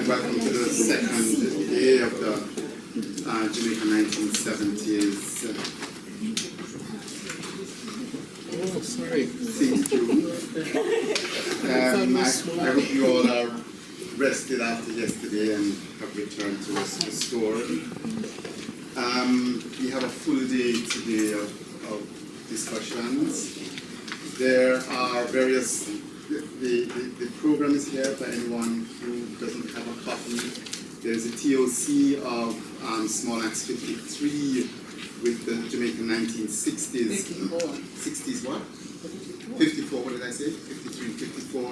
and welcome to the second day of the Jamaica 1970s. Oh, sorry. Think through. I hope you all are rested after yesterday and have returned to us restored. We have a full day today of discussions. There are various, the program is here for anyone who doesn't have a copy. There's a TOC of Small Acts 53 with the Jamaican 1960s. 54. 60s what? 54, what did I say? 53, 54,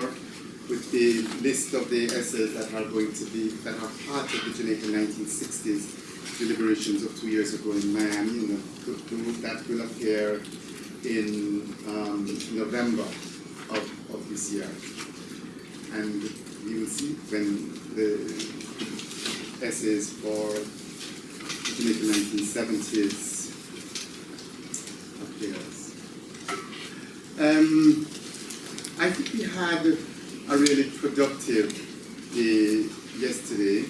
with the list of the essays that are going to be, that are part of the Jamaican 1960s deliberations of 2 years ago in Miami. That will appear in November of this year. And you will see when the essays for the Jamaican 1970s appears. I think we had a really productive day yesterday.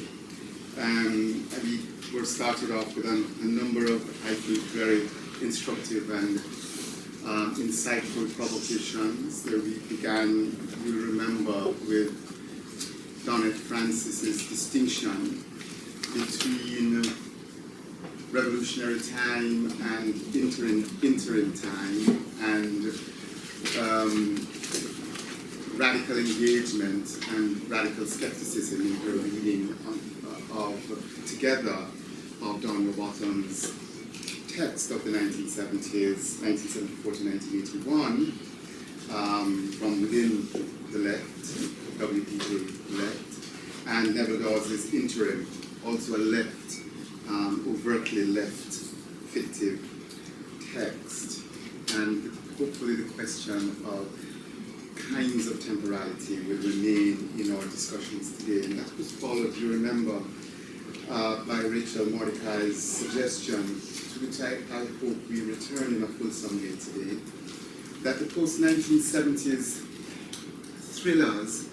And we were started off with a number of, I think, very instructive and insightful provocations. There we began, you remember, with Donald Francis's distinction between revolutionary time and interim time, and radical engagement and radical skepticism in her reading together of Don Robotom's text of the 1970s, 1974 to 1981, from within the left, WPJ left, and Neville Dawes' interim, also a left, overtly left, fictive text, and hopefully the question of kinds of temporality will remain in our discussions today. And that was followed, you remember, by Rachel Mordecai's suggestion, to which I hope we return in a fulsome way today, that the post-1970s thrillers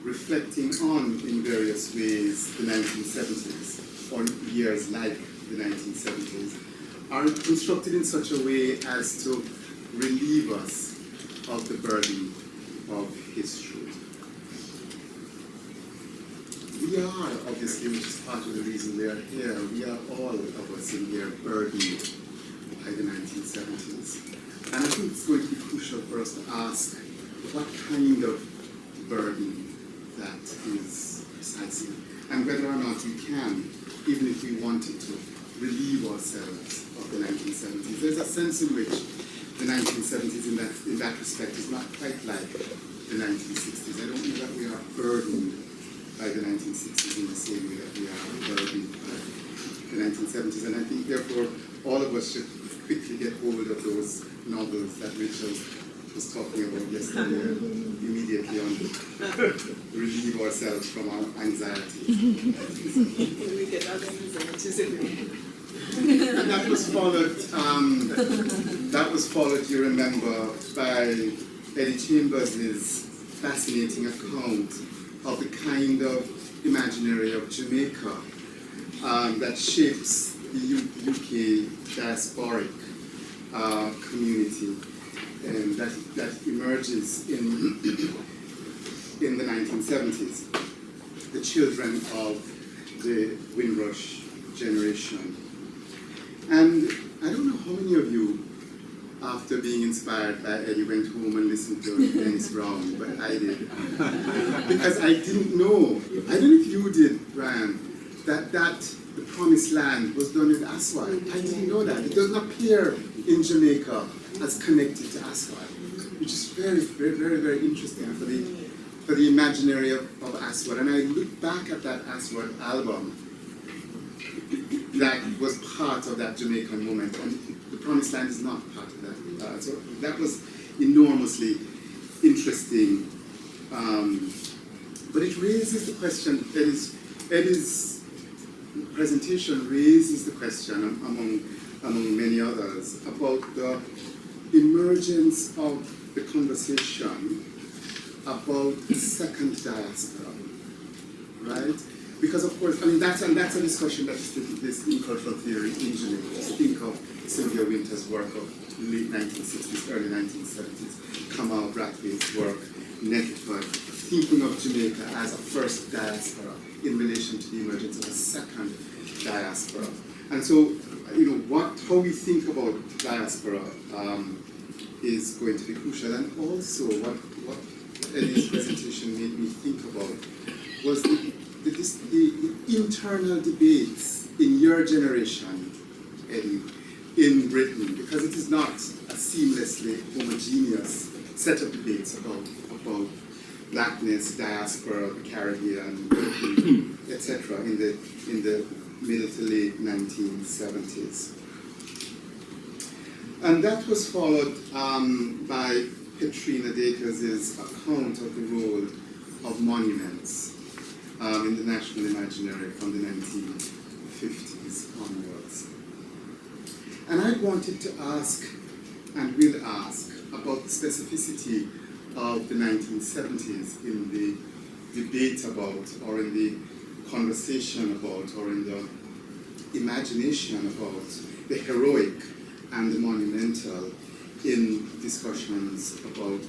reflecting on, in various ways, the 1970s, or years like the 1970s, are constructed in such a way as to relieve us of the burden of history. We are, obviously, which is part of the reason we are here, we are all of us in here burdened by the 1970s. And I think it's going to be crucial for us to ask what kind of burden that is precisely, and whether or not we can, even if we wanted to, relieve ourselves of the 1970s. There's a sense in which the 1970s in that respect is not quite like the 1960s. I don't think that we are burdened by the 1960s in the same way that we are burdened by the 1970s. And I think, therefore, all of us should quickly get hold of those novels that Rachel was talking about yesterday, immediately on relieve ourselves from our anxieties. We get other anxieties. And that was followed, you remember, by Eddie Chambers' fascinating account of the kind of imaginary of Jamaica that shapes the UK diasporic community, and that emerges in the 1970s. The children of the Windrush generation. And I don't know how many of you, after being inspired by Eddie, went home and listened to Dennis Brown, but I did. Because I didn't know, I don't know if you did, Brian, that the Promised Land was done with Aswad. I didn't know that. It doesn't appear in Jamaica as connected to Aswad, which is very, very, very, very interesting for the imaginary of Aswad. And I look back at that Aswad album that was part of that Jamaican moment, and the Promised Land is not part of that. So that was enormously interesting. But it raises the question, Eddie's presentation raises the question, among many others, about the emergence of the conversation about the second diaspora, right? Because of course, I mean, that's a discussion that is taking place in cultural theory in Jamaica. Just think of Sylvia Winter's work of late 1960s, early 1970s, Kamal Brathwaite's work, Netford, thinking of Jamaica as a first diaspora in relation to the emergence of a second diaspora. And so, how we think about diaspora is going to be crucial. And also, what Eddie's presentation made me think about was the internal debates in your generation, Eddie, in Britain, because it is not a seamlessly homogeneous set of debates about blackness, diaspora, the Caribbean, etc. in the middle to late 1970s. And that was followed by Katrina Dacres' account of the role of monuments in the national imaginary from the 1950s onwards. And I wanted to ask, and will ask, about the specificity of the 1970s in the debate about, or in the conversation about, or in the imagination about the heroic and the monumental in discussions about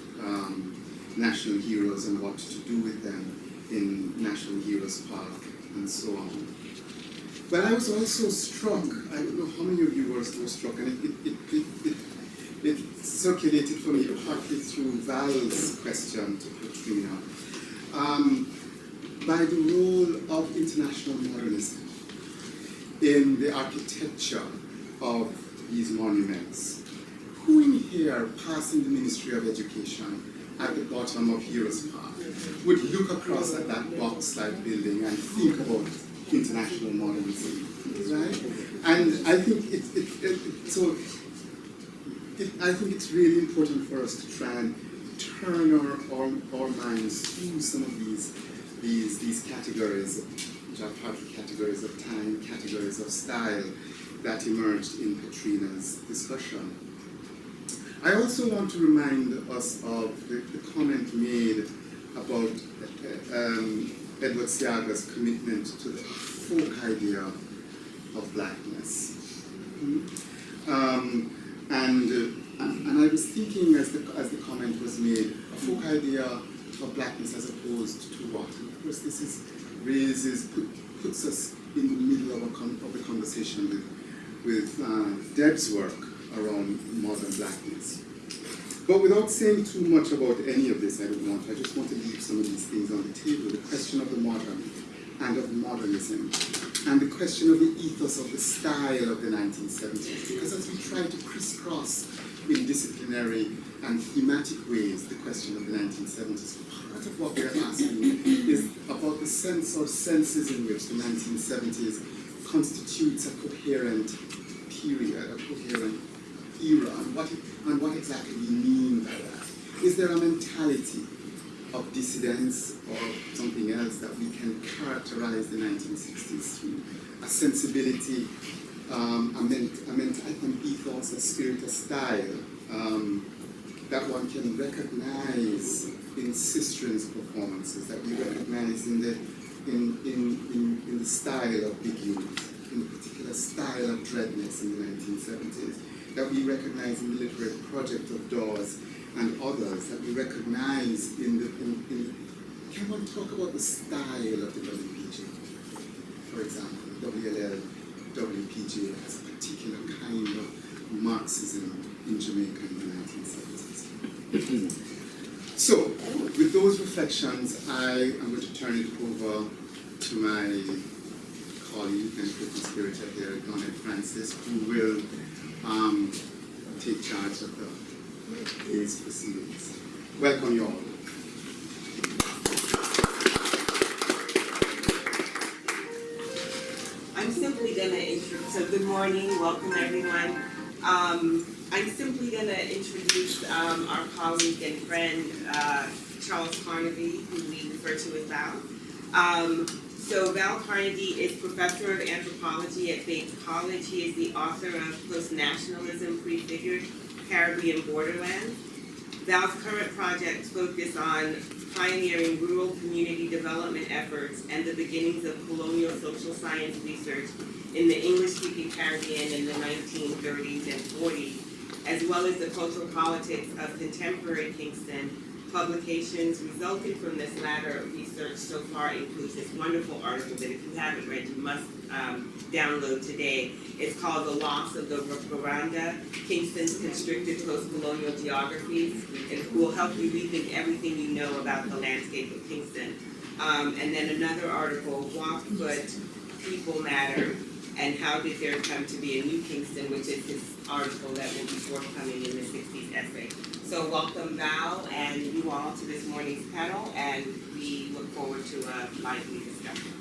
national heroes and what to do with them in National Heroes Park and so on. But I was also struck, I don't know how many of you were struck, and it circulated for me partly through Val's question to Katrina, by the role of international modernism in the architecture of these monuments. Who in here, passing the Ministry of Education at the bottom of Heroes Park, would look across at that box-like building and think about international modernism, right? And I think I think it's really important for us to try and turn our minds through some of these categories, which are partly categories of time, categories of style, that emerged in Katrina's discussion. I also want to remind us of the comment made about Edward Seaga's commitment to the folk idea of blackness. And I was thinking as the comment was made, a folk idea of blackness as opposed to what? And of course, this puts us in the middle of the conversation with Deb's work around modern blackness. But without saying too much about any of this, I just want to leave some of these things on the table. The question of the modern and of modernism, and the question of the ethos of the style of the 1970s. Because as we try to crisscross in disciplinary and thematic ways the question of the 1970s, part of what we're asking is about the sense or senses in which the 1970s constitutes a coherent period, a coherent era, and what exactly we mean by that. Is there a mentality of dissidence or something else that we can characterize the 1960s through? A sensibility, an ethos, a spirit, a style that one can recognize in Sistren's performances, that we recognize in the style of Big Youth, in the particular style of Dreadness in the 1970s, that we recognize in the literary project of Dawes and others, that we recognize can one talk about the style of the WPG? For example, WLL, WPG has a particular kind of Marxism in Jamaica in the 1970s. So, with those reflections, I am going to turn it over to my colleague and co-conspirator here, Donald Francis, who will take charge of these proceedings. Welcome you all. I'm simply going to introduce, so good morning, welcome everyone. I'm simply going to introduce our colleague and friend, Charles Carnaby, who we refer to as Val. So Val Carnegie is professor of anthropology at Bates College. He is the author of Post-Nationalism Prefigured Caribbean Borderlands. Val's current projects focus on pioneering rural community development efforts and the beginnings of colonial social science research in the English-speaking Caribbean in the 1930s and 40s, as well as the cultural politics of contemporary Kingston. Publications resulting from this latter research so far includes this wonderful article that if you haven't read, you must download today. It's called The Loss of the Veranda, Kingston's Constricted Post-Colonial Geographies. It will help you rethink everything you know about the landscape of Kingston. And then another article, Walkfoot, People Matter, and How Did There Come to Be a New Kingston, which is this article that will be forthcoming in the 60s essay. So welcome Val and you all to this morning's panel, and we look forward to a lively discussion.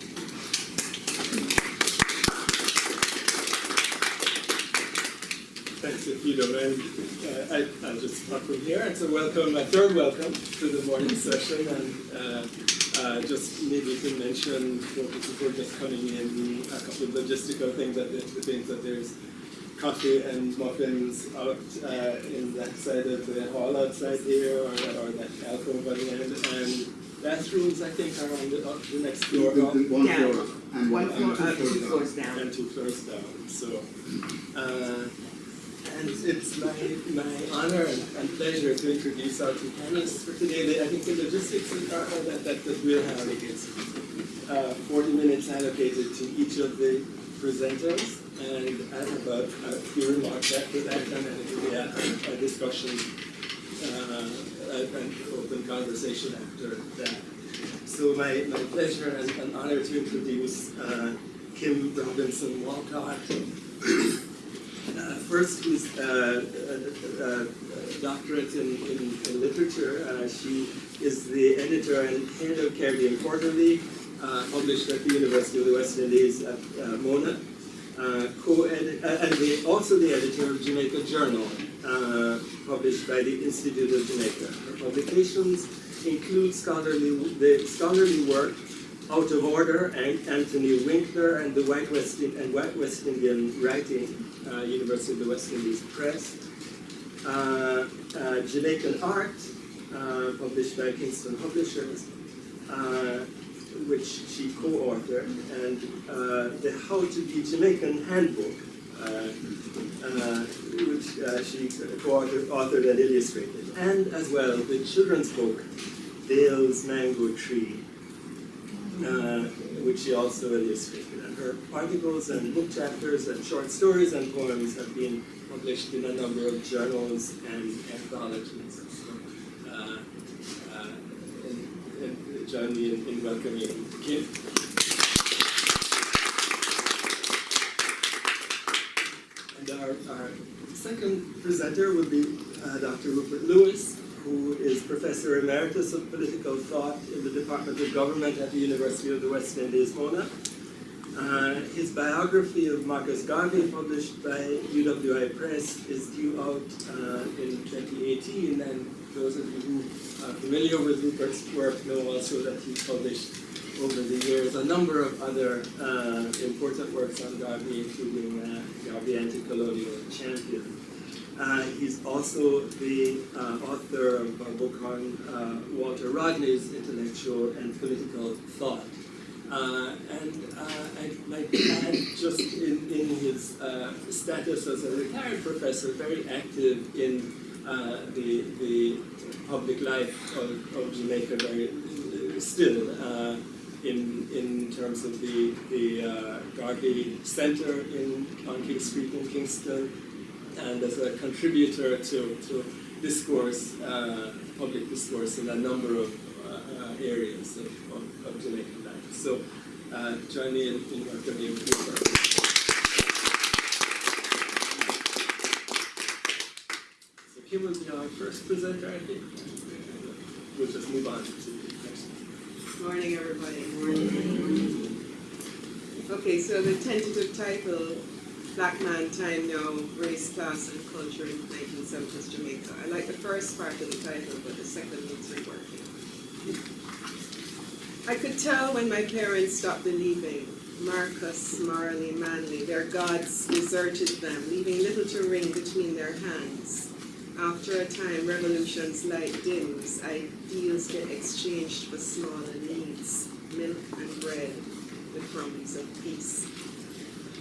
Thanks, if you don't mind, I'll just pop in here. And so welcome, my third welcome to the morning session. And just maybe to mention for people who are just coming in, a couple of logistical things, that there's coffee and muffins out in that side of the hall outside here, or that alcove at the end. And bathrooms, I think, are on the next floor up. One Down. floor and One floor up, two down. floors down. And 2 floors down. So, and it's my honor and pleasure to introduce our two panelists for today. I think the logistics are that we'll have 40 minutes allocated to each of the presenters, and I have about a few remarks after that, and then it will be a discussion, an open conversation after that. So my pleasure and an honor to introduce Kim Robinson-Walcott. First, who's a doctorate in literature. She is the editor and head of Caribbean Quarterly, published at the University of the West Indies at Mona. Also the editor of Jamaica Journal, published by the Institute of Jamaica. Her publications include the scholarly work Out of Order, Anthony Winkler and the White West Indian Writing, University of the West Indies Press. Jamaican Art, published by Kingston Publishers, which she co-authored, and the How to Be Jamaican Handbook, which she co-authored and illustrated, and as well the children's book, Dale's Mango Tree, which she also illustrated. And her articles and book chapters and short stories and poems have been published in a number of journals and anthologies. And join me in welcoming Kim. And our second presenter will be Dr. Rupert Lewis, who is Professor Emeritus of Political Thought in the Department of Government at the University of the West Indies, Mona. His biography of Marcus Garvey, published by UWI Press, is due out in 2018, and those of you who are familiar with Rupert's work know also that he published over the years a number of other important works on Garvey, including Garvey Anti-Colonial Champion. He's also the author of a book on Walter Rodney's intellectual and political thought. And I might add, just in his status as a retired professor, very active in the public life of Jamaica, still in terms of the Garvey Center on King Street in Kingston, and as a contributor to discourse, public discourse in a number of areas of Jamaican life. So join me in welcoming Rupert. So Kim will be our first presenter, I think. We'll just move on to the next one. Good morning, everybody. Okay, so the tentative title, Black Man, Time Now, Race, Class, and Culture in 1970s Jamaica. I like the first part of the title, but the second needs reworking. I could tell when my parents stopped believing. Marcus, Marley, Manley, their gods deserted them, leaving little to ring between their hands. After a time, revolution's light dims, ideals get exchanged for smaller needs, milk and bread, the crumbs of peace.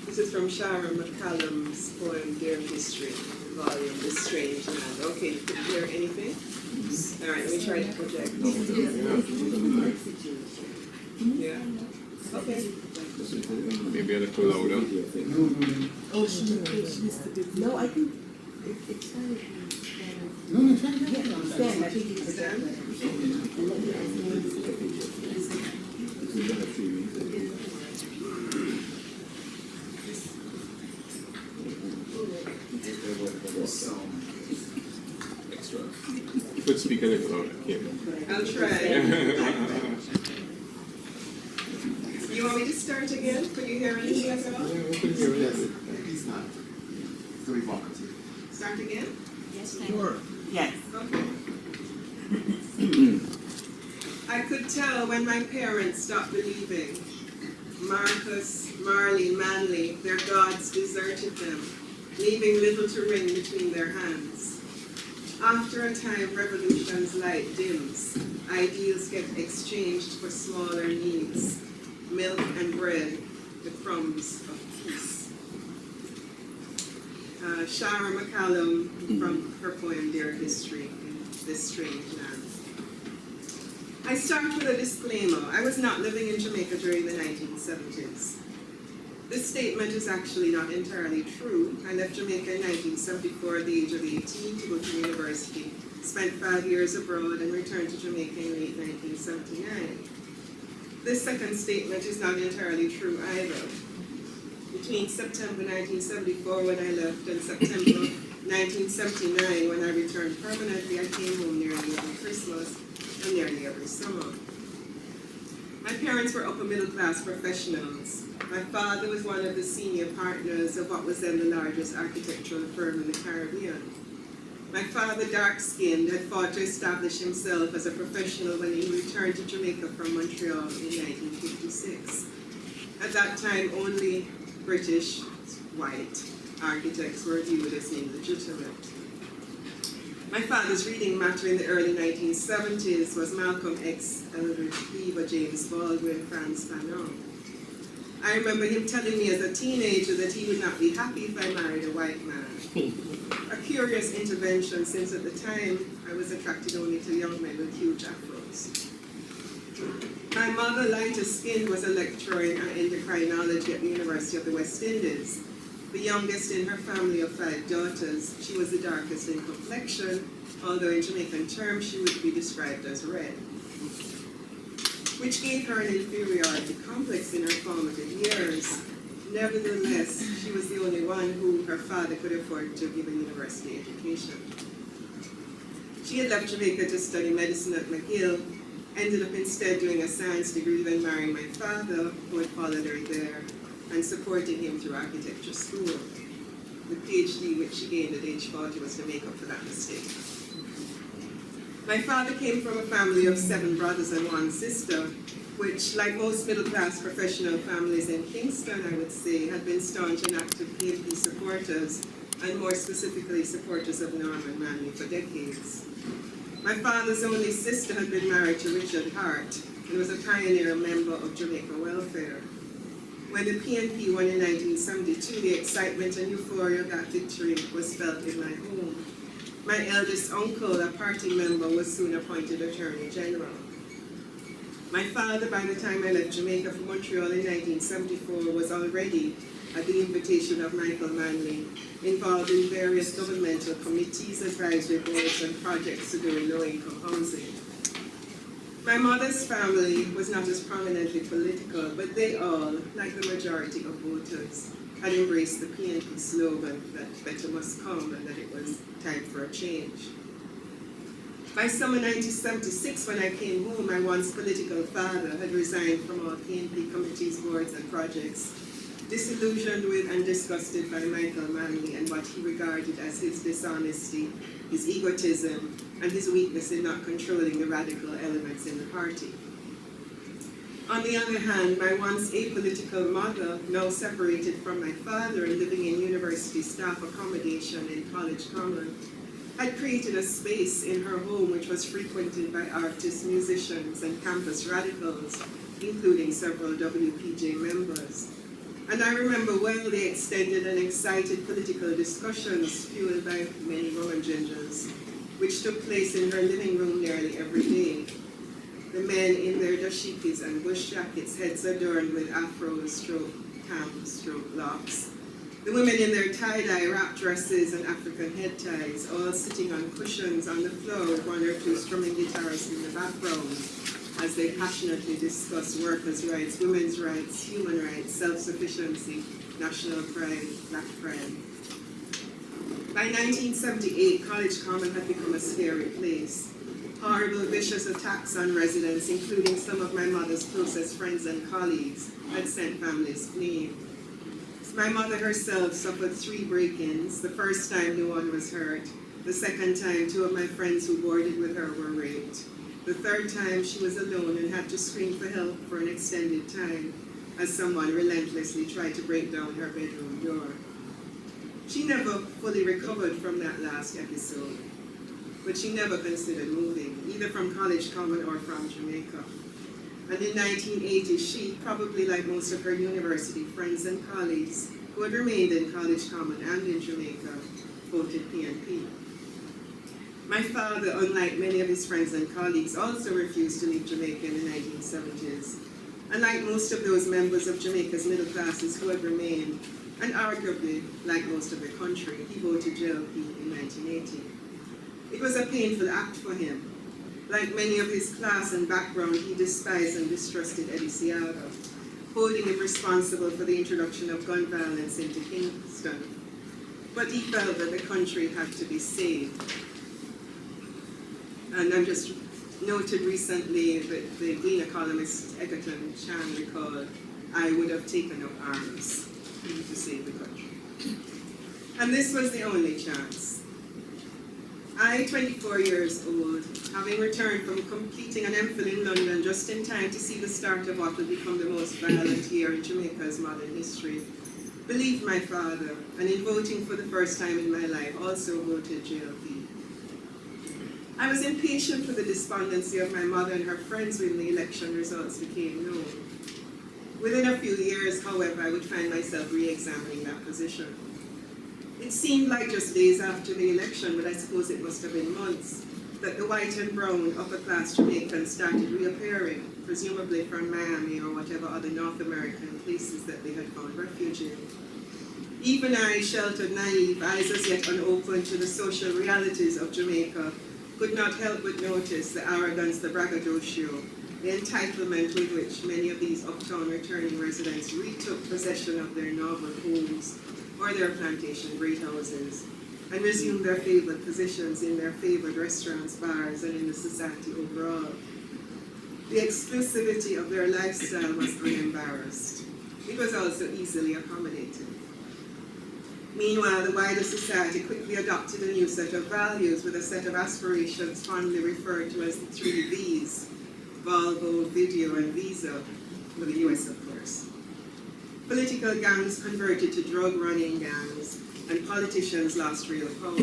This is from Sharon McCallum's poem, Dear History, volume, This Strange Land. Okay, you can hear anything? All right, let me try to project. Yeah. Okay. Maybe a little louder. No, I think it's fine. No, try that. Stand, I think it's Stand. So, Extra. You could speak a little louder, Kim. I'll try. You want me to start again? Could you hear anything as well? We could hear yes, it. please not. So we walk. Start again? Sure. Yes. Okay. I could tell when my parents stopped believing. Marcus, Marley, Manley, their gods deserted them, leaving little to ring between their hands. After a time, revolution's light dims. Ideals get exchanged for smaller needs. Milk and bread, the crumbs of peace. Sharon McCallum from her poem Dear History in This Strange Land. I start with a disclaimer. I was not living in Jamaica during the 1970s. This statement is actually not entirely true. I left Jamaica in 1974 at the age of 18 to go to university, spent 5 years abroad, and returned to Jamaica in late 1979. This second statement is not entirely true either. Between September 1974 when I left and September 1979 when I returned permanently, I came home nearly every Christmas and nearly every summer. My parents were upper middle class professionals. My father was one of the senior partners of what was then the largest architectural firm in the Caribbean. My father, dark-skinned, had fought to establish himself as a professional when he returned to Jamaica from Montreal in 1956. At that time, only British, white, architects were viewed as illegitimate. My father's reading matter in the early 1970s was Malcolm X, Eldridge Cleaver, James Baldwin, Frantz Fanon. I remember him telling me as a teenager that he would not be happy if I married a white man. A curious intervention, since at the time I was attracted only to young men with huge afros. My mother, lighter skinned, was a lecturer in endocrinology at the University of the West Indies. The youngest in her family of 5 daughters, she was the darkest in complexion, although in Jamaican terms she would be described as red, which gave her an inferiority complex in her formative years. Nevertheless, she was the only one who her father could afford to give a university education. She had left Jamaica to study medicine at McGill, ended up instead doing a science degree, then marrying my father, who had followed her there, and supporting him through architecture school. The PhD which she gained at age 40 was to make up for that mistake. My father came from a family of 7 brothers and 1 sister, which, like most middle-class professional families in Kingston, I would say, had been staunch and active PNP supporters, and more specifically supporters of Norman Manley for decades. My father's only sister had been married to Richard Hart, and was a pioneer member of Jamaica Welfare. When the PNP won in 1972, the excitement and euphoria of that victory was felt in my home. My eldest uncle, a party member, was soon appointed Attorney General. My father, by the time I left Jamaica for Montreal in 1974, was already, at the invitation of Michael Manley, involved in various governmental committees, advisory boards, and projects to do in low-income housing. My mother's family was not as prominently political, but they all, like the majority of voters, had embraced the PNP slogan that better must come and that it was time for a change. By summer 1976, when I came home, my once political father had resigned from all PNP committees, boards, and projects, disillusioned with and disgusted by Michael Manley and what he regarded as his dishonesty, his egotism, and his weakness in not controlling the radical elements in the party. On the other hand, my once apolitical mother, now separated from my father and living in university staff accommodation in College Common, had created a space in her home which was frequented by artists, musicians, and campus radicals, including several WPJ members. And I remember well the extended and excited political discussions fueled by many woman gingers, which took place in her living room nearly every day. The men in their dashikis and bush jackets, heads adorned with afros, tam, locks. The women in their tie-dye wrap dresses and African head ties, all sitting on cushions on the floor with one or two strumming guitarists in the background as they passionately discuss workers' rights, women's rights, human rights, self-sufficiency, national pride, black pride. By 1978, College Common had become a scary place. Horrible, vicious attacks on residents, including some of my mother's closest friends and colleagues, had sent families fleeing. My mother herself suffered 3 break-ins. The first time no one was hurt. The second time 2 of my friends who boarded with her were raped. The third time she was alone and had to scream for help for an extended time as someone relentlessly tried to break down her bedroom door. She never fully recovered from that last episode, but she never considered moving, either from College Common or from Jamaica. And in 1980, she, probably like most of her university friends and colleagues who had remained in College Common and in Jamaica, voted PNP. My father, unlike many of his friends and colleagues, also refused to leave Jamaica in the 1970s. And like most of those members of Jamaica's middle classes who had remained, and arguably, like most of the country, he voted JLP in 1980. It was a painful act for him. Like many of his class and background, he despised and distrusted Eddie Seaga, holding him responsible for the introduction of gun violence into Kingston. But he felt that the country had to be saved. And I just noted recently that the Gleaner columnist Egerton Chan recalled, "I would have taken up arms to save the country." And this was the only chance. I, 24 years old, having returned from completing an MPhil in London just in time to see the start of what would become the most violent year in Jamaica's modern history, believed my father, and in voting for the first time in my life, also voted JLP. I was impatient for the despondency of my mother and her friends when the election results became known. Within a few years, however, I would find myself re-examining that position. It seemed like just days after the election, but I suppose it must have been months, that the white and brown upper-class Jamaicans started reappearing, presumably from Miami or whatever other North American places that they had found refuge in. Even I, sheltered, naive, eyes as yet unopened to the social realities of Jamaica, could not help but notice the arrogance, the braggadocio, the entitlement with which many of these uptown returning residents retook possession of their novel homes or their plantation great houses, and resumed their favored positions in their favored restaurants, bars, and in the society overall. The exclusivity of their lifestyle was unembarrassed. It was also easily accommodated. Meanwhile, the wider society quickly adopted a new set of values with a set of aspirations fondly referred to as the 3 V's, Volvo, Video, and Visa, for the US, of course. Political gangs converted to drug-running gangs, and politicians lost real power,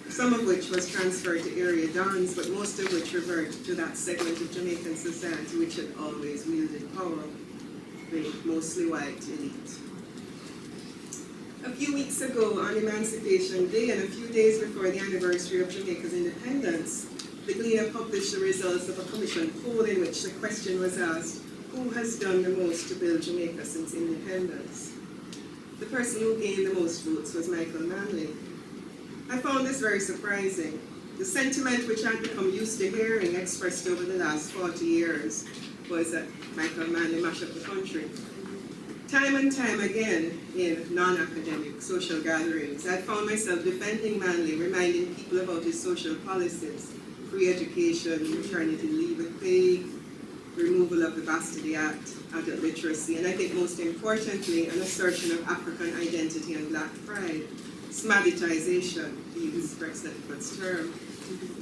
some of which was transferred to area dons, but most of which reverted to that segment of Jamaican society which had always wielded power, the mostly white elite. A few weeks ago, on Emancipation Day, and a few days before the anniversary of Jamaica's independence, the Gleaner published the results of a commission poll in which the question was asked, who has done the most to build Jamaica since independence? The person who gained the most votes was Michael Manley. I found this very surprising. The sentiment which I'd become used to hearing expressed over the last 40 years was that Michael Manley mashed up the country. Time and time again, in non-academic social gatherings, I found myself defending Manley, reminding people about his social policies, free education, maternity leave with pay, removal of the Bastardy Act, adult literacy, and I think most importantly, an assertion of African identity and black pride, smabbitization, to use Greg Snetterfoot's term.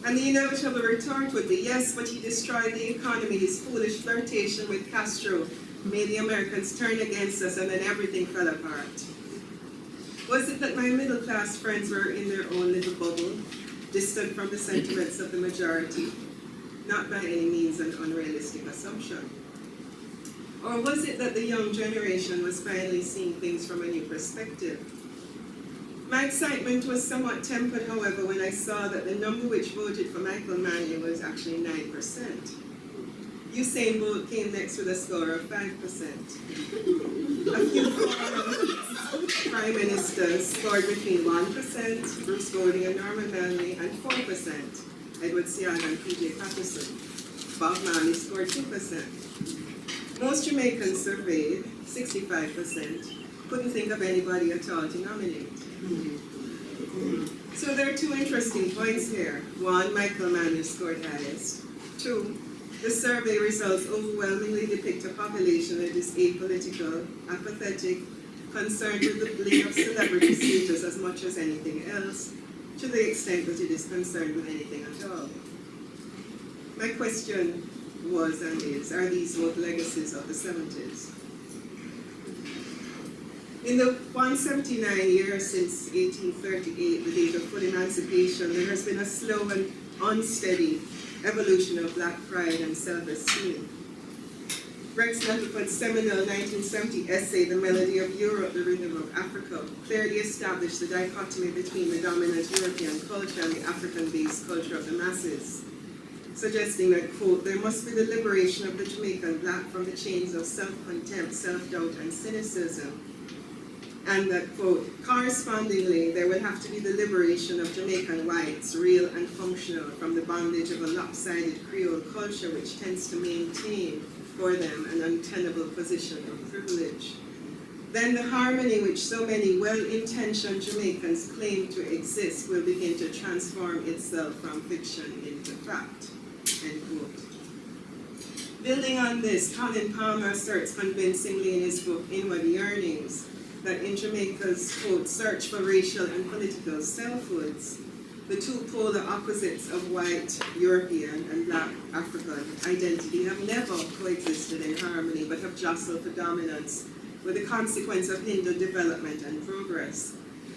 And the inevitable retort would be, yes, but he destroyed the economy, his foolish flirtation with Castro made the Americans turn against us, and then everything fell apart. Was it that my middle-class friends were in their own little bubble, distant from the sentiments of the majority, not by any means an unrealistic assumption? Or was it that the young generation was finally seeing things from a new perspective? My excitement was somewhat tempered, however, when I saw that the number which voted for Michael Manley was actually 9%. Usain Bolt came next with a score of 5%. A few former prime ministers scored between 1%, Bruce Golding and Norman Manley, and 4%, Edward Seaga and P.J. Patterson. Bob Marley scored 2%. Most Jamaicans surveyed, 65%, couldn't think of anybody at all to nominate. So there are two interesting points here. One, Michael Manley scored highest. Two, the survey results overwhelmingly depict a population that is apolitical, apathetic, concerned with the blame of celebrity status as much as anything else, to the extent that it is concerned with anything at all. My question was and is, are these both legacies of the 70s? In the 179 years since 1838, the date of full emancipation, there has been a slow and unsteady evolution of black pride and self-esteem. Rex Nettleford's seminal 1970 essay, The Melody of Europe, the Rhythm of Africa, clearly established the dichotomy between the dominant European culture and the African-based culture of the masses, suggesting that, quote, there must be the liberation of the Jamaican black from the chains of self-contempt, self-doubt, and cynicism, and that, quote, correspondingly, there will have to be the liberation of Jamaican whites, real and functional, from the bondage of a lopsided Creole culture which tends to maintain for them an untenable position of privilege. Then the harmony which so many well-intentioned Jamaicans claim to exist will begin to transform itself from fiction into fact, end quote. Building on this, Colin Palmer asserts convincingly in his book, Inward Yearnings, that in Jamaica's, quote, search for racial and political selfhoods, the two polar opposites of white European and black African identity have never coexisted in harmony, but have jostled for dominance, with the consequence of hindered development and progress.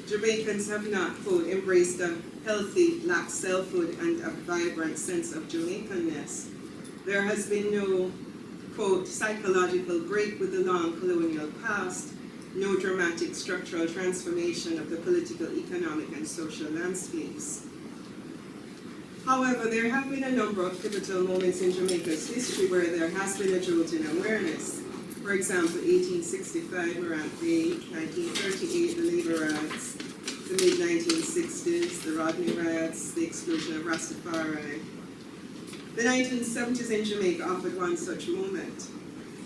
Jamaicans have not, quote, embraced a healthy black selfhood and a vibrant sense of Jamaicanness. There has been no, quote, psychological break with the long colonial past, no dramatic structural transformation of the political, economic, and social landscapes. However, there have been a number of pivotal moments in Jamaica's history where there has been a jolt in awareness. For example, 1865, Morant Bay, 1938, the Labour Riots, the mid-1960s, the Rodney Riots, the exclusion of Rastafari. The 1970s in Jamaica offered one such moment.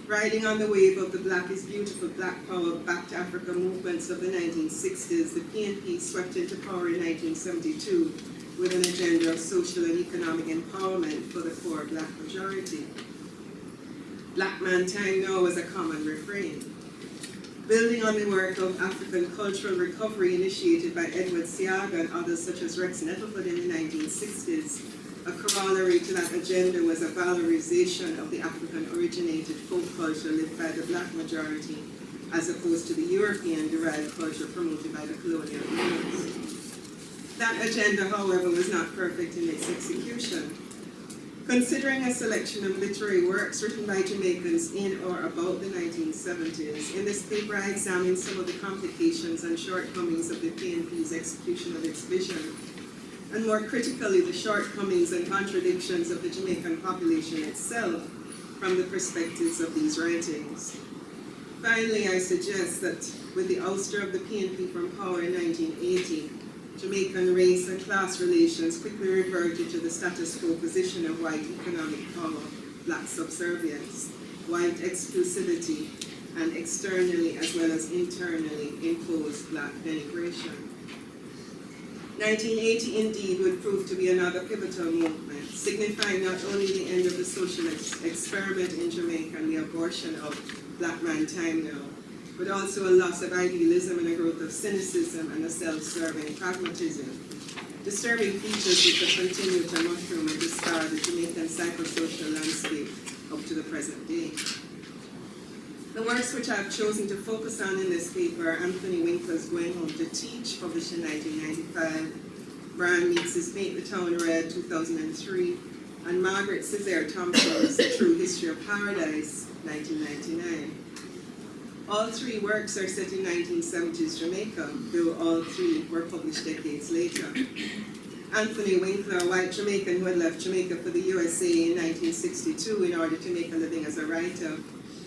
Riding on the wave of the Black is Beautiful, Black Power, Back to Africa movements of the 1960s, the PNP swept into power in 1972 with an agenda of social and economic empowerment for the poor black majority. Black man time now was a common refrain. Building on the work of African cultural recovery initiated by Edward Seaga and others such as Rex Nettleford in the 1960s, a corollary to that agenda was a valorization of the African-originated folk culture lived by the black majority, as opposed to the European-derived culture promoted by the colonial rulers. That agenda, however, was not perfect in its execution. Considering a selection of literary works written by Jamaicans in or about the 1970s, in this paper I examined some of the complications and shortcomings of the PNP's execution of its vision, and more critically, the shortcomings and contradictions of the Jamaican population itself from the perspectives of these writings. Finally, I suggest that with the ouster of the PNP from power in 1980, Jamaican race and class relations quickly reverted to the status quo position of white economic power, black subservience, white exclusivity, and externally as well as internally imposed black denigration. 1980 indeed would prove to be another pivotal movement, signifying not only the end of the socialist experiment in Jamaica and the abortion of black man time now, but also a loss of idealism and a growth of cynicism and a self-serving pragmatism. Disturbing features which have continued to mushroom and discard the Jamaican psychosocial landscape up to the present day. The works which I have chosen to focus on in this paper are Anthony Winkler's Going Home to Teach, published in 1995, Brian Meeks' Paint the Town Red, 2003, and Margaret Césaire Thompson's A True History of Paradise, 1999. All three works are set in 1970s Jamaica, though all three were published decades later. Anthony Winkler, a white Jamaican who had left Jamaica for the USA in 1962 in order to make a living as a writer,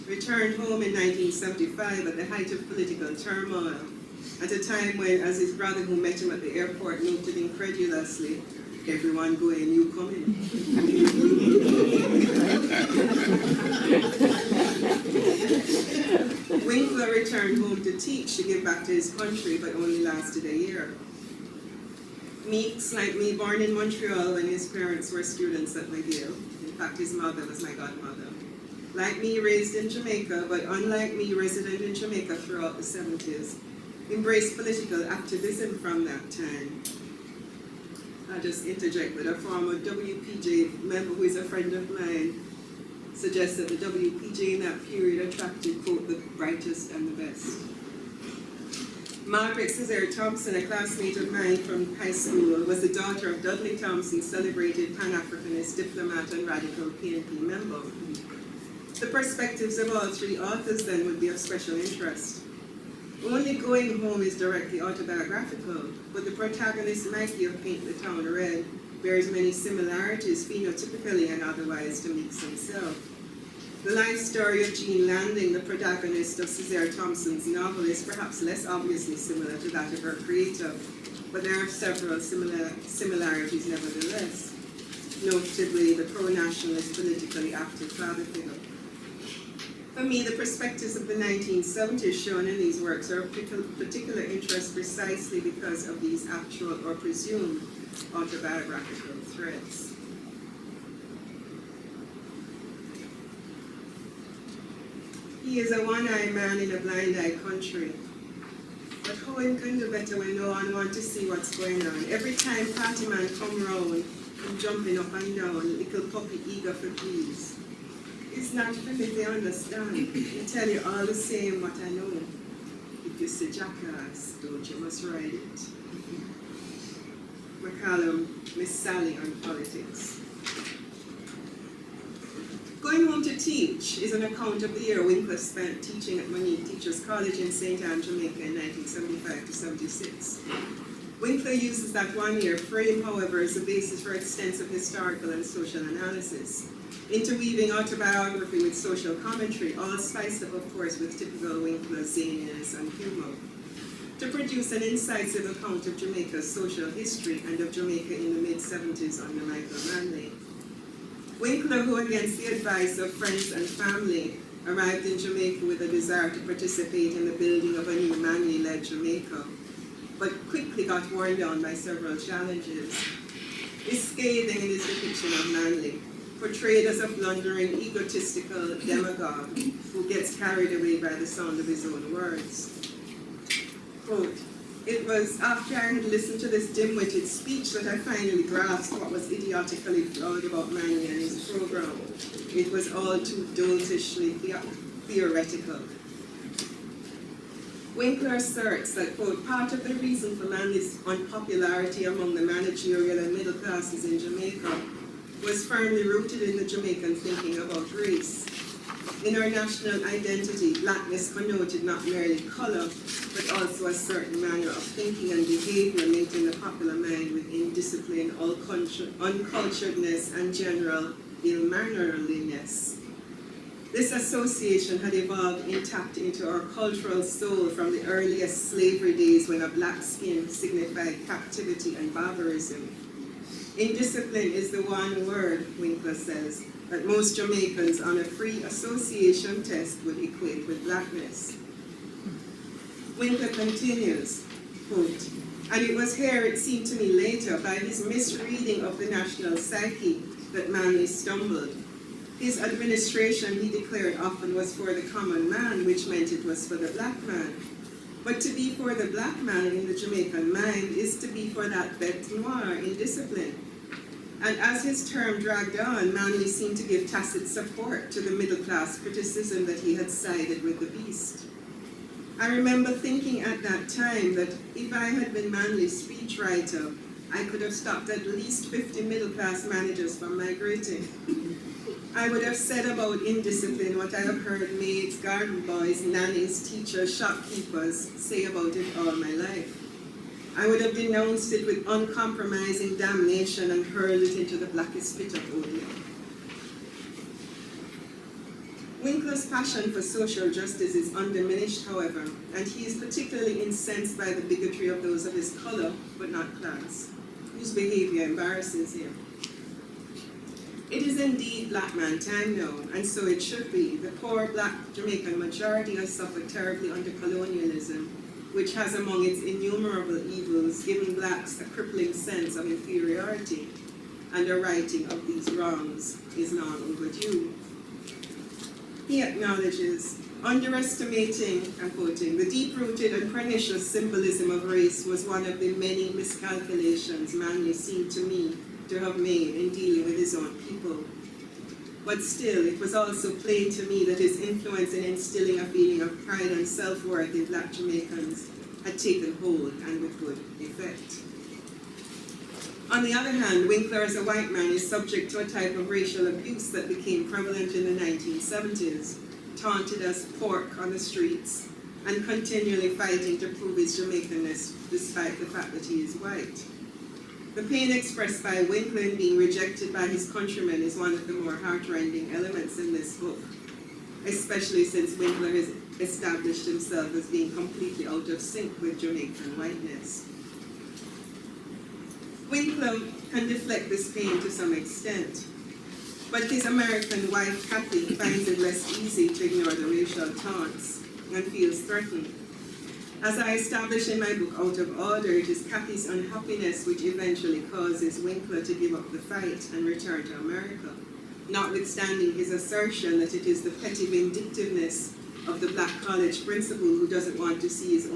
returned home in 1975 at the height of political turmoil, at a time when, as his brother who met him at the airport noted incredulously, everyone going, you coming. Winkler returned home to teach, to give back to his country, but only lasted a year. Meeks, like me, born in Montreal when his parents were students at McGill. In fact, his mother was my godmother. Like me, raised in Jamaica, but unlike me, resident in Jamaica throughout the 70s. Embraced political activism from that time. I'll just interject that a former WPJ member who is a friend of mine suggests that the WPJ in that period attracted, quote, the brightest and the best. Margaret Césaire Thompson, a classmate of mine from high school, was the daughter of Dudley Thompson, celebrated Pan-Africanist diplomat and radical PNP member. The perspectives of all three authors then would be of special interest. Only Going Home is directly autobiographical, but the protagonist Mikey of Paint the Town Red bears many similarities, phenotypically and otherwise, to Meeks himself. The life story of Jean Landing, the protagonist of Césaire Thompson's novel, is perhaps less obviously similar to that of her creator, but there are several similarities nevertheless, notably the pro-nationalist, politically active father figure. For me, the perspectives of the 1970s shown in these works are of particular interest precisely because of these actual or presumed autobiographical threads. He is a one-eyed man in a blind-eyed country. But how him can do better when no one wants to see what's going on? Every time party man come round, I'm jumping up and down, little puppy eager for peace. It's not for me to understand. I tell you all the same what I know. If you see jackass, don't you must ride it. McCallum, Miss Sally on politics. Going Home to Teach is an account of the year Winkler spent teaching at Monique Teachers College in St. Anne, Jamaica in 1975 to 76. Winkler uses that one-year frame, however, as a basis for extensive historical and social analysis, interweaving autobiography with social commentary, all spiced up, of course, with typical Winkler zaniness and humor, to produce an incisive account of Jamaica's social history and of Jamaica in the mid-70s under Michael Manley. Winkler, who against the advice of friends and family, arrived in Jamaica with a desire to participate in the building of a new Manley-led Jamaica, but quickly got worn down by several challenges, is scathing in his depiction of Manley, portrayed as a blundering, egotistical demagogue who gets carried away by the sound of his own words. Quote, "It was after I had listened to this dim-witted speech that I finally grasped what was idiotically flawed about Manley and his program. It was all too doltishly theoretical." Winkler asserts that, quote, "part of the reason for Manley's unpopularity among the managerial and middle classes in Jamaica was firmly rooted in the Jamaican thinking about race. In our national identity, blackness connoted not merely color, but also a certain manner of thinking and behavior linked in the popular mind with indiscipline, unculturedness, and general ill-mannerliness. This association had evolved intact into our cultural soul from the earliest slavery days when a black skin signified captivity and barbarism. Indiscipline is the one word," Winkler says, "that most Jamaicans on a free association test would equate with blackness." Winkler continues, quote, "And it was here, it seemed to me later, by his misreading of the national psyche that Manley stumbled. His administration, he declared, often was for the common man, which meant it was for the black man. But to be for the black man in the Jamaican mind is to be for that bête noire in discipline. And as his term dragged on, Manley seemed to give tacit support to the middle-class criticism that he had sided with the beast. I remember thinking at that time that if I had been Manley's speechwriter, I could have stopped at least 50 middle-class managers from migrating. I would have said about indiscipline what I have heard maids, garden boys, nannies, teachers, shopkeepers say about it all my life. I would have denounced it with uncompromising damnation and hurled it into the blackest pit of odium. Winkler's passion for social justice is undiminished, however, and he is particularly incensed by the bigotry of those of his color, but not class, whose behavior embarrasses him. It is indeed black man time now, and so it should be. The poor black Jamaican majority has suffered terribly under colonialism, which has among its innumerable evils given blacks a crippling sense of inferiority, and the righting of these wrongs is long overdue. He acknowledges, underestimating, I'm quoting, the deep-rooted and pernicious symbolism of race was one of the many miscalculations Manley seemed to me to have made in dealing with his own people. But still, it was also plain to me that his influence in instilling a feeling of pride and self-worth in black Jamaicans had taken hold, and with good effect. On the other hand, Winkler as a white man is subject to a type of racial abuse that became prevalent in the 1970s, taunted as pork on the streets, and continually fighting to prove his Jamaicanness despite the fact that he is white. The pain expressed by Winkler in being rejected by his countrymen is one of the more heart-rending elements in this book, especially since Winkler has established himself as being completely out of sync with Jamaican whiteness. Winkler can deflect this pain to some extent, but his American wife, Kathy, finds it less easy to ignore the racial taunts and feels threatened. As I establish in my book Out of Order, it is Kathy's unhappiness which eventually causes Winkler to give up the fight and return to America, notwithstanding his assertion that it is the petty vindictiveness of the black college principal who doesn't want to see his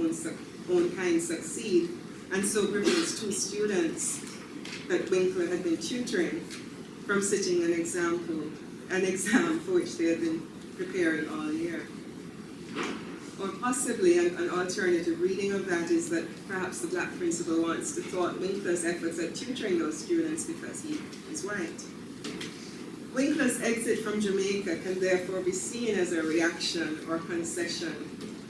own kind succeed, and so prevents two students that Winkler had been tutoring from sitting an exam for which they had been preparing all year. Or possibly an alternative reading of that is that perhaps the black principal wants to thwart Winkler's efforts at tutoring those students because he is white. Winkler's exit from Jamaica can therefore be seen as a reaction or concession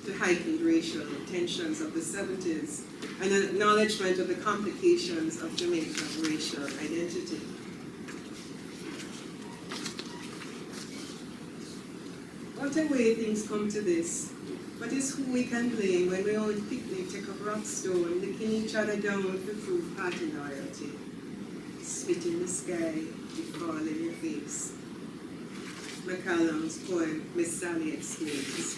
to heightened racial tensions of the 70s, and an acknowledgement of the complications of Jamaica's racial identity. What a way things come to this. But it's who we can blame when we own picnic, take up rock stone, licking each other down to prove party loyalty. Spit in the sky, it fall in your face. McCallum's poem, Miss Sally explains.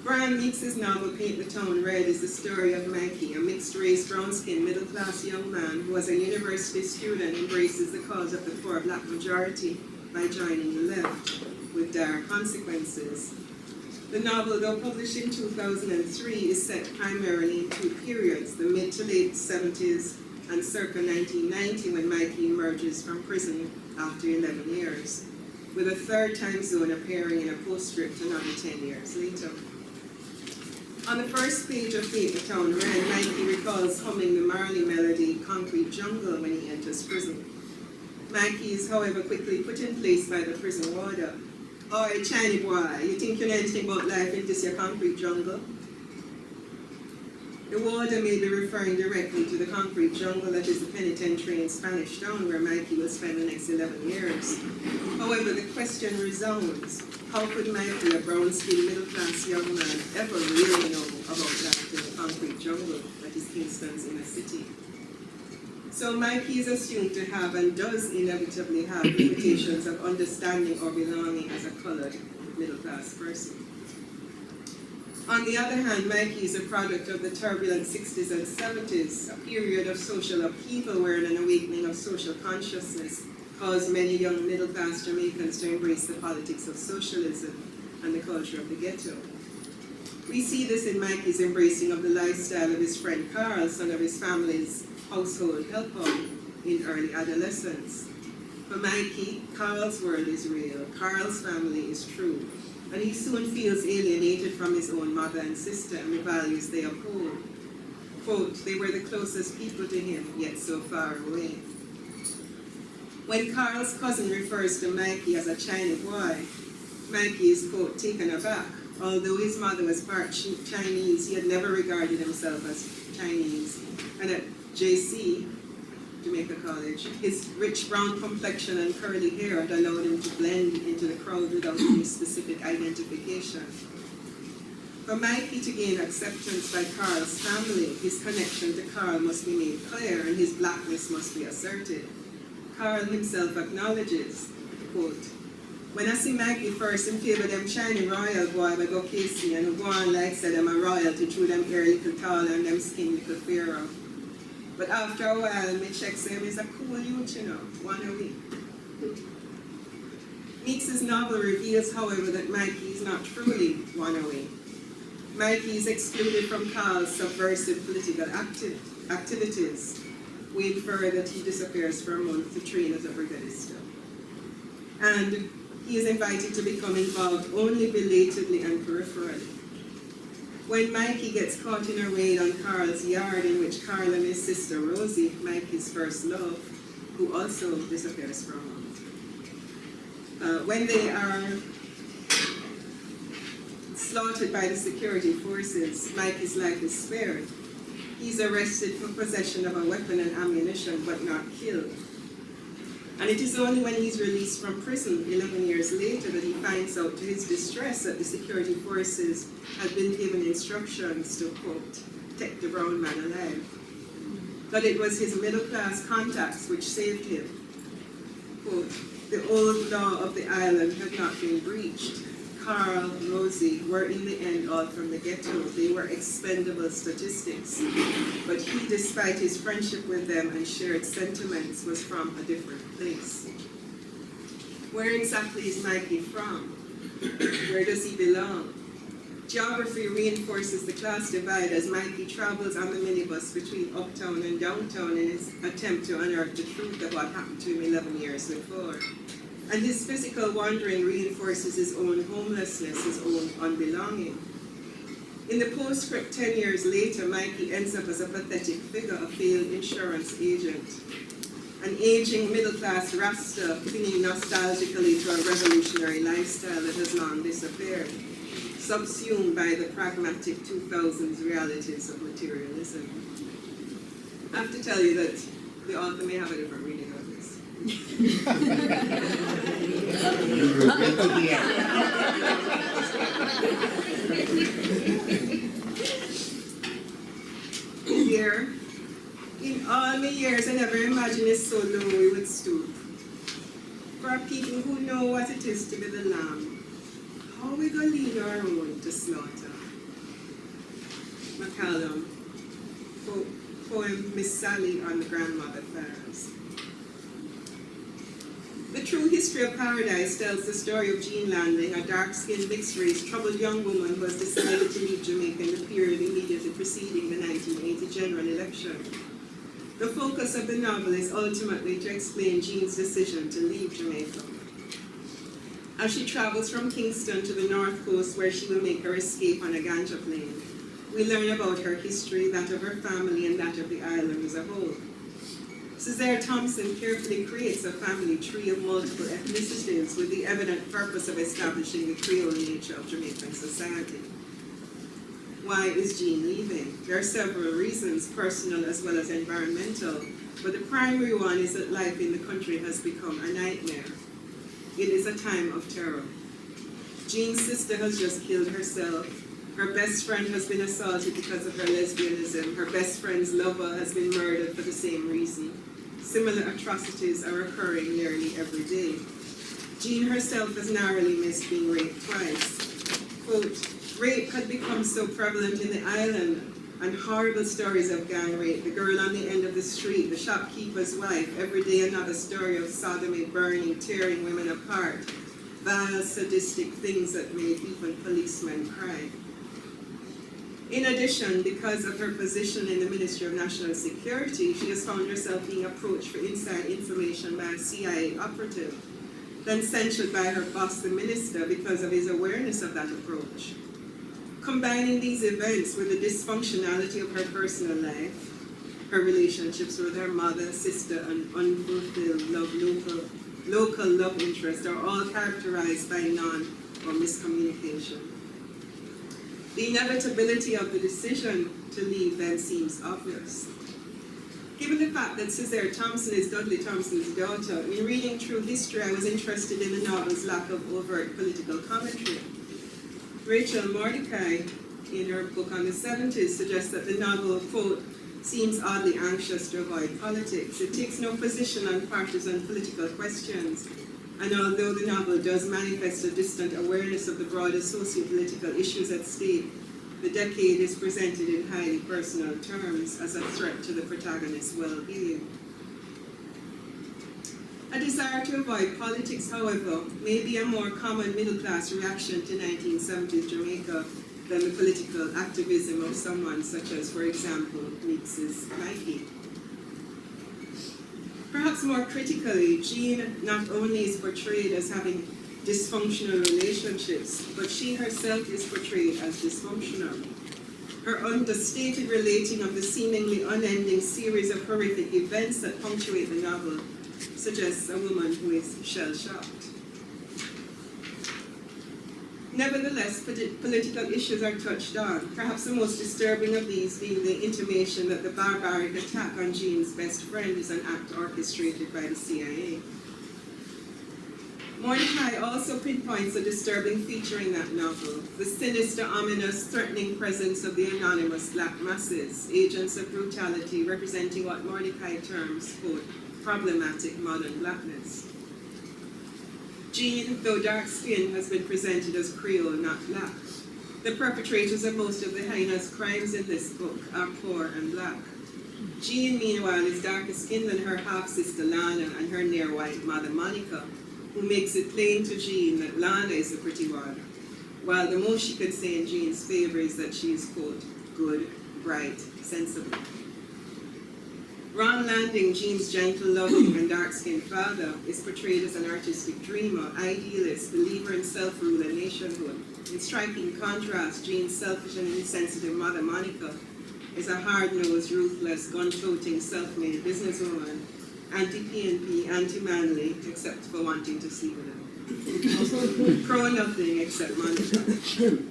Brian Meeks' novel Paint the Town Red is the story of Mikey, a mixed-race, brown-skinned, middle-class young man who, as a university student, embraces the cause of the poor black majority by joining the left, with dire consequences. The novel, though published in 2003, is set primarily in two periods, the mid to late 70s and circa 1990, when Mikey emerges from prison after 11 years, with a third time zone appearing in a postscript another 10 years later. On the first page of Paint the Town Red, Mikey recalls humming the Marley melody Concrete Jungle when he enters prison. Mikey is, however, quickly put in place by the prison warder. "Oi, Chinese boy, you think you know anything about life in this your concrete jungle?" The warder may be referring directly to the concrete jungle that is the penitentiary in Spanish Town, where Mikey will spend the next 11 years. However, the question resounds: how could Mikey, a brown-skinned, middle-class young man, ever really know about life in the concrete jungle that is Kingston's inner city? So Mikey is assumed to have, and does inevitably have, limitations of understanding or belonging as a colored middle-class person. On the other hand, Mikey is a product of the turbulent 60s and 70s, a period of social upheaval where an awakening of social consciousness caused many young middle-class Jamaicans to embrace the politics of socialism and the culture of the ghetto. We see this in Mikey's embracing of the lifestyle of his friend Carl, son of his family's household helper, in early adolescence. For Mikey, Carl's world is real, Carl's family is true, and he soon feels alienated from his own mother and sister and the values they uphold. Quote, they were the closest people to him, yet so far away. When Carl's cousin refers to Mikey as a Chinese boy, Mikey is, quote, taken aback. Although his mother was part Chinese, he had never regarded himself as Chinese. And at JC, Jamaica College, his rich brown complexion and curly hair had allowed him to blend into the crowd without any specific identification. For Mikey to gain acceptance by Carl's family, his connection to Carl must be made clear and his blackness must be asserted. Carl himself acknowledges, quote, when I see Mikey first, him favor them shiny royal boy by go Casey and go on like said them a royalty through them hair little taller and them skin little fairer. But after a while, me check say him is a cool youth, you know, one a week. Meeks' novel reveals, however, that Mikey is not truly one away. Mikey is excluded from Carl's subversive political activities. We infer that he disappears for a month to train as a brigadista. And he is invited to become involved only belatedly and peripherally. When Mikey gets caught in a raid on Carl's yard in which Carl and his sister Rosie, Mikey's first love, who also disappears for a month. When they are slaughtered by the security forces, Mikey's life is spared. He's arrested for possession of a weapon and ammunition, but not killed. And it is only when he's released from prison 11 years later that he finds out to his distress that the security forces had been given instructions to, quote, take the brown man alive. But it was his middle-class contacts which saved him. Quote, the old law of the island had not been breached. Carl, Rosie were in the end all from the ghetto. They were expendable statistics. But he, despite his friendship with them and shared sentiments, was from a different place. Where exactly is Mikey from? Where does he belong? Geography reinforces the class divide as Mikey travels on the minibus between uptown and downtown in his attempt to unearth the truth of what happened to him 11 years before. And his physical wandering reinforces his own homelessness, his own unbelonging. In the postscript 10 years later, Mikey ends up as a pathetic figure, a failed insurance agent. An aging middle-class Rasta clinging nostalgically to a revolutionary lifestyle that has long disappeared, subsumed by the pragmatic 2000s realities of materialism. I have to tell you that the author may have a different reading of this. Here, in all my years, I never imagined it's so low we would stoop. For people who know what it is to be the lamb, how we gonna lead our own to slaughter? McCallum, poem Miss Sally on the Grandmother Fairs. The True History of Paradise tells the story of Jean Landing, a dark-skinned, mixed-race, troubled young woman who has decided to leave Jamaica in the period immediately preceding the 1980 general election. The focus of the novel is ultimately to explain Jean's decision to leave Jamaica. As she travels from Kingston to the north coast where she will make her escape on a ganja plane, we learn about her history, that of her family, and that of the island as a whole. Cesare Thompson carefully creates a family tree of multiple ethnicities with the evident purpose of establishing the Creole nature of Jamaican society. Why is Jean leaving? There are several reasons, personal as well as environmental, but the primary one is that life in the country has become a nightmare. It is a time of terror. Jean's sister has just killed herself. Her best friend has been assaulted because of her lesbianism. Her best friend's lover has been murdered for the same reason. Similar atrocities are occurring nearly every day. Jean herself has narrowly missed being raped twice. Quote, rape had become so prevalent in the island, and horrible stories of gang rape, the girl on the end of the street, the shopkeeper's wife, every day another story of sodomy, burning, tearing women apart, vile, sadistic things that made even policemen cry. In addition, because of her position in the Ministry of National Security, she has found herself being approached for inside information by a CIA operative, then censured by her boss, the minister, because of his awareness of that approach. Combining these events with the dysfunctionality of her personal life, her relationships with her mother, sister, and unfulfilled local love interest are all characterized by non or miscommunication. The inevitability of the decision to leave then seems obvious. Given the fact that Cesare Thompson is Dudley Thompson's daughter, in reading through history, I was interested in the novel's lack of overt political commentary. Rachel Mordecai, in her book on the 70s, suggests that the novel, quote, seems oddly anxious to avoid politics. It takes no position on partisan political questions, and although the novel does manifest a distant awareness of the broader socio-political issues at stake, the decade is presented in highly personal terms as a threat to the protagonist's well-being. A desire to avoid politics, however, may be a more common middle-class reaction to 1970s Jamaica than the political activism of someone such as, for example, Meeks's Nike. Perhaps more critically, Jean not only is portrayed as having dysfunctional relationships, but she herself is portrayed as dysfunctional. Her understated relating of the seemingly unending series of horrific events that punctuate the novel suggests a woman who is shell-shocked. Nevertheless, political issues are touched on, perhaps the most disturbing of these being the intimation that the barbaric attack on Jean's best friend is an act orchestrated by the CIA. Mordecai also pinpoints a disturbing feature in that novel, the sinister, ominous, threatening presence of the anonymous black masses, agents of brutality representing what Mordecai terms, quote, problematic modern blackness. Jean, though dark-skinned, has been presented as Creole, not black. The perpetrators of most of the heinous crimes in this book are poor and black. Jean, meanwhile, is darker skinned than her half-sister Lana and her near-white mother Monica, who makes it plain to Jean that Lana is the pretty one, while the most she could say in Jean's favor is that she is, quote, good, bright, sensible. Ron Landing, Jean's gentle, loving, and dark-skinned father, is portrayed as an artistic dreamer, idealist, believer in self-rule and nationhood. In striking contrast, Jean's selfish and insensitive mother, Monica, is a hard-nosed, ruthless, gun-toting, self-made businesswoman, anti-PNP, anti-manly, except for wanting to sleep with him. Pro-nothing except Monica.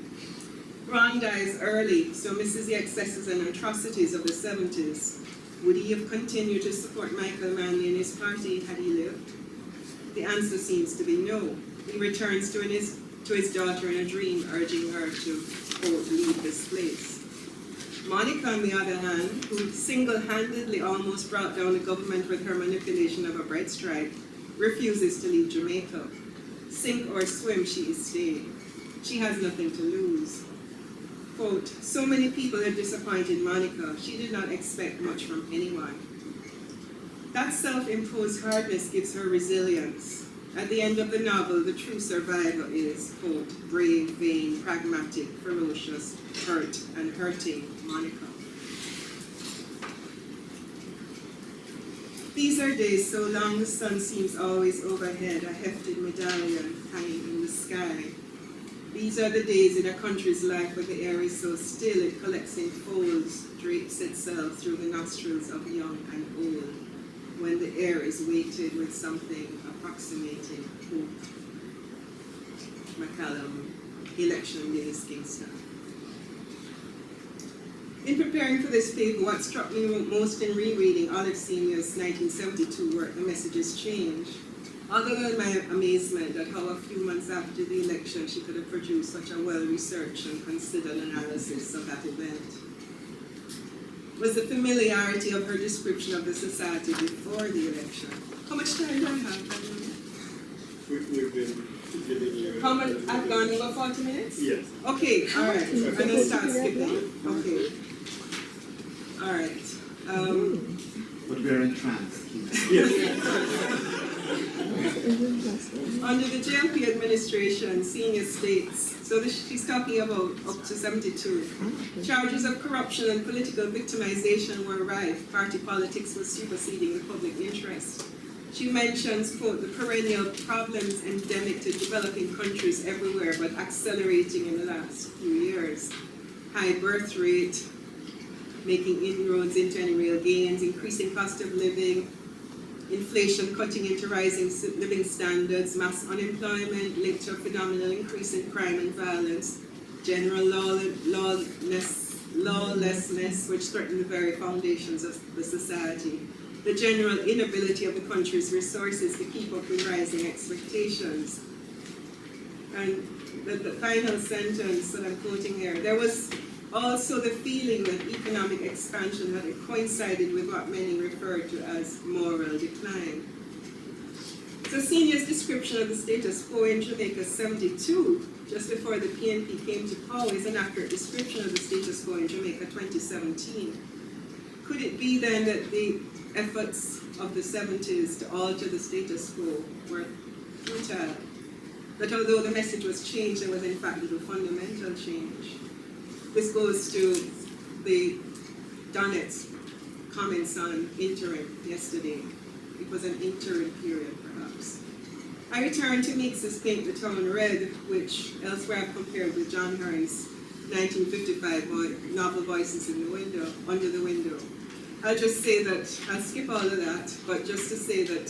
Ron dies early, so misses the excesses and atrocities of the 70s. Would he have continued to support Michael Manley and his party had he lived? The answer seems to be no. He returns to his daughter in a dream, urging her to, quote, leave this place. Monica, on the other hand, who single-handedly almost brought down the government with her manipulation of a bread strike, refuses to leave Jamaica. Sink or swim, she is staying. She has nothing to lose. Quote, so many people had disappointed Monica, she did not expect much from anyone. That self-imposed hardness gives her resilience. At the end of the novel, the true survivor is, quote, brave, vain, pragmatic, ferocious, hurt, and hurting Monica. These are days so long the sun seems always overhead, a hefted medallion hanging in the sky. These are the days in a country's life where the air is so still it collects in folds, drapes itself through the nostrils of young and old, when the air is weighted with something approximating hope. McCallum, Election Days, Kingston. In preparing for this paper, what struck me most in rereading Olive Sr.'s 1972 work, The Messages Change, other than my amazement at how a few months after the election she could have produced such a well-researched and considered analysis of that event, was the familiarity of her description of the society before the election. How much time do I have? We've been giving you... How much? I've gone over 40 minutes? Yes. Okay, all right. I'm going to start skipping. Okay. All right. But we're in trance. Under the JLP administration, senior states, so she's talking about up to 72, charges of corruption and political victimization were rife. Party politics was superseding the public interest. She mentions, quote, the perennial problems endemic to developing countries everywhere, but accelerating in the last few years. years. High birth rate, making inroads into any real gains, increasing cost of living, inflation cutting into rising living standards, mass unemployment linked to a phenomenal increase in crime and violence, general lawlessness which threatened the very foundations of the society, the general inability of the country's resources to keep up with rising expectations. And the final sentence that I'm quoting here, there was also the feeling that economic expansion had coincided with what many referred to as moral decline. So Senior's description of the status quo in Jamaica 72, just before the PNP came to power, is an accurate description of the status quo in Jamaica 2017. Could it be then that the efforts of the 70s to alter the status quo were futile? That although the message was changed, there was in fact little fundamental change? This goes to the Donnett's comments on interim yesterday. It was an interim period, perhaps. I return to Meeks's Paint the Town Red, which elsewhere I've compared with John Hearn's 1955 novel Voices in the Window, Under the Window. I'll just say that, I'll skip all of that, but just to say that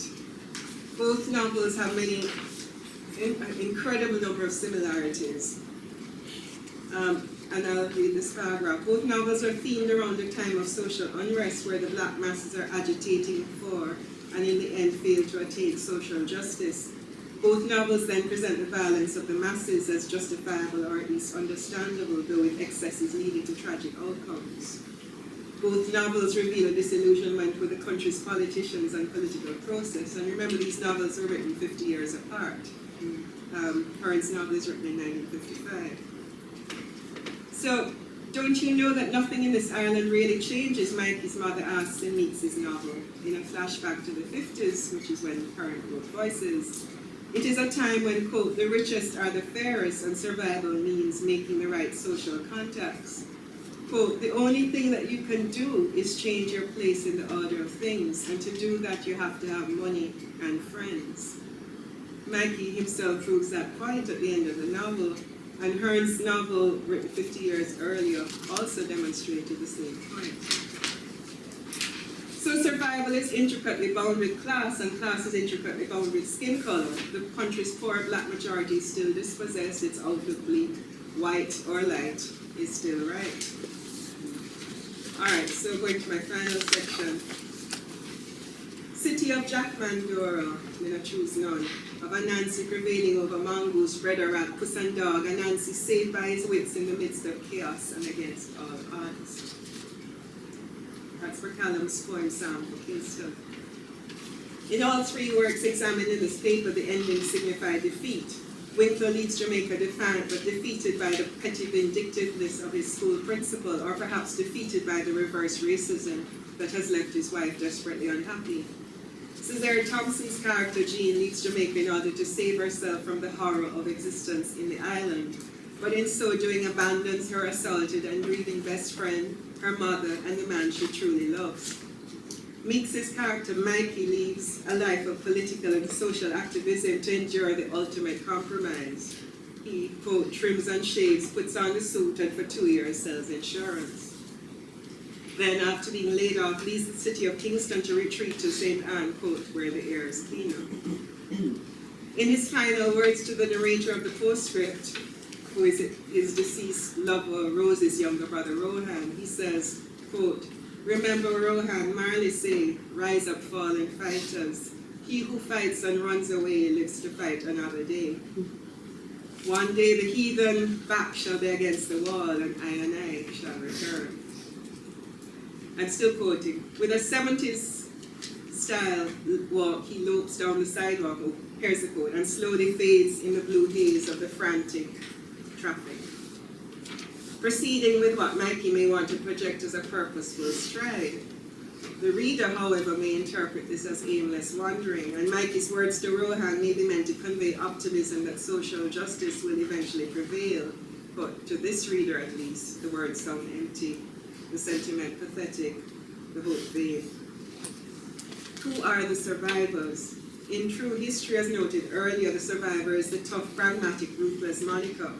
both novels have many incredible number of similarities. And I'll read this paragraph. Both novels are themed around a time of social unrest where the black masses are agitating for and in the end fail to attain social justice. Both novels then present the violence of the masses as justifiable or at least understandable, though with excesses leading to tragic outcomes. Both novels reveal a disillusionment with the country's politicians and political process. And remember, these novels were written 50 years apart. Hearn's novel is written in 1955. So, don't you know that nothing in this island really changes, Mikey's mother asks in Meeks's novel, in a flashback to the 50s, which is when Hearn wrote Voices. It is a time when, quote, the richest are the fairest and survival means making the right social contacts. Quote, the only thing that you can do is change your place in the order of things, and to do that you have to have money and friends. Mikey himself proves that point at the end of the novel, and Hearn's novel, written 50 years earlier, also demonstrated the same point. So survival is intricately bound with class, and class is intricately bound with skin color. The country's poor black majority is still dispossessed, its outlook bleak, white or light is still right. Alright, so going to my final section. City of Jackmandora, I'm going to choose none. Of a Nancy prevailing over mongoose, bread or rat, puss and dog, a Nancy saved by his wits in the midst of chaos and against all odds. That's for Callum's poem Psalm for Kingston. In all three works examined in this paper, the endings signify defeat. Winkler leaves Jamaica defiant but defeated by the petty vindictiveness of his school principal, or perhaps defeated by the reverse racism that has left his wife desperately unhappy. Cesare Thompson's character Jean leaves Jamaica in order to save herself from the horror of existence in the island, but in so doing abandons her assaulted and grieving best friend, her mother, and the man she truly loves. Meeks's character Mikey leaves a life of political and social activism to endure the ultimate compromise. He, quote, trims and shaves, puts on the suit, and for 2 years sells insurance. Then, after being laid off, leaves the city of Kingston to retreat to St. Anne, quote, where the air is cleaner. In his final words to the narrator of the postscript, who is his deceased lover Rose's younger brother Rohan, he says, quote, remember Rohan, Marley say, rise up fallen fighters. He who fights and runs away lives to fight another day. One day the heathen back shall be against the wall, and I shall return. I'm still quoting. With a 70s style walk, he lopes down the sidewalk, oh, here's the quote, and slowly fades in the blue haze of the frantic traffic. Proceeding with what Mikey may want to project as a purposeful stride. The reader, however, may interpret this as aimless wandering, and Mikey's words to Rohan may be meant to convey optimism that social justice will eventually prevail. But to this reader, at least, the words sound empty, the sentiment pathetic, the hope vain. Who are the survivors? In true history, as noted earlier, the survivor is the tough, pragmatic, ruthless Monica.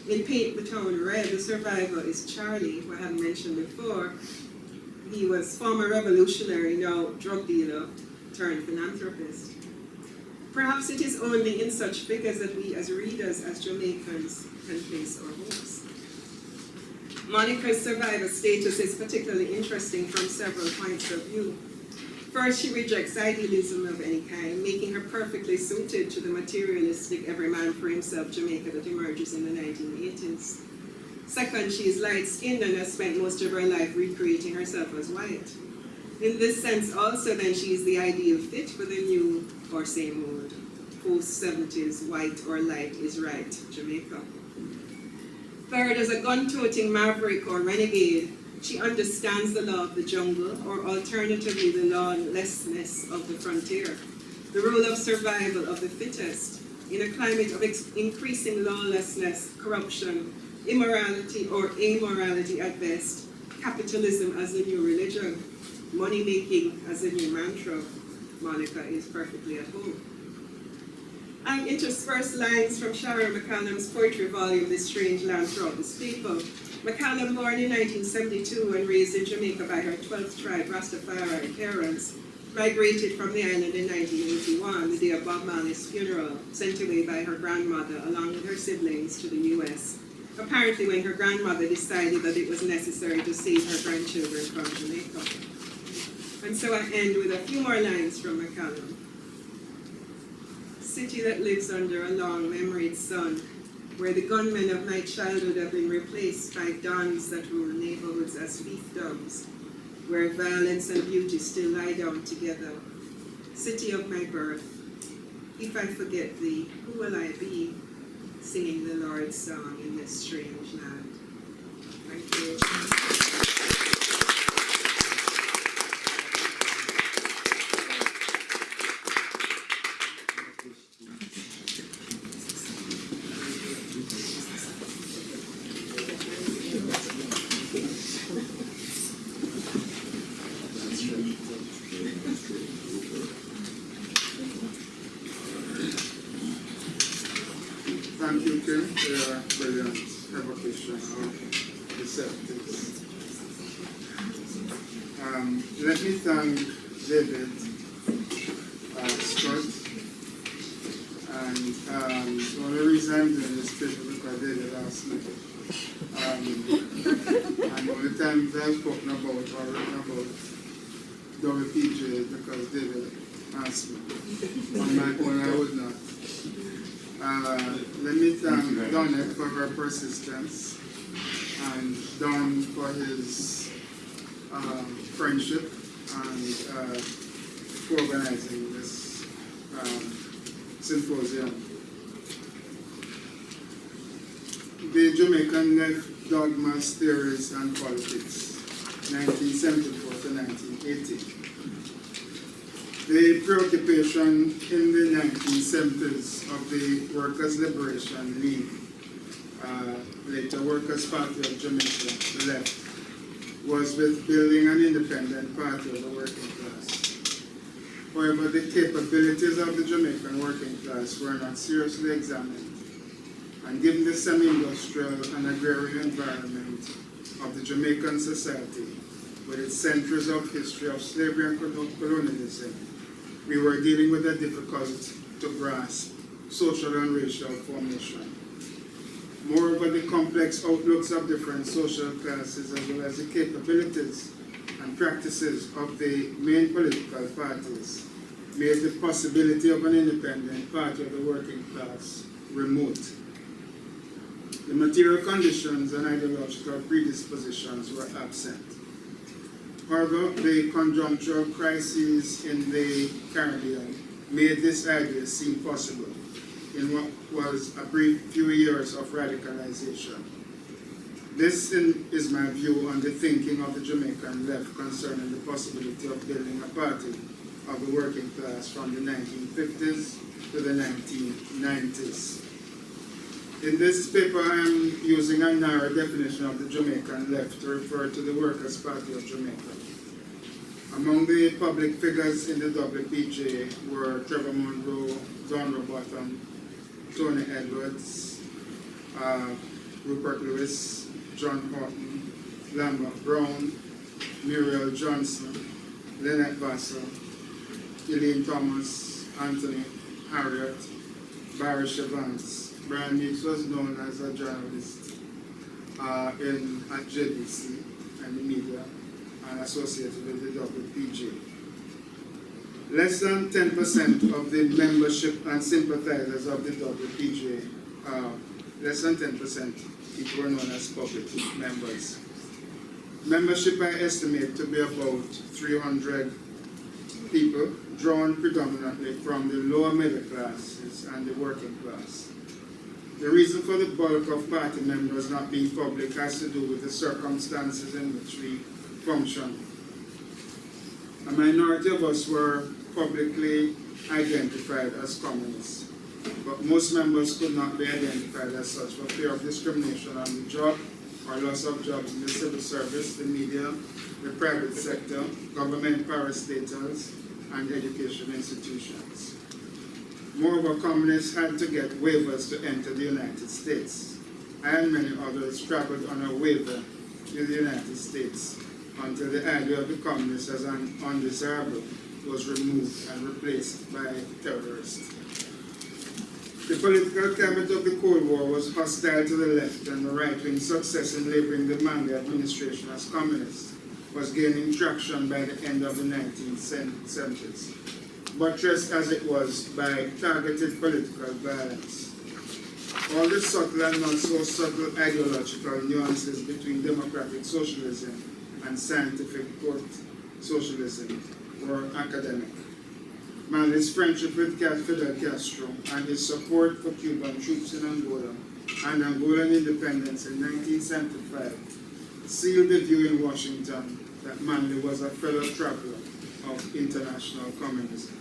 In Paint the Town Red, the survivor is Charlie, who I haven't mentioned before. He was former revolutionary, now drug dealer, turned philanthropist. Perhaps it is only in such figures that we as readers, as Jamaicans, can place our hopes. Monica's survivor status is particularly interesting from several points of view. First, she rejects idealism of any kind, making her perfectly suited to the materialistic every man for himself Jamaica that emerges in the 1980s. Second, she is light-skinned and has spent most of her life recreating herself as white. In this sense also, then, she is the ideal fit for the new or same old, post-70s, white or light is right Jamaica. Third, as a gun-toting maverick or renegade, she understands the law of the jungle, or alternatively the lawlessness of the frontier, the rule of survival of the fittest, in a climate of increasing lawlessness, corruption, immorality or amorality at best, capitalism as the new religion, money-making as the new mantra. Monica is perfectly at home. And interspersed lines from Sharon McCallum's poetry volume, This Strange Land Throughout This People. McCallum, born in 1972 and raised in Jamaica by her 12th tribe Rastafari parents, migrated from the island in 1981, the day of Bob Marley's funeral, sent away by her grandmother along with her siblings to the US, apparently when her grandmother decided that it was necessary to save her grandchildren from Jamaica. And so I end with a few more lines from McCallum. City that lives under a long memoried sun, where the gunmen of my childhood have been replaced by dons that rule neighborhoods as fiefdoms, where violence and beauty still lie down together. City of my birth, if I forget thee, who will I be, singing the Lord's song in this strange land? Thank you. Thank you, Kim, for your brilliant evocation of the 70s. Let me thank David Scott. And the only reason I'm doing this paper because David asked me. And the only times I've spoken about or written about WPJ because David asked me. On my own, I would not. Let me thank Donna for her persistence and Don for his friendship and for organizing this symposium. The Jamaican Left, Dogmas, Theories and Politics, 1974 to 1980. The preoccupation in the 1970s of the Workers' Liberation League, later Workers' Party of Jamaica, the Left, was with building an independent party of the working class. However, the capabilities of the Jamaican working class were not seriously examined, and given the semi-industrial and agrarian environment of the Jamaican society, with its centuries of history of slavery and colonialism, we were dealing with a difficult to grasp social and racial formation. Moreover, the complex outlooks of different social classes as well as the capabilities and practices of the main political parties made the possibility of an independent party of the working class remote. The material conditions and ideological predispositions were absent. However, the conjunctural crises in the Caribbean made this idea seem possible in what was a brief few years of radicalization. This is my view on the thinking of the Jamaican left concerning the possibility of building a party of the working class from the 1950s to the 1990s. In this paper, I am using a narrow definition of the Jamaican left to refer to the Workers' Party of Jamaica. Among the public figures in the WPJ were Trevor Monroe, John Rupert, Tony Edwards, Rupert Lewis, John Horton, Lambert Brown, Muriel Johnson, Lynette Vassell, Elaine Thomas, Anthony Harriott, Barry Evans. Brian Meeks was known as a journalist at JBC and the media and associated with the WPJ. Less than 10% of the membership and sympathizers of the WPJ, less than 10% people were known as public members. Membership I estimate to be about 300 people, drawn predominantly from the lower middle classes and the working class. The reason for the bulk of party members not being public has to do with the circumstances in which we function. A minority of us were publicly identified as communists, but most members could not be identified as such for fear of discrimination on the job or loss of jobs in the civil service, the media, the private sector, government parastatals, and education institutions. Moreover, communists had to get waivers to enter the United States. I and many others traveled on a waiver to the United States until the idea of the communists as an undesirable was removed and replaced by terrorists. The political climate of the Cold War was hostile to the left, and the right-wing success in labeling the Manley administration as communist was gaining traction by the end of the 1970s, buttressed as it was by targeted political violence. All the subtle and not so subtle ideological nuances between democratic socialism and scientific court socialism were academic. Manley's friendship with Fidel Castro and his support for Cuban troops in Angola and Angolan independence in 1975 sealed the view in Washington that Manley was a fellow traveler of international communism.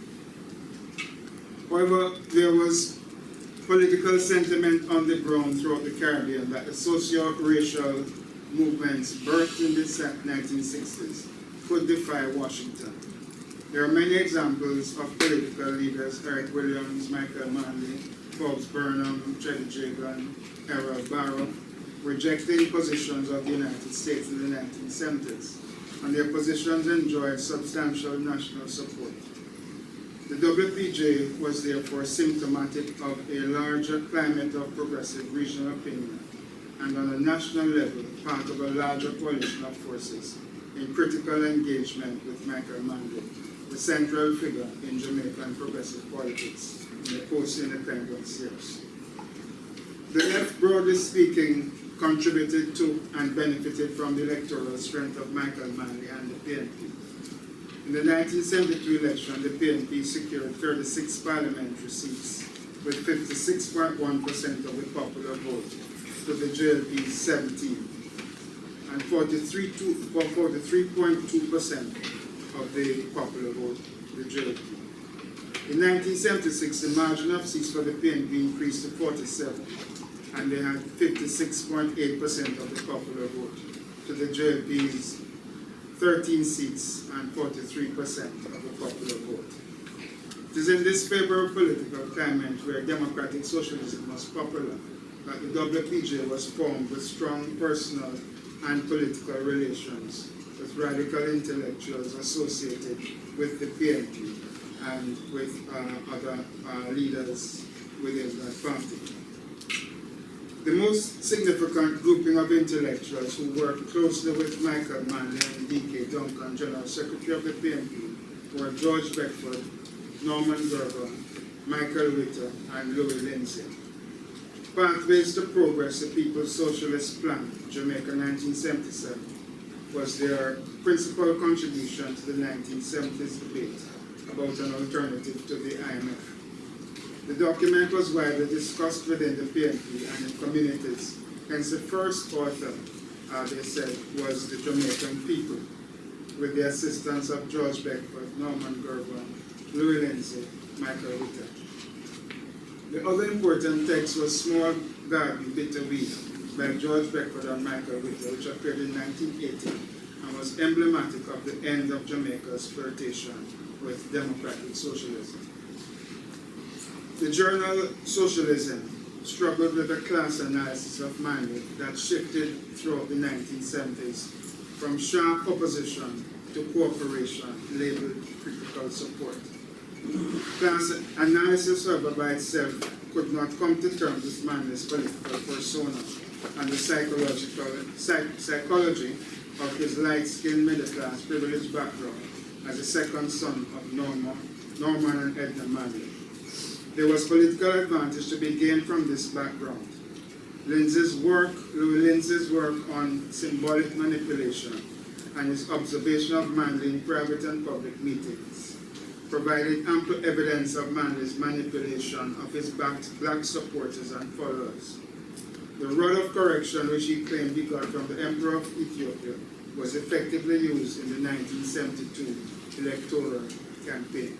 However, there was political sentiment on the ground throughout the Caribbean that the socio-racial movements birthed in the 1960s could defy Washington. There are many examples of political leaders, Eric Williams, Michael Manley, Forbes Burnham, Chetty Jagan, Errol Barrow, rejecting positions of the United States in the 1970s, and their positions enjoyed substantial national support. The WPJ was therefore symptomatic of a larger climate of progressive regional opinion, and on a national level, part of a larger coalition of forces in critical engagement with Michael Manley, the central figure in Jamaican progressive politics in the post-independence years. The left, broadly speaking, contributed to and benefited from the electoral strength of Michael Manley and the PNP. In the 1972 election, the PNP secured 36 parliamentary seats with 56.1% of the popular vote to the JLP's 17, and 43.2% of the popular vote to the JLP. In 1976, the margin of seats for the PNP increased to 47, and they had 56.8% of the popular vote to the JLP's 13 seats and 43% of the popular vote. It is in this favorable political climate where democratic socialism was popular that the WPJ was formed with strong personal and political relations with radical intellectuals associated with the PNP and with other leaders within that party. The most significant grouping of intellectuals who worked closely with Michael Manley and D.K. Duncan, General Secretary of the PNP, were George Beckford, Norman Gerber, Michael Witter, and Louis Lindsay. Pathways to Progress, the People's Socialist Plan, Jamaica 1977, was their principal contribution to the 1970s debate about an alternative to the IMF. The document was widely discussed within the PNP and in communities, hence the first author, they said, was the Jamaican people, with the assistance of George Beckford, Norman Gerber, Louis Lindsay, Michael Witter. The other important text was Small Garden, Bitter Weed by George Beckford and Michael Witter, which appeared in 1980 and was emblematic of the end of Jamaica's flirtation with democratic socialism. The journal Socialism struggled with a class analysis of Manley that shifted throughout the 1970s from sharp opposition to cooperation labeled critical support. Class analysis, however, by itself could not come to terms with Manley's political persona and the psychology of his light-skinned middle-class privileged background as the second son of Norman and Edna Manley. There was political advantage to be gained from this background. Louis Lindsay's work on symbolic manipulation and his observation of Manley in private and public meetings provided ample evidence of Manley's manipulation of his black supporters and followers. The rod of correction which he claimed he got from the Emperor of Ethiopia was effectively used in the 1972 electoral campaign.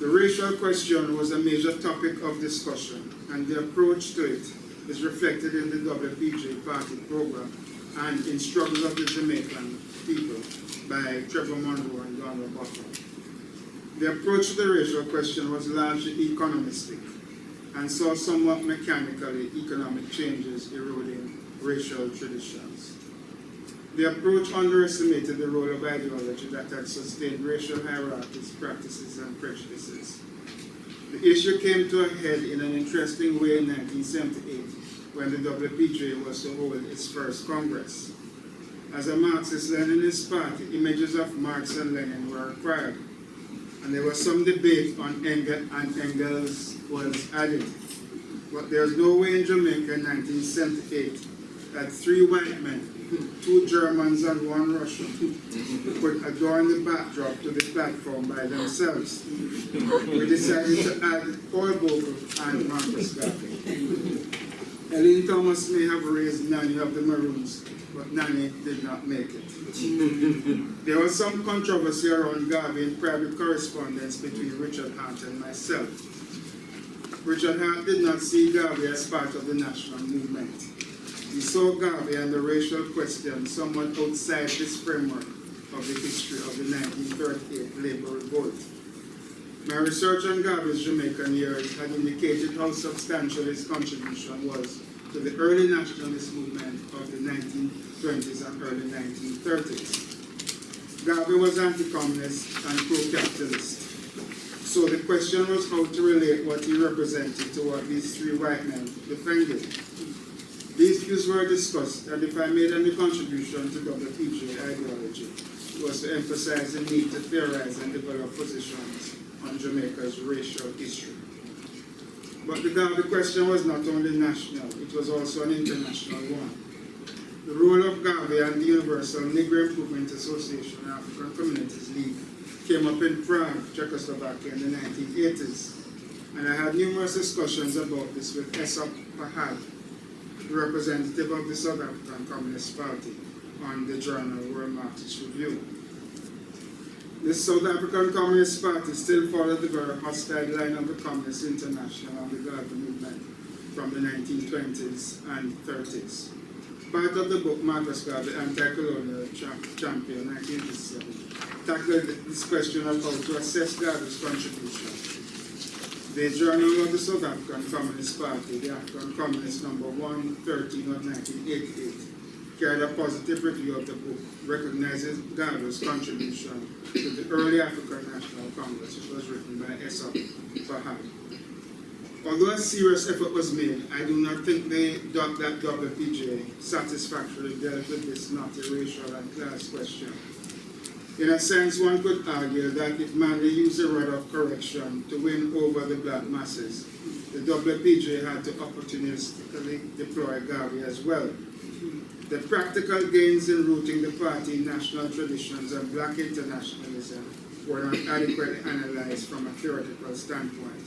The racial question was a major topic of discussion, and the approach to it is reflected in the WPJ party program and in Struggles of the Jamaican People by Trevor Monroe and Don Rupert. The approach to the racial question was largely economistic and saw somewhat mechanically economic changes eroding racial traditions. The approach underestimated the role of ideology that had sustained racial hierarchies, practices, and prejudices. The issue came to a head in an interesting way in 1978 when the WPJ was to hold its first Congress. As a Marxist-Leninist party, images of Marx and Lenin were required, and there was some debate on Engels was added. But there's no way in Jamaica in 1978 that 3 white men, 2 Germans and 1 Russian, could adorn the backdrop to the platform by themselves. We decided to add Paul Bogle and Marcus Garvey. Ellen Thomas may have raised Nanny of the Maroons, but Nanny did not make it. There was some controversy around Garvey in private correspondence between Richard Hart and myself. Richard Hart did not see Garvey as part of the national movement. He saw Garvey and the racial question somewhat outside this framework of the history of the 1938 labor revolt. My research on Garvey's Jamaican years had indicated how substantial his contribution was to the early nationalist movement of the 1920s and early 1930s. Garvey was anti-communist and pro-capitalist. So the question was how to relate what he represented to what these 3 white men defended. These views were discussed, and if I made any contribution to WPJ ideology, it was to emphasize the need to theorize and develop positions on Jamaica's racial history. But the Garvey question was not only national, it was also an international one. The role of Garvey and the Universal Negro Improvement Association and African Communities League came up in Prague, Czechoslovakia in the 1980s, and I had numerous discussions about this with Esop Pahad, the representative of the South African Communist Party, on the journal World Marxist Review. The South African Communist Party still followed the very hostile line of the Communist International and the Garvey movement from the 1920s and 30s. Part of the book Marcus Garvey, Anti-Colonial Champion, 1987, tackled this question of how to assess Garvey's contribution. The Journal of the South African Communist Party, the African Communist number 113 of 1988, carried a positive review of the book, recognizes Garvey's contribution to the early African National Congress, which was written by Esop Pahad. Although a serious effort was made, I do not think that WPJ satisfactorily dealt with this knotty racial and class question. In a sense, one could argue that if Manley used the rod of correction to win over the black masses, the WPJ had to opportunistically deploy Garvey as well. The practical gains in rooting the party in national traditions and black internationalism were not adequately analyzed from a theoretical standpoint.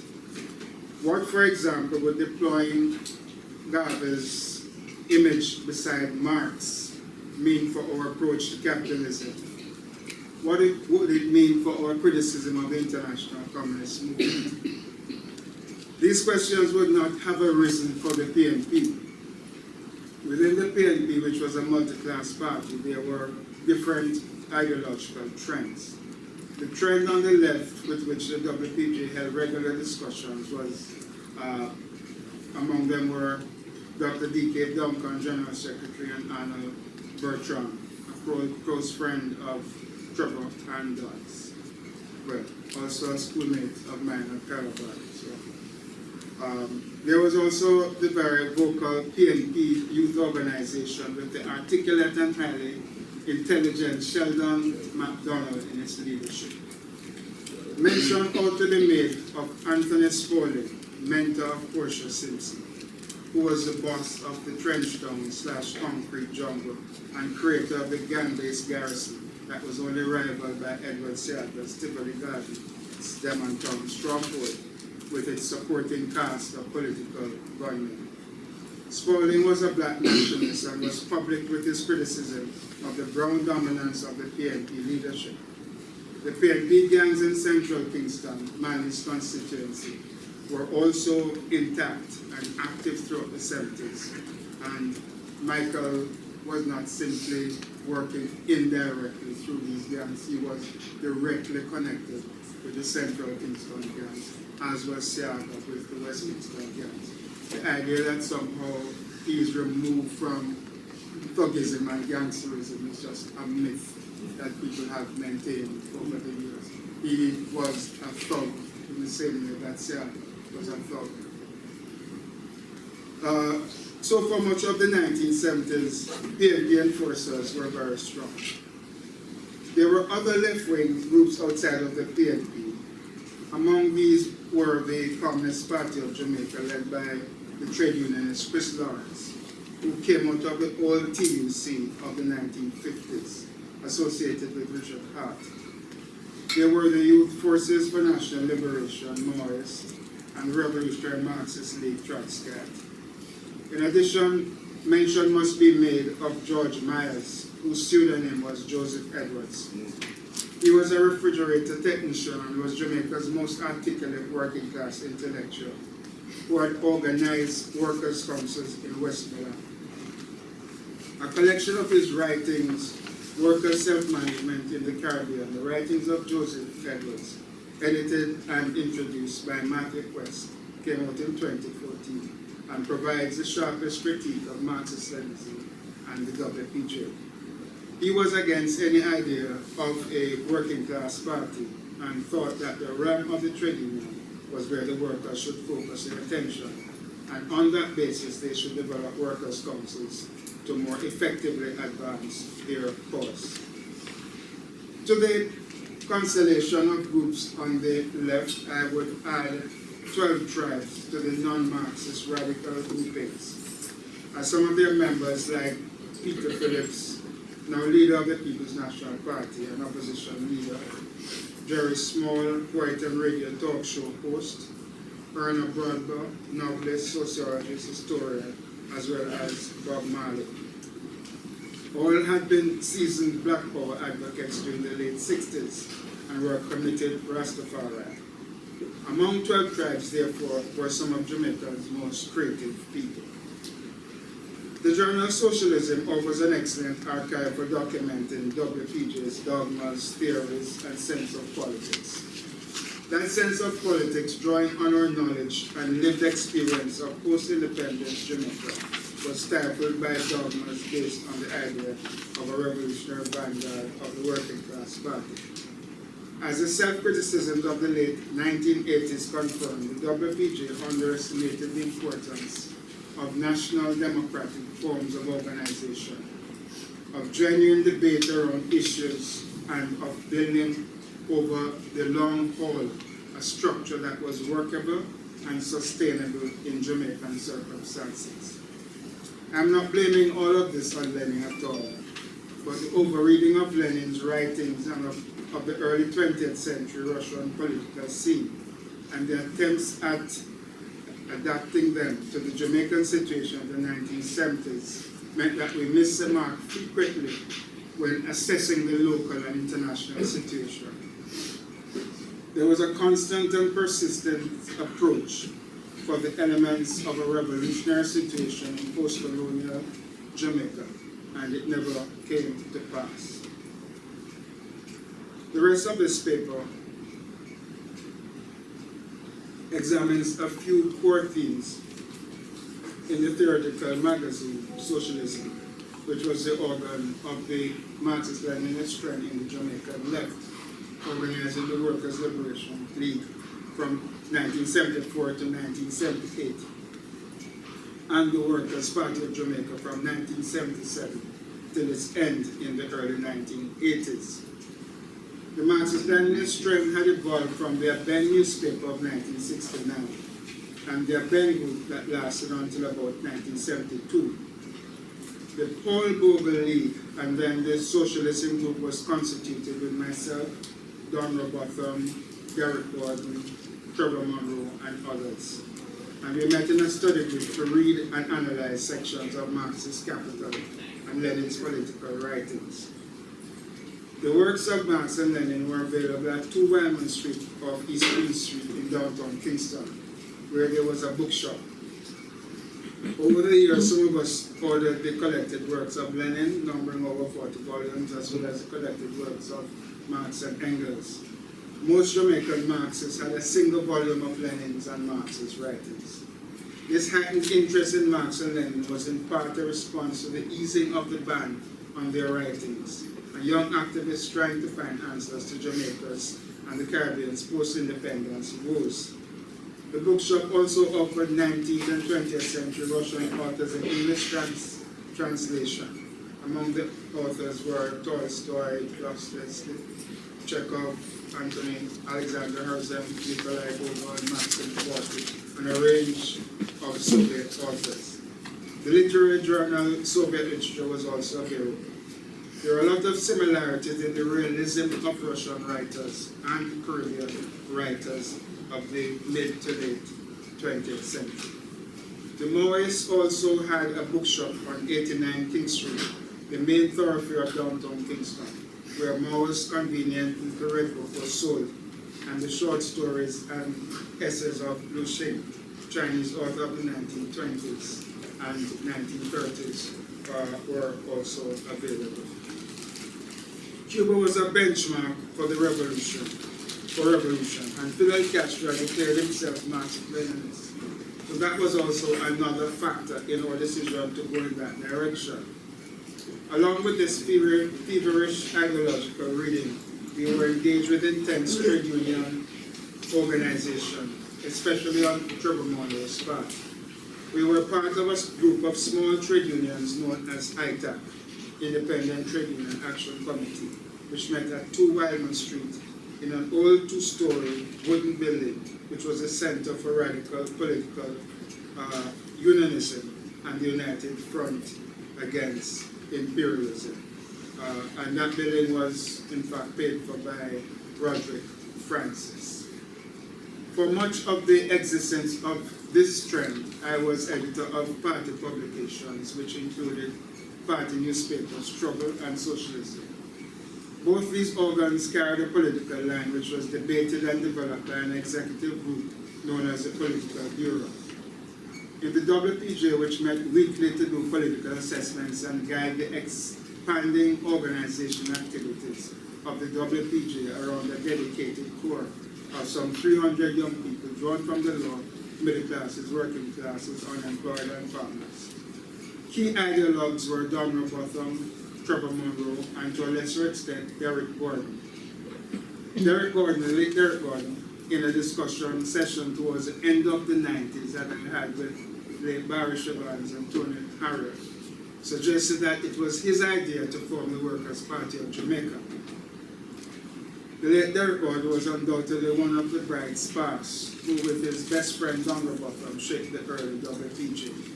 What, for example, would deploying Garvey's image beside Marx mean for our approach to capitalism? What would it mean for our criticism of the international communist movement? These questions would not have arisen for the PNP. Within the PNP, which was a multi-class party, there were different ideological trends. The trend on the left, with which the WPJ held regular discussions, was Among them were Dr. D.K. Duncan, General Secretary, and Arnold Bertrand, a close friend of Trevor and Dodds. Well, also a schoolmate of mine at Calabar. So, there was also the very vocal PNP youth organization with the articulate and highly intelligent Sheldon MacDonald in its leadership. Mention ought to be made of Anthony Spaulding, mentor of Portia Simpson, who was the boss of the Trenchtown/Concrete Jungle and creator of the gang-based garrison that was only rivaled by Edward Seattle's Tivoli Gardens, Demontown stronghold, with its supporting cast of political gunmen. Spaulding was a black nationalist and was public with his criticism of the brown dominance of the PNP leadership. The PNP gangs in central Kingston, Manly's constituency, were also intact and active throughout the 70s. And Michael was not simply working indirectly through these gangs, he was directly connected with the central Kingston gangs, as was Seattle with the West Kingston gangs. The idea that somehow he is removed from thuggism and gangsterism is just a myth that people have maintained over the years. He was a thug in the same way that Seattle was a thug. So for much of the 1970s, PNP enforcers were very strong. There were other left-wing groups outside of the PNP. Among these were the Communist Party of Jamaica, led by the trade unionist Chris Lawrence, who came out of the old TUC of the 1950s, associated with Richard Hart. There were the Youth Forces for National Liberation, Morris, and Revolutionary Marxist League, Trotsky. In addition, mention must be made of George Myers, whose pseudonym was Joseph Edwards. He was a refrigerator technician and was Jamaica's most articulate working class intellectual, who had organized workers' councils in Westmoreland. A collection of his writings, Workers' Self-Management in the Caribbean, the writings of Joseph Edwards, edited and introduced by Matthew West, came out in 2014 and provides the sharpest critique of Marxist-Leninism and the WPJ. He was against any idea of a working class party and thought that the realm of the trade union was where the workers should focus their attention, and on that basis they should develop workers' councils to more effectively advance their cause. To the constellation of groups on the left, I would add 12 tribes to the non-Marxist radical groupings, as some of their members, like Peter Phillips, now leader of the People's National Party and opposition leader, Jerry Small, poet and radio talk show host, Erna Bradber, novelist, sociologist, historian, as well as Bob Marley. All had been seasoned Black Power advocates during the late 60s and were committed Rastafari. Among 12 tribes, therefore, were some of Jamaica's most creative people. The journal Socialism offers an excellent archive for documenting WPJ's dogmas, theories, and sense of politics. That sense of politics, drawing on our knowledge and lived experience of post-independence Jamaica, was stifled by dogmas based on the idea of a revolutionary vanguard of the working class party. As the self-criticisms of the late 1980s confirmed, the WPJ underestimated the importance of national democratic forms of organization, of genuine debate around issues, and of building over the long haul a structure that was workable and sustainable in Jamaican circumstances. I'm not blaming all of this on Lenin at all, but the overreading of Lenin's writings and of the early 20th century Russian political scene and the attempts at adapting them to the Jamaican situation of the 1970s meant that we missed the mark frequently when assessing the local and international situation. There was a constant and persistent approach for the elements of a revolutionary situation in post-colonial Jamaica, and it never came to pass. The rest of this paper examines a few core themes in the theoretical magazine, Socialism, which was the organ of the Marxist-Leninist trend in the Jamaican left, organizing the Workers' Liberation League from 1974 to 1978, and the Workers' Party of Jamaica from 1977 till its end in the early 1980s. The Marxist-Leninist trend had evolved from the Aben newspaper of 1969 and the Aben group that lasted until about 1972. The Paul Bogle League and then the Socialism group was constituted with myself, Don Robotham, Derek Gordon, Trevor Monroe, and others. And we met in a study group to read and analyze sections of Marxist Capital and Lenin's political writings. The works of Marx and Lenin were available at 2 Wyman Street off East Queen Street in downtown Kingston, where there was a bookshop. Over the years, some of us ordered the collected works of Lenin, numbering over 40 volumes, as well as the collected works of Marx and Engels. Most Jamaican Marxists had a single volume of Lenin's and Marx's writings. This heightened interest in Marx and Lenin was in part a response to the easing of the ban on their writings, and young activists trying to find answers to Jamaica's and the Caribbean's post-independence woes. The bookshop also offered 19th and 20th century Russian authors in English translation. Among the authors were Tolstoy, Dostoevsky, Chekhov, Antonin, Alexander Herzen, Nikolai Gogol, Maxim Gorky, and a range of Soviet authors. The literary journal Soviet Literature was also available. There are a lot of similarities in the realism of Russian writers and Caribbean writers of the mid to late 20th century. The Maoists also had a bookshop on 89 King Street, the main thoroughfare of downtown Kingston, where Mao's convenient infrared book was sold, and the short stories and essays of Liu Xing, Chinese author of the 1920s and 1930s, were also available. Cuba was a benchmark for the revolution, and Fidel Castro declared himself Marxist-Leninist. So that was also another factor in our decision to go in that direction. Along with this feverish ideological reading, we were engaged with intense trade union organization, especially on Trevor Monroe's part. We were part of a group of small trade unions known as ITAC, Independent Trade Union Action Committee, which met at 2 Wyman Street in an old 2-story wooden building, which was a center for radical political unionism and the United Front against imperialism. And that building was, in fact, paid for by Roderick Francis. For much of the existence of this trend, I was editor of party publications, which included party newspapers, Struggle and Socialism. Both these organs carried a political line which was debated and developed by an executive group known as the Political Bureau. In the WPJ, which met weekly to do political assessments and guide the expanding organization activities of the WPJ around a dedicated core of some 300 young people drawn from the lower, middle classes, working classes, unemployed, and farmers. Key ideologues were Don Robotham, Trevor Monroe, and to a lesser extent, Derek Gordon. The late Derek Gordon, in a discussion session towards the end of the 90s that I had with late Barry Shabans and Tony Harriott, suggested that it was his idea to form the Workers' Party of Jamaica. The late Derek Gordon was undoubtedly one of the bright sparks who, with his best friend Don Robotham, shaped the early WPJ.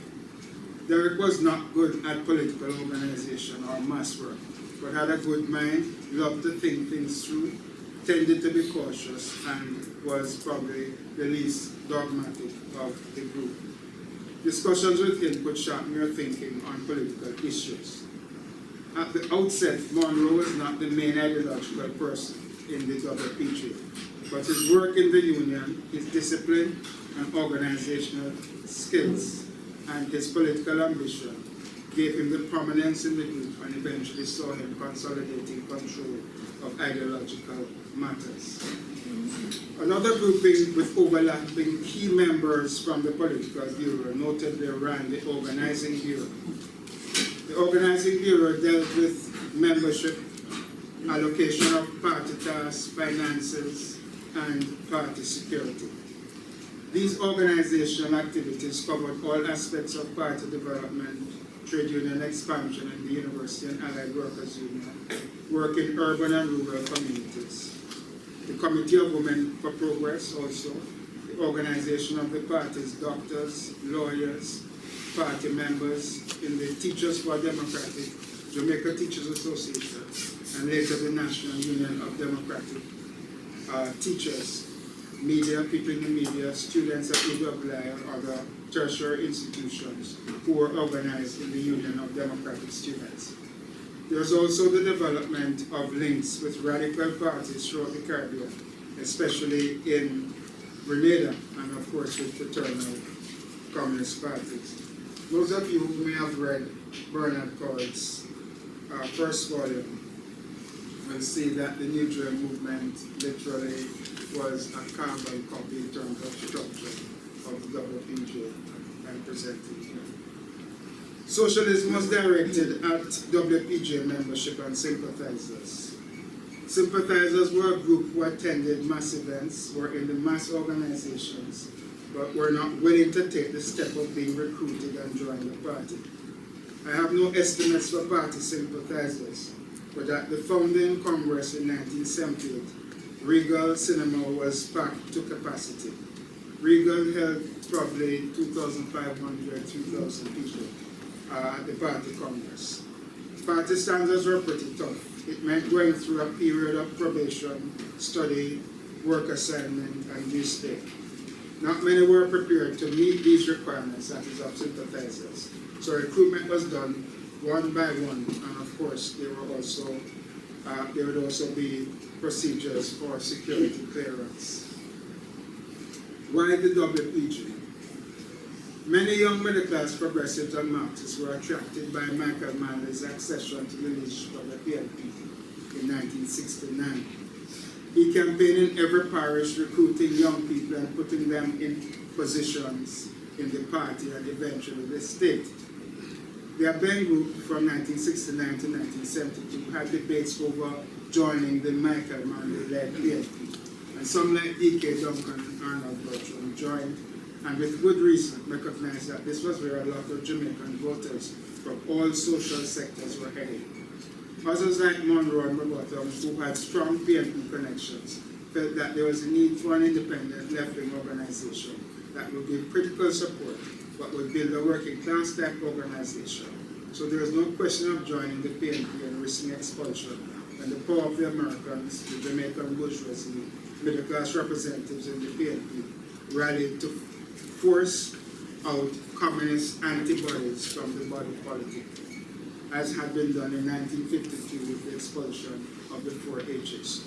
Derek was not good at political organization or mass work, but had a good mind, loved to think things through, tended to be cautious, and was probably the least dogmatic of the group. Discussions with him could sharpen your thinking on political issues. At the outset, Monroe was not the main ideological person in the WPJ, but his work in the union, his discipline and organizational skills, and his political ambition gave him the prominence in the group and eventually saw him consolidating control of ideological matters. Another grouping with overlapping key members from the political bureau notably ran the organizing bureau. The organizing bureau dealt with membership, allocation of party tasks, finances, and party security. These organizational activities covered all aspects of party development, trade union expansion, and the University and Allied Workers Union, work in urban and rural communities. The Committee of Women for Progress also, the organization of the party's doctors, lawyers, party members in the Teachers for Democratic, Jamaica Teachers Association, and later the National Union of Democratic Teachers, media, people in the media, students at UWI and other tertiary institutions who were organized in the Union of Democratic Students. There's also the development of links with radical parties throughout the Caribbean, especially in Grenada and of course with fraternal communist parties. Those of you who may have read Bernard Coates' first volume will see that the New Dream movement literally was a carbon copy in terms of structure of the WPJ and presented here. Socialism was directed at WPJ membership and sympathizers. Sympathizers were a group who attended mass events, were in the mass organizations, but were not willing to take the step of being recruited and join the party. I have no estimates for party sympathizers, but at the founding Congress in 1978, Regal Cinema was packed to capacity. Regal held probably 2,500, 3,000 people at the party Congress. Party standards were pretty tough. It meant going through a period of probation, study, work assignment, and due stay. Not many were prepared to meet these requirements, that is, of sympathizers. So recruitment was done one by one, and of course there would also be procedures for security clearance. Why the WPG? Many young middle-class progressives and Marxists were attracted by Michael Manley's accession to the leadership of the PNP in 1969. He campaigned in every parish, recruiting young people and putting them in positions in the party and eventually the state. The Abeng group from 1969 to 1972 had debates over joining the Michael Manley-led PNP, and some like D.K. Duncan and Arnold Bertram joined, and with good reason recognized that this was where a lot of Jamaican voters from all social sectors were heading. Others like Monroe and Robertson, who had strong PNP connections, felt that there was a need for an independent left-wing organization that would give critical support but would build a working class type organization. So there was no question of joining the PNP and risking expulsion when the power of the Americans, the Jamaican bourgeoisie, middle class representatives in the PNP rallied to force out communist antibodies from the body politic, as had been done in 1952 with the expulsion of the 4 H's.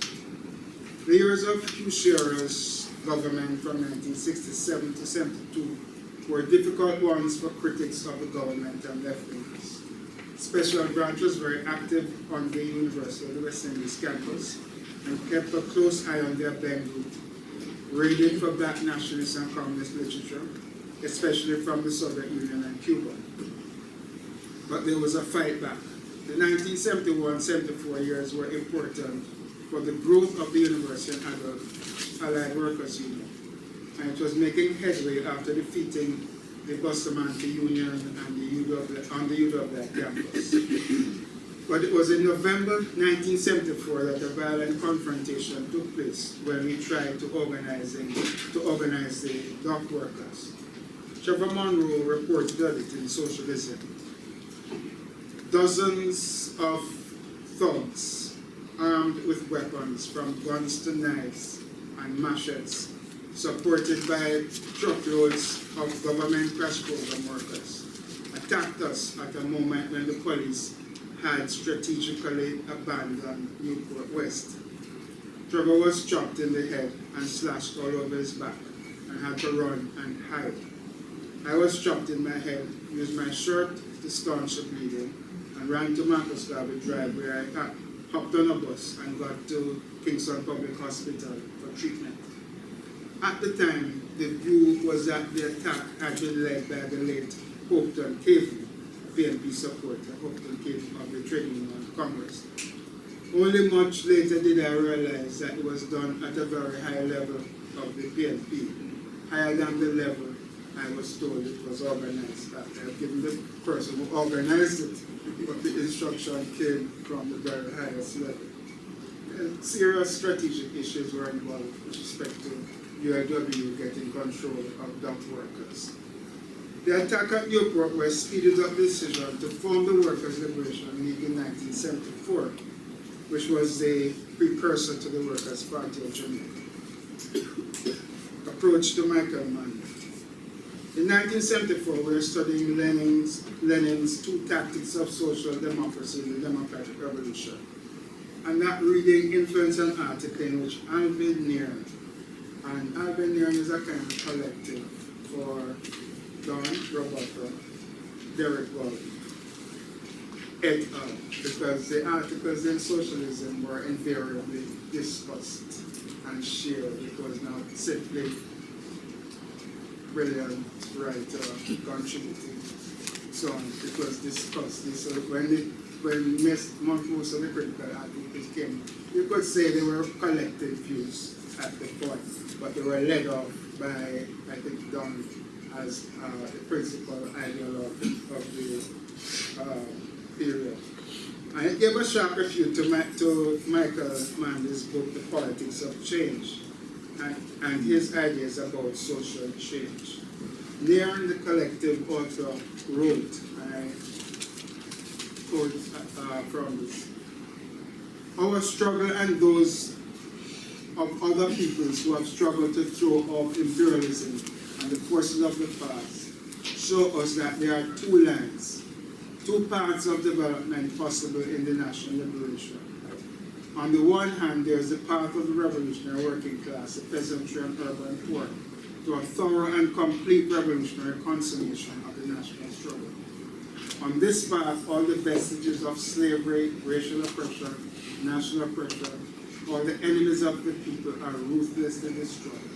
The years of Hugh Shearer's government from 1967 to 72 were difficult ones for critics of the government and left-wingers. Special Branch was very active on the University of the West Indies campus and kept a close eye on their Abeng group, raided for black nationalist and communist literature, especially from the Soviet Union and Cuba. But there was a fight back. The 1971-74 years were important for the growth of the University and Allied Workers Union, and it was making headway after defeating the Bustamante Union and the UWI campus. But it was in November 1974 that a violent confrontation took place when we tried to organize the dock workers. Trevor Monroe reported it in Socialism. Dozens of thugs armed with weapons from guns to knives and machetes, supported by truckloads of government crash program workers, attacked us at a moment when the police had strategically abandoned Newport West. Trevor was chopped in the head and slashed all over his back and had to run and hide. I was chopped in my head, used my shirt to staunch the bleeding, and ran to Marcus Garvey Drive where I hopped on a bus and got to Kingston Public Hospital for treatment. At the time, the view was that the attack had been led by the late Hopton Cave, PNP supporter, Hopton Cave of the Trade Union Congress. Only much later did I realize that it was done at a very high level of the PNP, higher than the level I was told it was organized. After I've given the person who organized it, but the instruction came from the very highest level. And serious strategic issues were involved with respect to UIW getting control of dock workers. The attack at Newport West speeded up the decision to form the Workers' Liberation League in 1974, which was the precursor to the Workers' Party of Jamaica. Approach to Michael Mann. In 1974, we were studying Lenin's two tactics of social democracy in the Democratic Revolution. And that reading influenced an article in which Alvin Nairn, and Alvin Nairn is a kind of collective for Don, Roberto, Derek Wally, et al., because the articles in socialism were invariably discussed and shared. It was not simply brilliant writer contributing. So it was discussed. So when most of the critical articles came, you could say they were collective views at the point, but they were led off by, I think, Don as the principal ideologue of the period. And it gave a sharp refute to Michael Manley's book, The Politics of Change, and his ideas about social change. Nairn, the collective author, wrote, and I quote from this: "Our struggle and those of other peoples who have struggled to throw off imperialism and the forces of the past show us that there are two lines, two paths of development possible in the national liberation. On the one hand, there is the path of the revolutionary working class, the peasantry and urban poor, to a thorough and complete revolutionary consummation of the national struggle. On this path, all the vestiges of slavery, racial oppression, national oppression, all the enemies of the people are ruthlessly destroyed.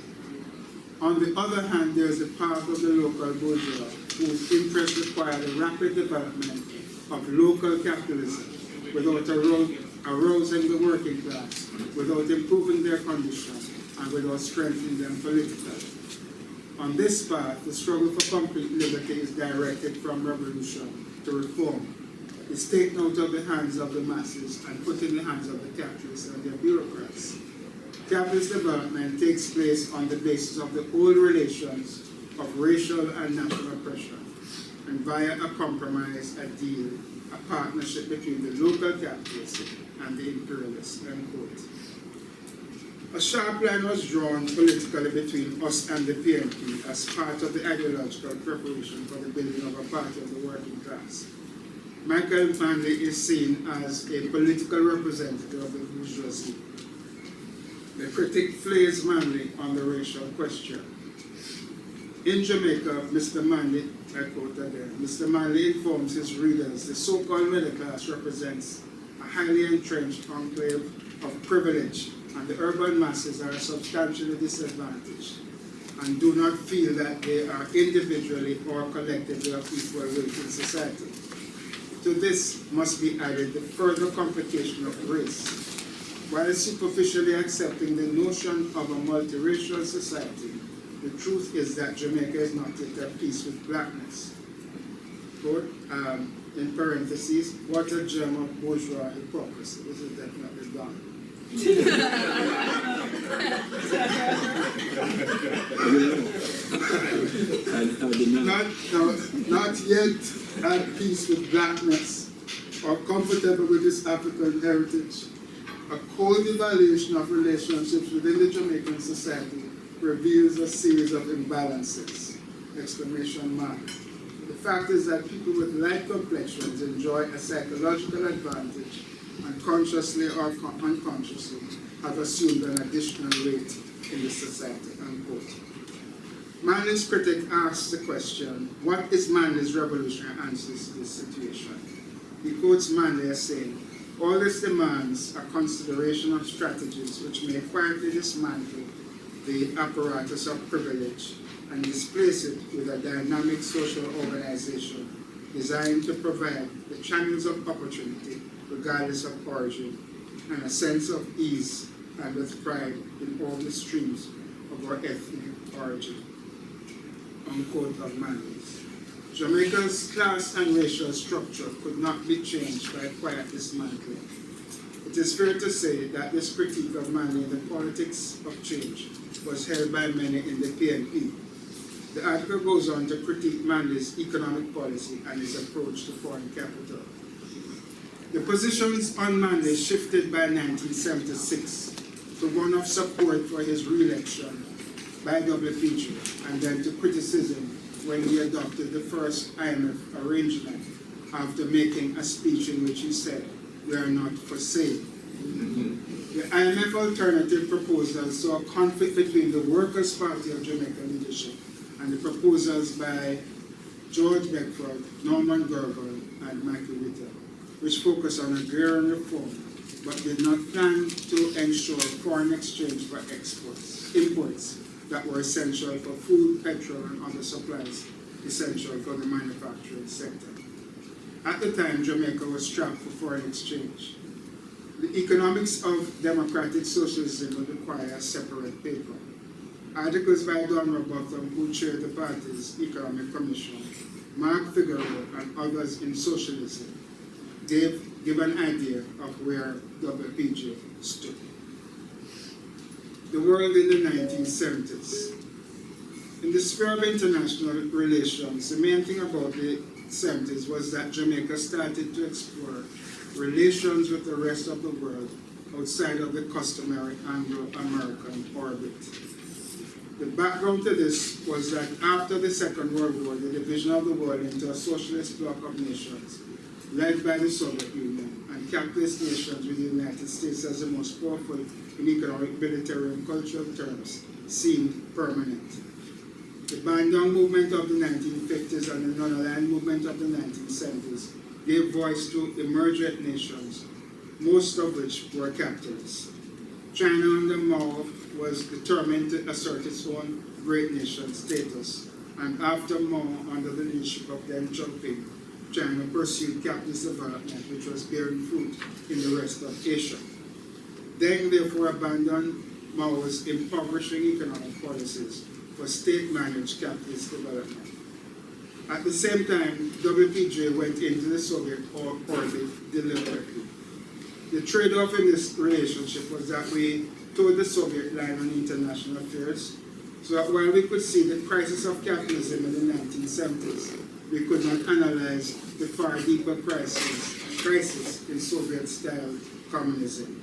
On the other hand, there is the path of the local bourgeois, whose interests require the rapid development of local capitalism without arousing the working class, without improving their condition, and without strengthening them politically. On this path, the struggle for complete liberty is directed from revolution to reform. It's taken out of the hands of the masses and put in the hands of the capitalists and their bureaucrats. Capitalist development takes place on the basis of the old relations of racial and national oppression, and via a compromise, a deal, a partnership between the local capitalists and the imperialists," end quote. A sharp line was drawn politically between us and the PNP as part of the ideological preparation for the building of a party of the working class. Michael Manley is seen as a political representative of the bourgeoisie. The critic flays Manley on the racial question. In Jamaica, Mr. Manley, I quote again, Mr. Manley informs his readers the so-called middle class represents a highly entrenched enclave of privilege, and the urban masses are substantially disadvantaged and do not feel that they are individually or collectively of equal weight in society. To this must be added the further complication of race. While superficially accepting the notion of a multiracial society, the truth is that Jamaica is not yet at peace with blackness. Quote, in parentheses, what a gem of bourgeois hypocrisy. This is definitely done. Not yet at peace with blackness or comfortable with this African heritage. A cold evaluation of relationships within the Jamaican society reveals a series of imbalances, exclamation mark. The fact is that people with light complexions enjoy a psychological advantage and consciously or unconsciously have assumed an additional weight in the society, unquote. Manley's critic asks the question, what is Manley's revolutionary answer to this situation? He quotes Manley as saying, All this demands a consideration of strategies which may quietly dismantle the apparatus of privilege and displace it with a dynamic social organization designed to provide the channels of opportunity regardless of origin and a sense of ease and with pride in all the streams of our ethnic origin. Unquote of Mandels. Jamaica's class and racial structure could not be changed by quiet dismantling. It is fair to say that this critique of Manley in the politics of change was held by many in the PNP. The article goes on to critique Manley's economic policy and his approach to foreign capital. The positions on Manley shifted by 1976 to one of support for his re-election by WPG and then to criticism when he adopted the first IMF arrangement after making a speech in which he said, "We are not for sale." The IMF alternative proposal saw a conflict between the Workers' Party of Jamaica leadership and the proposals by George Beckford, Norman Gergel, and Michael Witter, which focused on agrarian reform, but did not plan to ensure foreign exchange for imports that were essential for food, petrol, and other supplies essential for the manufacturing sector. At the time, Jamaica was strapped for foreign exchange. The economics of democratic socialism would require a separate paper. Articles by Don Robotham, who chaired the party's economic commission, Mark Figueroa, and others in socialism, give an idea of where WPG stood. The world in the 1970s. In the sphere of international relations, the main thing about the 70s was that Jamaica started to explore relations with the rest of the world outside of the customary Anglo-American orbit. The background to this was that after the Second World War, the division of the world into a socialist bloc of nations led by the Soviet Union and capitalist nations with the United States as the most powerful in economic, military, and cultural terms seemed permanent. The Bandung movement of the 1950s and the non-aligned movement of the 1970s gave voice to emergent nations, most of which were capitalists. China under Mao was determined to assert its own great nation status, and after Mao, under the leadership of Deng Xiaoping, China pursued capitalist development, which was bearing fruit in the rest of Asia. Deng therefore abandoned Mao's impoverishing economic policies for state-managed capitalist development. At the same time, WPJ went into the Soviet orbit deliberately. The trade-off in this relationship was that we towed the Soviet line on international affairs, so that while we could see the crisis of capitalism in the 1970s, we could not analyze the far deeper crisis in Soviet-style communism.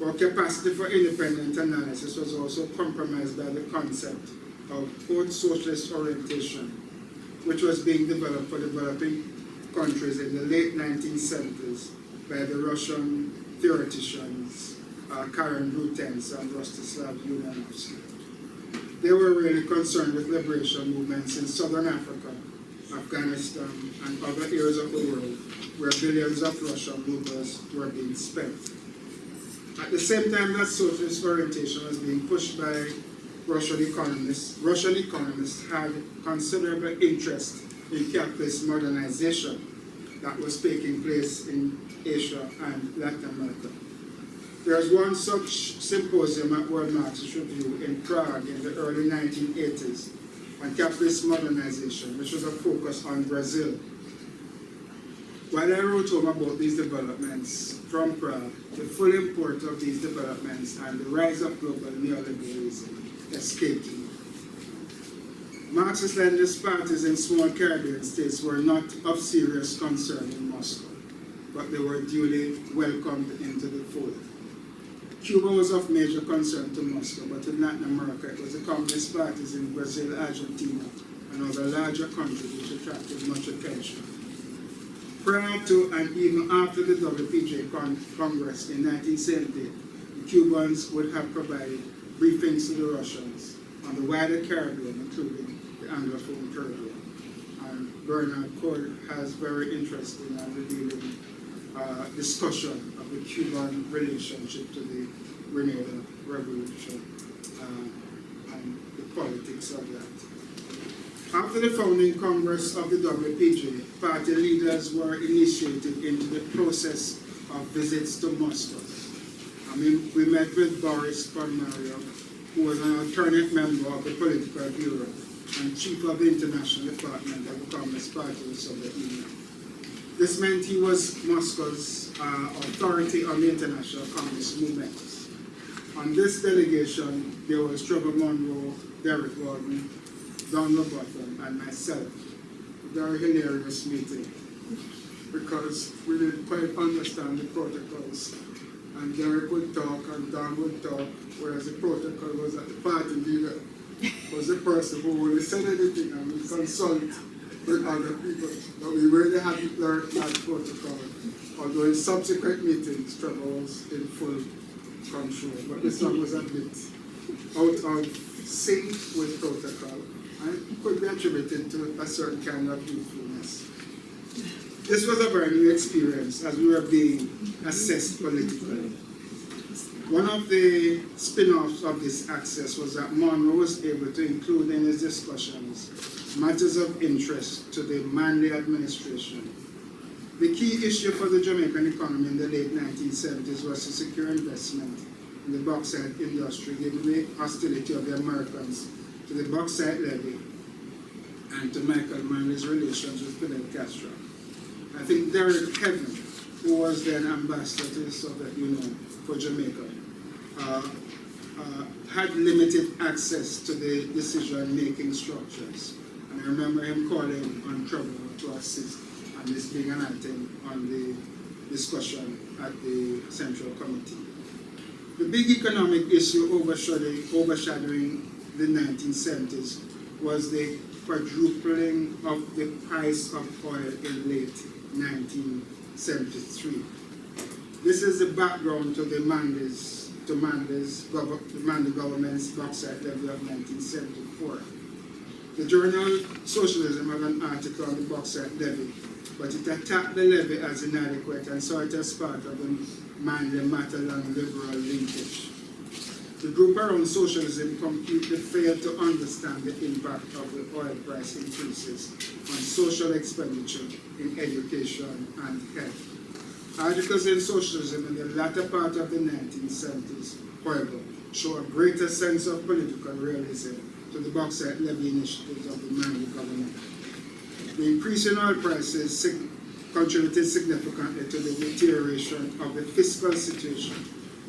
Our capacity for independent analysis was also compromised by the concept of quote socialist orientation, which was being developed for developing countries in the late 1970s by the Russian theoreticians Karen Rutens and Rostislav Yulianovsky. They were really concerned with liberation movements in Southern Africa, Afghanistan, and other areas of the world where billions of Russian rubles were being spent. At the same time that socialist orientation was being pushed by Russian economists had considerable interest in capitalist modernization that was taking place in Asia and Latin America. There was one such symposium at World Marxist Review in Prague in the early 1980s on capitalist modernization, which was a focus on Brazil. While I wrote home about these developments from Prague, the full import of these developments and the rise of global neoliberalism escaped me. Marxist-Leninist parties in small Caribbean states were not of serious concern in Moscow, but they were duly welcomed into the fold. Cuba was of major concern to Moscow, but in Latin America it was the communist parties in Brazil, Argentina, and other larger countries which attracted much attention. Prior to and even after the WPJ Congress in 1970, the Cubans would have provided briefings to the Russians on the wider Caribbean, including the Anglophone Caribbean. And Bernard Cole has very interesting and revealing discussion of the Cuban relationship to the Grenada Revolution and the politics of that. After the founding Congress of the WPJ, party leaders were initiated into the process of visits to Moscow. We met with Boris Ponomarev, who was an alternate member of the Political Bureau and chief of the International Department of the Communist Party of the Soviet Union. This meant he was Moscow's authority on the international communist movement. On this delegation, there was Trevor Monroe, Derek Gordon, Don Robotham, and myself. A very hilarious meeting because we didn't quite understand the protocols. And Derek would talk and Don would talk, whereas the protocol was that the party leader was the person who would say anything and would consult with other people. But we really hadn't learned that protocol. Although in subsequent meetings, Trevor was in full control. But this one was a bit out of sync with protocol and could be attributed to a certain kind of youthfulness. This was a very new experience as we were being assessed politically. One of the spin-offs of this access was that Monroe was able to include in his discussions matters of interest to the Manley administration. The key issue for the Jamaican economy in the late 1970s was to secure investment in the bauxite industry, given the hostility of the Americans to the bauxite levy and to Michael Manley's relations with Fidel Castro. I think Derek Heaven, who was then ambassador to the Soviet Union for Jamaica, had limited access to the decision-making structures. And I remember him calling on Trevor to assist, and this being an item on the discussion at the Central Committee. The big economic issue overshadowing the 1970s was the quadrupling of the price of oil in late 1973. This is the background to the Manley government's bauxite levy of 1974. The journal Socialism had an article on the bauxite levy, but it attacked the levy as inadequate and saw it as part of the Manley-Matalan liberal linkage. The group around socialism completely failed to understand the impact of the oil price increases on social expenditure in education and health. Articles in socialism in the latter part of the 1970s, however, show a greater sense of political realism to the bauxite levy initiatives of the Manley government. The increase in oil prices contributed significantly to the deterioration of the fiscal situation,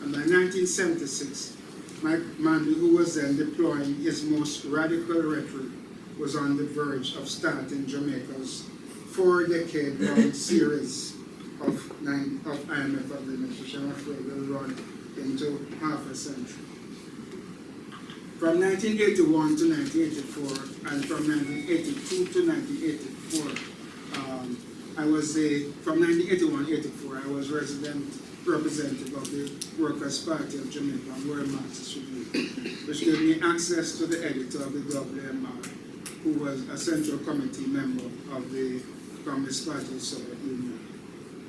and by 1976, Mike Manley, who was then deploying his most radical rhetoric, was on the verge of starting Jamaica's 4-decade-long series of IMF agreements, which I'm afraid will run into half a century. From 1981 to 1984, and from 1982 to 1984, from 1981-84, I was representative of the Workers' Party of Jamaica and World Marxist Review, which gave me access to the editor of the WMR, who was a Central Committee member of the Communist Party of the Soviet Union.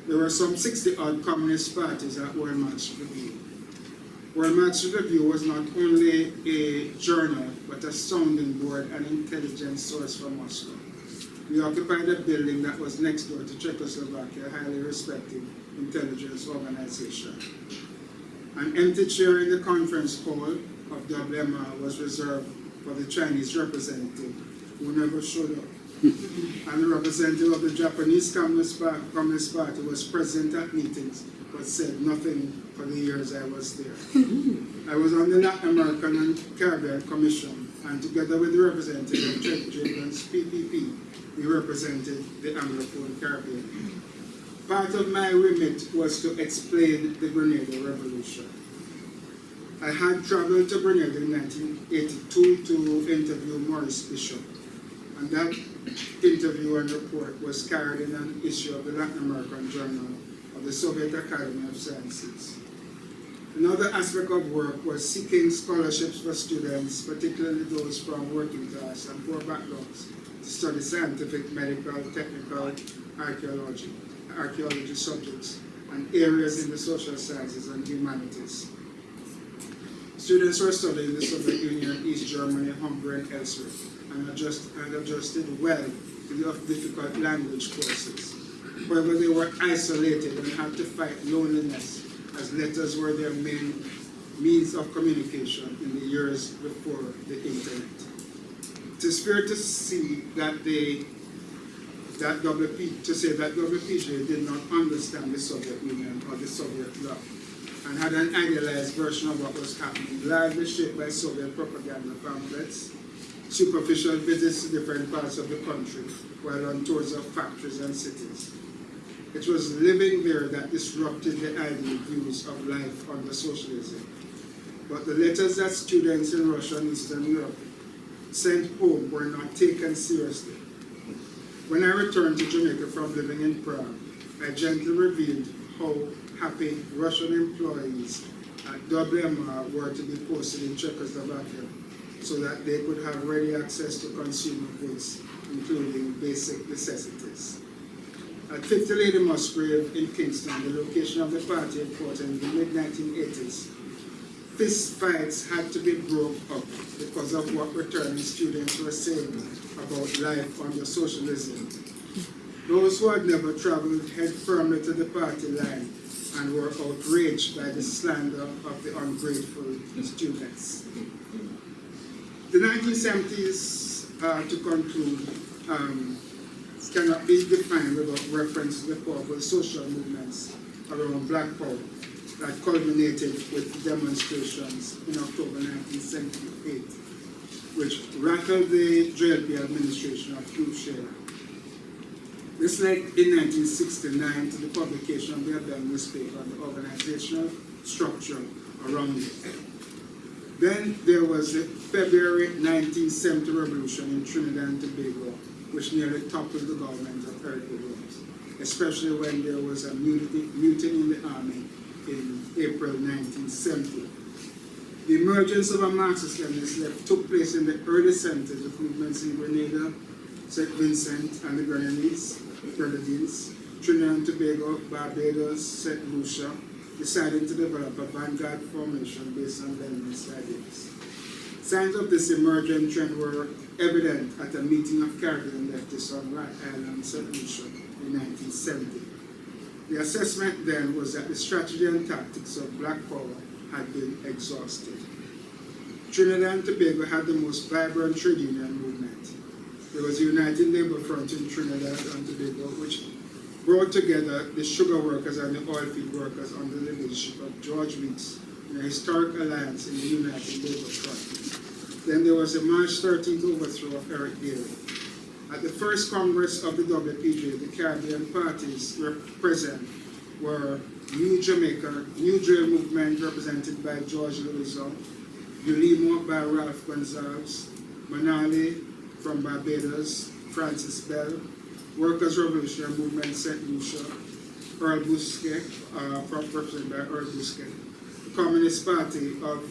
There were some 60-odd communist parties at World Marxist Review. World Marxist Review was not only a journal, but a sounding board and intelligence source for Moscow. We occupied a building that was next door to Czechoslovakia, a highly respected intelligence organization. An empty chair in the conference hall of WMR was reserved for the Chinese representative, who never showed up. And the representative of the Japanese Communist Party was present at meetings, but said nothing for the years I was there. I was on the Latin American and Caribbean Commission, and together with the representative of Czech Japan's PPP, we represented the Anglophone Caribbean. Part of my remit was to explain the Grenada Revolution. I had traveled to Grenada in 1982 to interview Maurice Bishop, and that interview and report was carried in an issue of the Latin American Journal of the Soviet Academy of Sciences. Another aspect of work was seeking scholarships for students, particularly those from working class and poor backgrounds, to study scientific, medical, technical, archaeology, archaeology subjects, and areas in the social sciences and humanities. Students were studying the Soviet Union, East Germany, Hungary, and elsewhere, and adjusted well to the difficult language courses. However, they were isolated and had to fight loneliness, as letters were their main means of communication in the years before the internet. It is fair to see that WPJ did not understand the Soviet Union or the Soviet bloc, and had an idealized version of what was happening, largely shaped by Soviet propaganda pamphlets, superficial visits to different parts of the country, while on tours of factories and cities. It was living there that disrupted the ideal views of life under socialism. But the letters that students in Russia and Eastern Europe sent home were not taken seriously. When I returned to Jamaica from living in Prague, I gently revealed how happy Russian employees at WMR were to be posted in Czechoslovakia so that they could have ready access to consumer goods, including basic necessities. At 50 Lady Musgrave in Kingston, the location of the party headquarters in the mid-1980s, fist fights had to be broke up because of what returning students were saying about life under socialism. Those who had never traveled held firmly to the party line and were outraged by the slander of the ungrateful students. The 1970s, to conclude, cannot be defined without reference to the powerful social movements around Black Power that culminated with demonstrations in October 1978, which rattled the JLP administration of Khrushchev. This led in 1969 to the publication of the Overt newspaper and the organizational structure around it. Then there was the February 1970 revolution in Trinidad and Tobago, which nearly toppled the government of Eric Williams, especially when there was a mutiny in the army in April 1970. The emergence of a Marxist-Leninist left took place in the early 70s with movements in Grenada, St. Vincent and the Grenadines, Trinidad and Tobago, Barbados, St. Lucia, deciding to develop a vanguard formation based on Leninist ideas. Signs of this emergent trend were evident at a meeting of Caribbean leftists on Rat Island, St. Lucia in 1970. The assessment then was that the strategy and tactics of Black Power had been exhausted. Trinidad and Tobago had the most vibrant trade union movement. There was a United Labour Front in Trinidad and Tobago, which brought together the sugar workers and the oil field workers under the leadership of George Weeks in a historic alliance in the United Labour Front. Then there was the March 13th overthrow of Eric Gary. At the first Congress of the WPJ, the Caribbean parties present were New Jamaica, New Drill Movement represented by George Louison, Ulimo by Ralph Gonzalez, Manali from Barbados, Francis Bell, Workers' Revolutionary Movement, St. Lucia, Earl Bousquet, represented by Earl Bousquet, the Communist Party of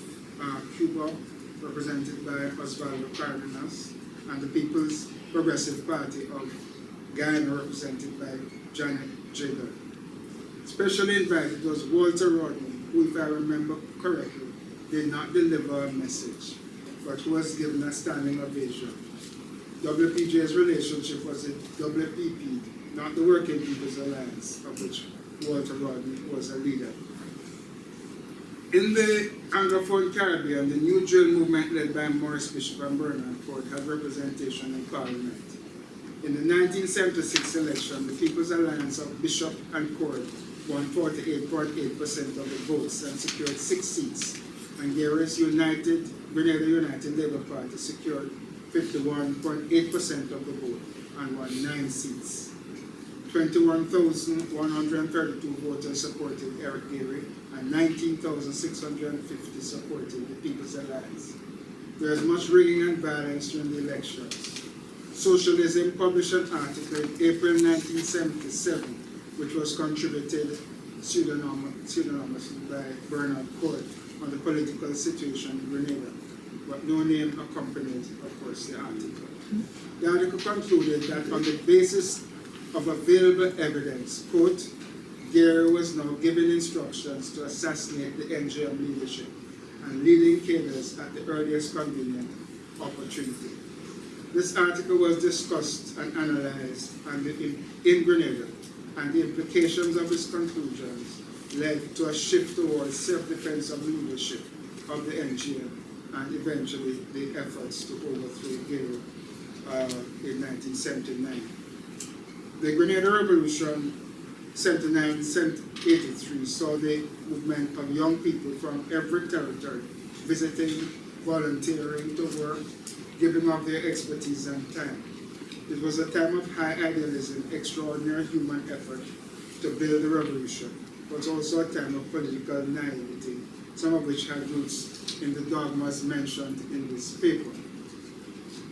Cuba, represented by Osvaldo Cardenas, and the People's Progressive Party of Guyana, represented by Janet Jagger. Especially invited was Walter Rodney, who, if I remember correctly, did not deliver a message, but who was given a standing ovation. WPJ's relationship was a WPP, not the Working People's Alliance, of which Walter Rodney was a leader. In the Anglophone Caribbean, the New Drill movement led by Morris Bishop and Bernard Ford had representation in Parliament. In the 1976 election, the People's Alliance of Bishop and Ford won 48.8% of the votes and secured 6 seats, and Gary's Grenada United Labour Party secured 51.8% of the vote and won 9 seats. 21,132 voters supported Eric Gary and 19,650 supported the People's Alliance. There is much rigging and violence during the elections. Socialism published an article in April 1977, which was contributed pseudonymously by Bernard Ford on the political situation in Grenada, but no name accompanied, of course, the article. The article concluded that on the basis of available evidence, quote, Gary was now given instructions to assassinate the NGM leadership and leading cadres at the earliest convenient opportunity. This article was discussed and analyzed in Grenada, and the implications of its conclusions led to a shift towards self-defense of leadership of the NGM and eventually the efforts to overthrow Gary in 1979. The Grenada Revolution, 79-83, saw the movement of young people from every territory visiting, volunteering to work, giving of their expertise and time. It was a time of high idealism, extraordinary human effort to build the revolution, but also a time of political naivety, some of which had roots in the dogmas mentioned in this paper.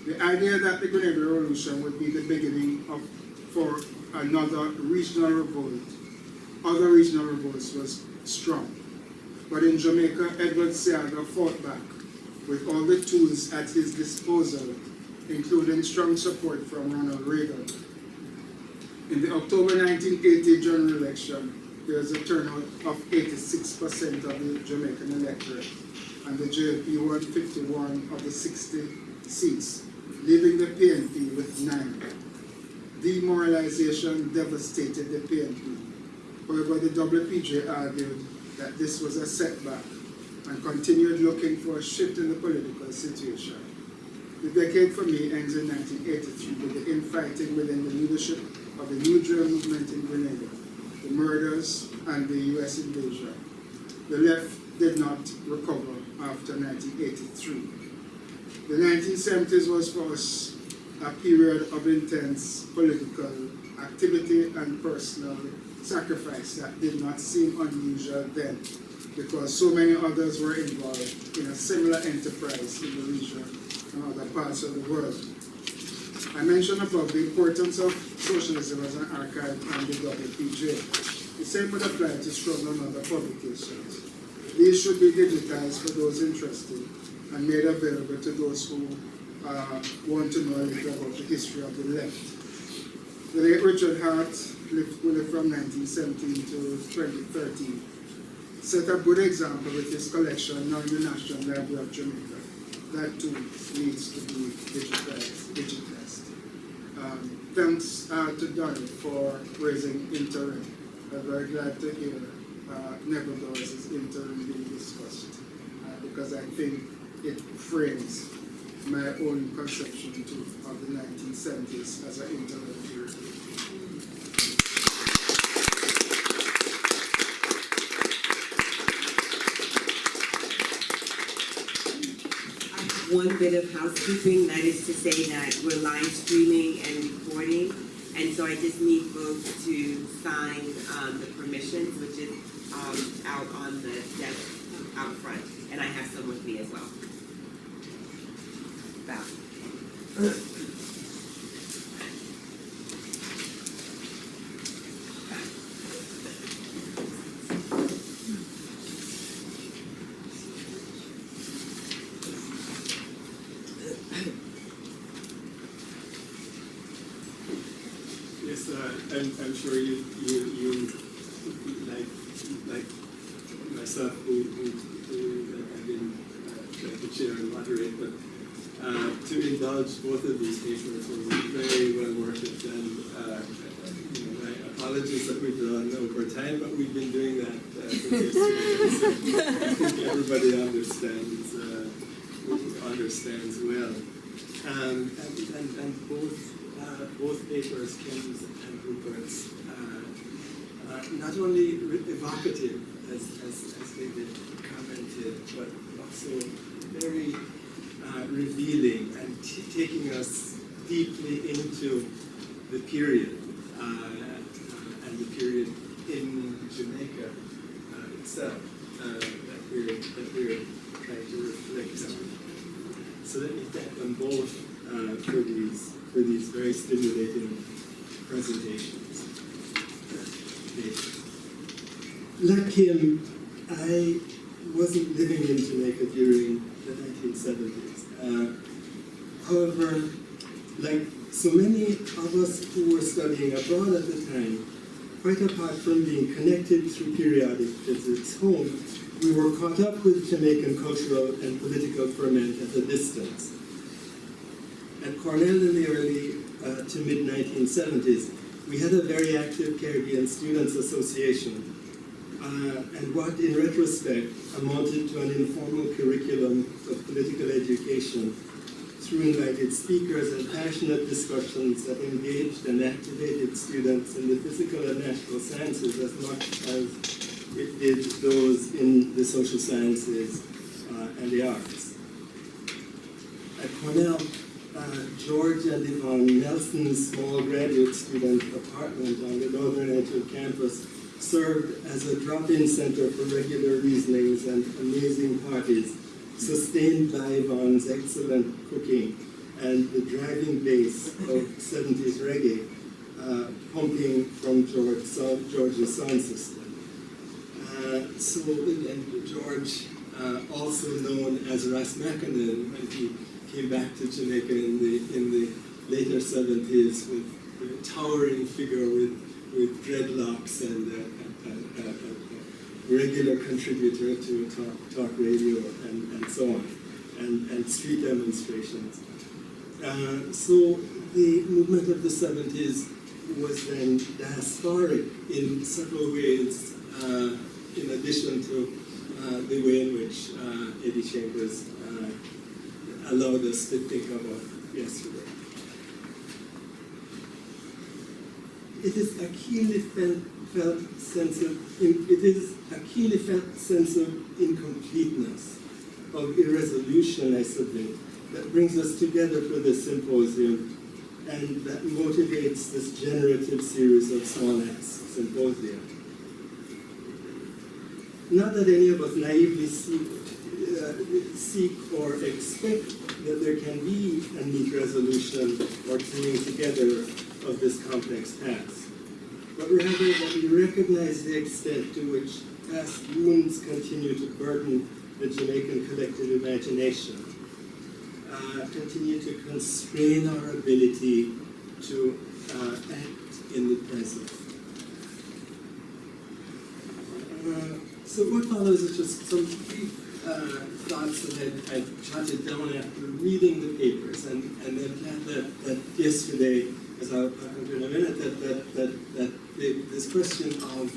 The idea that the Grenada Revolution would be the beginning for another regional revolt, other regional revolts was strong. But in Jamaica, Edward Seaga fought back with all the tools at his disposal, including strong support from Ronald Reagan. In the October 1980 general election, there was a turnout of 86% of the Jamaican electorate, and the JLP won 51 of the 60 seats, leaving the PNP with 9. Demoralization devastated the PNP. However, the WPJ argued that this was a setback and continued looking for a shift in the political situation. The decade for me ends in 1983 with the infighting within the leadership of the New Drill movement in Grenada, the murders, and the US invasion. The left did not recover after 1983. The 1970s was for us a period of intense political activity and personal sacrifice that did not seem unusual then, because so many others were involved in a similar enterprise in the region and other parts of the world. I mentioned above the importance of socialism as an archive and the WPJ. The same would apply to Struggle and other publications. These should be digitized for those interested and made available to those who want to know a little about the history of the left. The late Richard Hart, lived from 1917 to 2013, set a good example with his collection now in the National Library of Jamaica. That too needs to be digitized. Thanks to Donnie for raising interim. I'm very glad to hear Neverdoors' interim being discussed, because I think it frames my own conception too of the 1970s as an interim period. One bit of housekeeping, that is to say that we're live streaming and recording, and so I just need folks to sign the permissions, which is out on the desk out front, and I have some with me as well. Yes, I'm sure you like myself, who I've been trying to chair and moderate, but to indulge both of these papers was very well worth it. And my apologies that we've done over time, but we've been doing that since yesterday. So I think everybody understands well. And both papers, Kim's and Rupert's, not only evocative, as David commented, but also very revealing and taking us deeply into the period, and the period in Jamaica itself that we're trying to reflect on. So let me thank them both for these very stimulating presentations. Like Kim, I wasn't living in Jamaica during the 1970s. However, like So many of us who were studying abroad at the time, quite apart from being connected through periodic visits home, we were caught up with Jamaican cultural and political ferment at a distance. At Cornell in the early to mid-1970s, we had a very active Caribbean Students Association, and what in retrospect amounted to an informal curriculum of political education through invited speakers and passionate discussions that engaged and activated students in the physical and natural sciences as much as it did those in the social sciences and the arts. At Cornell, George and Yvonne Nelson's small graduate student apartment on the northern edge of campus served as a drop-in center for regular reasonings and amazing parties, sustained by Yvonne's excellent cooking and the driving bass of 70s reggae pumping from George's sound system. And George, also known as Ras Mackinnon, when he came back to Jamaica in the later 70s with a towering figure with dreadlocks and a regular contributor to talk radio and so on, and street demonstrations. So the movement of the 70s was then diasporic in several ways, in addition to the way in which Eddie Chambers allowed us to think about yesterday. It is a keenly felt sense of incompleteness, of irresolution, I submit, that brings us together for this symposium and that motivates this generative series of small acts symposia. Not that any of us naively seek or expect that there can be a neat resolution or bringing together of this complex past, but rather that we recognize the extent to which past wounds continue to burden the Jamaican collective imagination, continue to constrain our ability to act in the present. So what follows is just some brief thoughts that I jotted down after reading the papers, and that yesterday, as I'll talk about in a minute, that this question of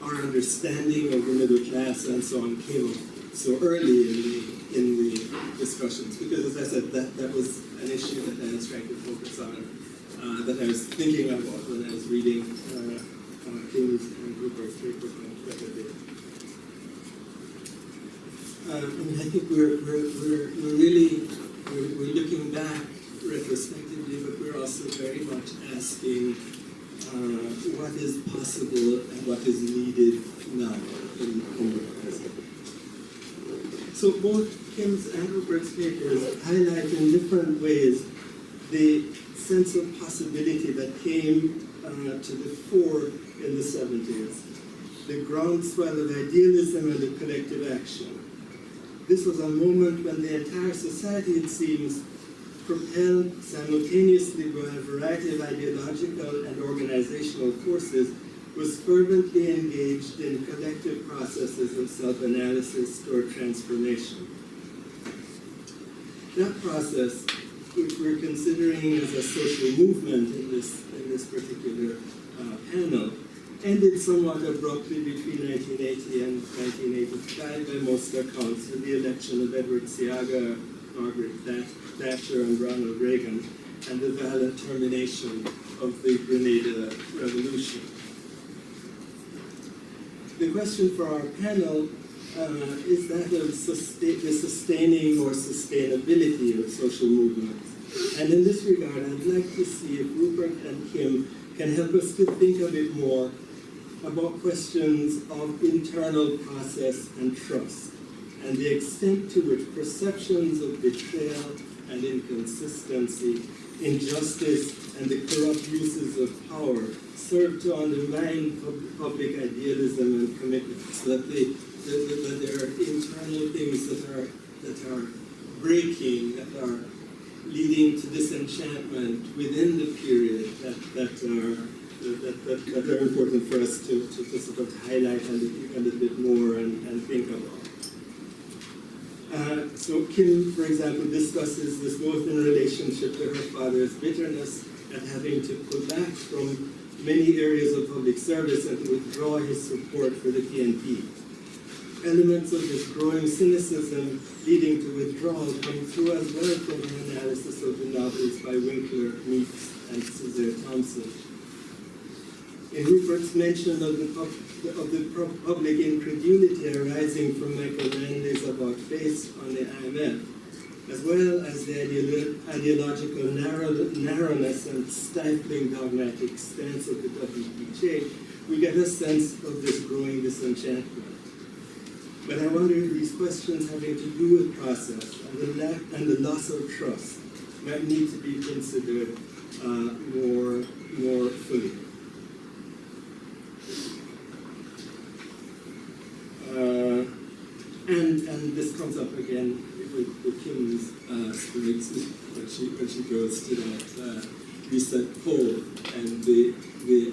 our understanding of the middle class and so on came up so early in the discussions, because as I said, that was an issue that I was trying to focus on, that I was thinking about when I was reading Kim's and Rupert's paper the other day. I think we're looking back retrospectively, but we're also very much asking what is possible and what is needed now in the present. So both Kim's and Rupert's papers highlight in different ways the sense of possibility that came to the fore in the 70s, the groundswell of idealism and of collective action. This was a moment when the entire society, it seems, propelled simultaneously by a variety of ideological and organizational forces, was fervently engaged in collective processes of self-analysis toward transformation. That process, which we're considering as a social movement in this particular panel, ended somewhat abruptly between 1980 and 1985 by most accounts with the election of Edward Seaga, Margaret Thatcher, and Ronald Reagan, and the violent termination of the Grenada Revolution. The question for our panel is that of the sustaining or sustainability of social movements. And in this regard, I'd like to see if Rupert and Kim can help us to think a bit more about questions of internal process and trust, and the extent to which perceptions of betrayal and inconsistency, injustice, and the corrupt uses of power serve to undermine public idealism and commitments, that there are internal things that are breaking, that are leading to disenchantment within the period that are important for us to sort of highlight a little bit more and think about. So Kim, for example, discusses this both in relationship to her father's bitterness at having to pull back from many areas of public service and to withdraw his support for the PNP. Elements of this growing cynicism leading to withdrawal come through as well from her analysis of the novels by Winkler, Meeks, and Cesar Thompson. In Rupert's mention of the public incredulity arising from Michael Manley's about face on the IMF, as well as the ideological narrowness and stifling dogmatic stance of the WPJ, we get a sense of this growing disenchantment. But I wonder if these questions having to do with process and the loss of trust might need to be considered more fully. And this comes up again with Kim's stories when she goes to that recent poll and the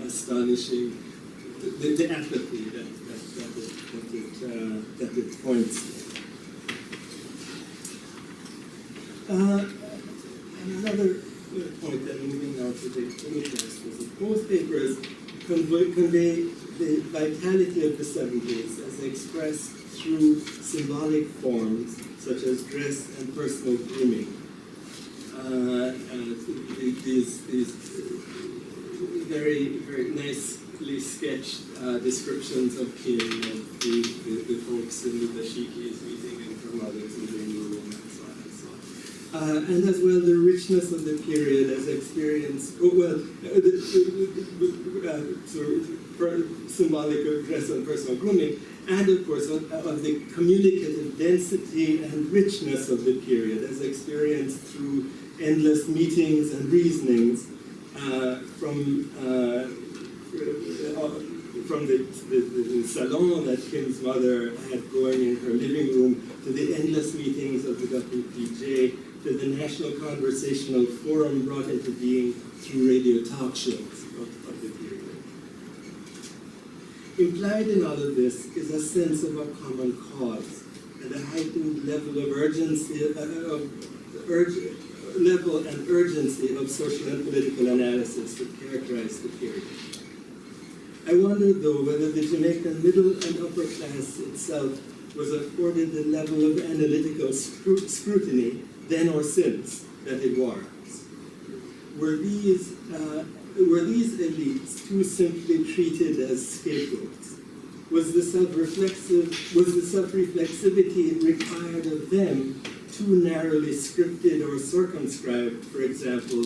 astonishing, the apathy that it points to. Another point that moving now to the middle class was that both papers convey the vitality of the 70s as expressed through symbolic forms such as dress and personal grooming. These very, very nicely sketched descriptions of Kim, of the folks in the dashikis meeting and her mothers in the room and so on and so on. And as well the richness of the period as experienced, symbolic of dress and personal grooming, and of course of the communicative density and richness of the period as experienced through endless meetings and reasonings from the salon that Kim's mother had going in her living room to the endless meetings of the WPJ to the National Conversational Forum brought into being through radio talk shows of the period. Implied in all of this is a sense of a common cause and a heightened level of urgency, of social and political analysis that characterized the period. I wonder, though, whether the Jamaican middle and upper class itself was afforded the level of analytical scrutiny then or since that it warrants. Were these elites too simply treated as scapegoats? Was the self-reflexivity required of them too narrowly scripted or circumscribed, for example,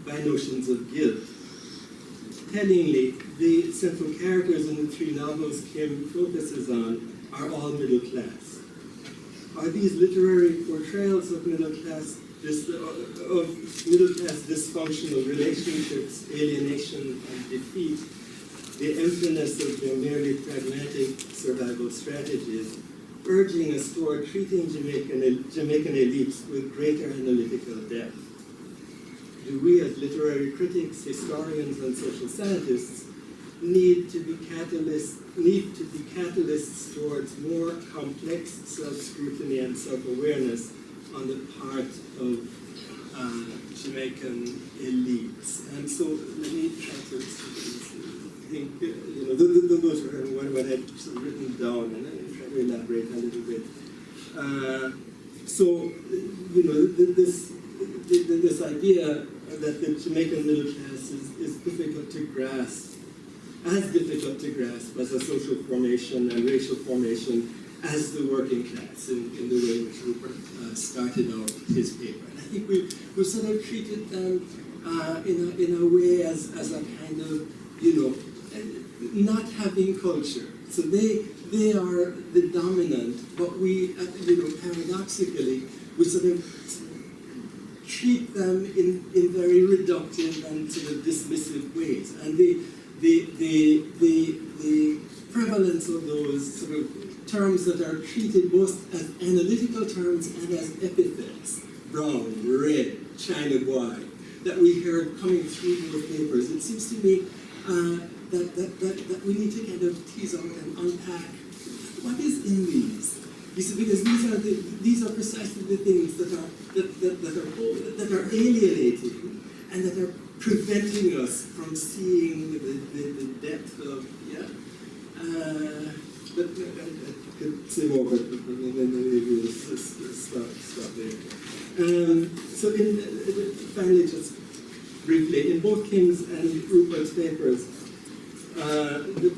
by notions of guilt? Tellingly, the central characters in the three novels Kim focuses on are all middle class. Are these literary portrayals of middle class dysfunctional relationships, alienation, and defeat, the emptiness of their merely pragmatic survival strategies, urging us toward treating Jamaican elites with greater analytical depth? Do we as literary critics, historians, and social scientists need to be catalysts towards more complex self-scrutiny and self-awareness on the part of Jamaican elites? And so let me try to think, those are what I had written down, and let me try to elaborate a little bit. This idea that the Jamaican middle class is difficult to grasp, as difficult to grasp as a social formation and racial formation as the working class in the way in which Rupert started out his paper. And I think we've sort of treated them in a way as a kind of, not having culture. So they are the dominant, but we, paradoxically, we sort of treat them in very reductive and sort of dismissive ways. And the prevalence of those sort of terms that are treated both as analytical terms and as epithets brown, red, China boy that we heard coming through your papers. It seems to me that we need to kind of tease out and unpack what is in these. You see, because these are precisely the things that are alienating and that are preventing us from seeing the depth of but I could say more, but then maybe we'll stop there. So finally, just briefly, in both King's and Rupert's papers, the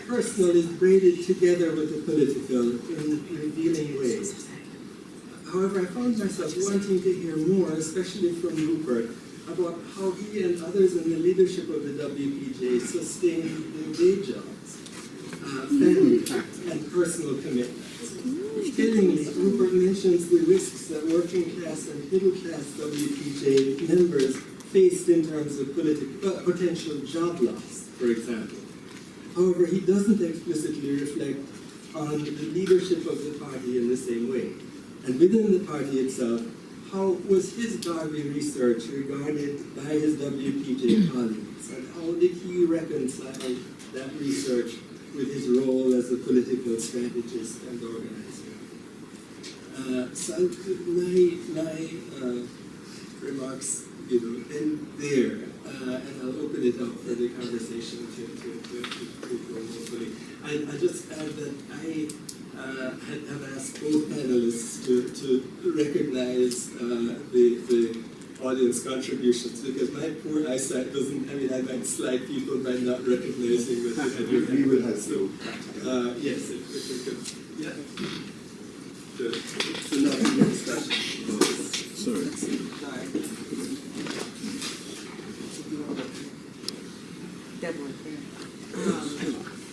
personal is braided together with the political in revealing ways. However, I found myself wanting to hear more, especially from Rupert, about how he and others in the leadership of the WPJ sustained their day jobs, family and personal commitments. Fittingly, Rupert mentions the risks that working class and middle class WPJ members faced in terms of potential job loss, for example. However, he doesn't explicitly reflect on the leadership of the party in the same way. And within the party itself, how was his Garvey research regarded by his WPJ colleagues? And how did he reconcile that research with his role as a political strategist and organizer? So my remarks, end there, and I'll open it up for the conversation to hopefully. I just add that I have asked both panelists to recognize the audience contributions, because my poor eyesight doesn't, I might slide people by not recognizing that we will have so. Yes, if we could, yeah. It's enough discussion. Sorry.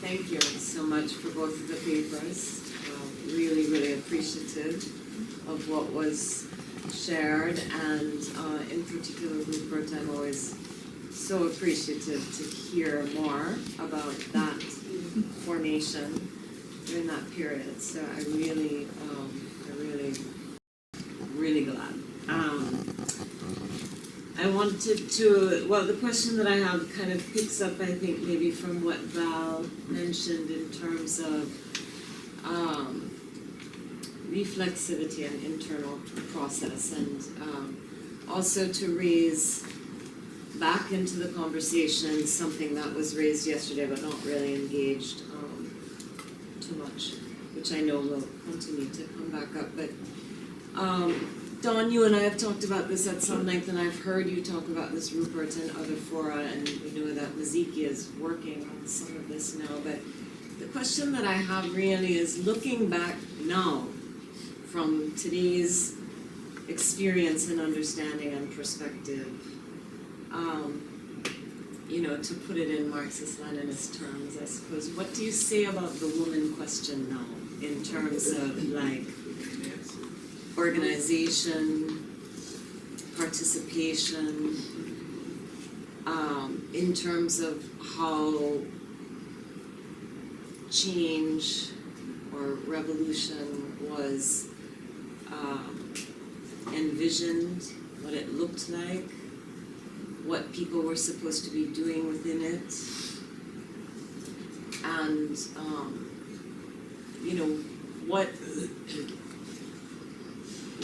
Thank you so much for both of the papers. Really, really appreciative of what was shared, and in particular, Rupert, I'm always so appreciative to hear more about that formation during that period. So I really, really glad. I wanted to, well, the question that I have kind of picks up, I think, maybe from what Val mentioned in terms of reflexivity and internal process, and also to raise back into the conversation something that was raised yesterday but not really engaged too much, which I know will continue to come back up. But Don, you and I have talked about this at some length, and I've heard you talk about this, Rupert, and other fora, and we know that Maziki is working on some of this now. But the question that I have really is, looking back now from today's experience and understanding and perspective, to put it in Marxist-Leninist terms, I suppose, what do you say about the woman question now in terms of organization, participation, in terms of how change or revolution was envisioned, what it looked like, what people were supposed to be doing within it, and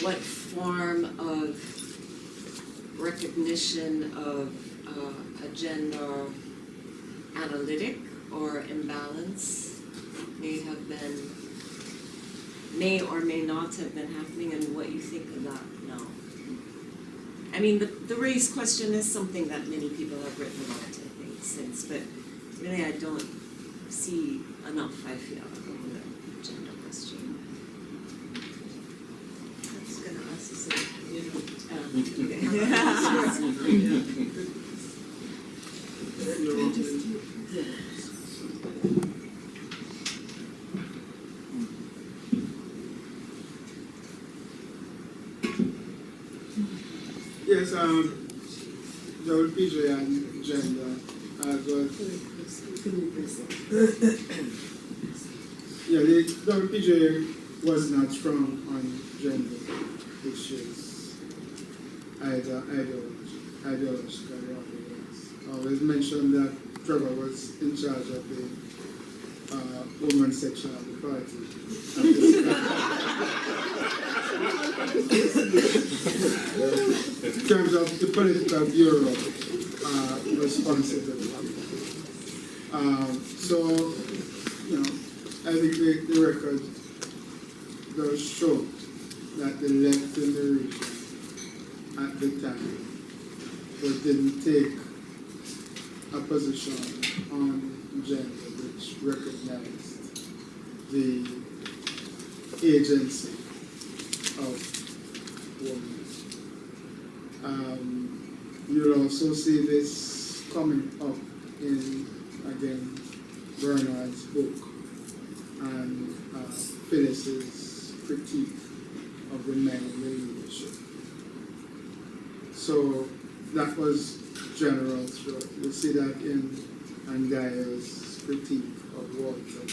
what form of recognition of agenda analytic or imbalance may or may not have been happening, and what you think of that now. I mean, the race question is something that many people have written about, I think, since, but really I don't see enough, I feel, of the gender question. I was going to ask Yes, WPJ and gender. Yeah, the WPJ was not strong on gender, which is ideological. Always mentioned that Trevor was in charge of the women's section of the party. In terms of the political bureau responsibility. So, you know, I think the record does show that the left in the region at the time but didn't take a position on gender which recognized the agency of women. You'll also see this coming up in, again, Bernard's book and Phyllis's critique of the men in the leadership. So that was general throughout. You see that in Andaya's critique of Walter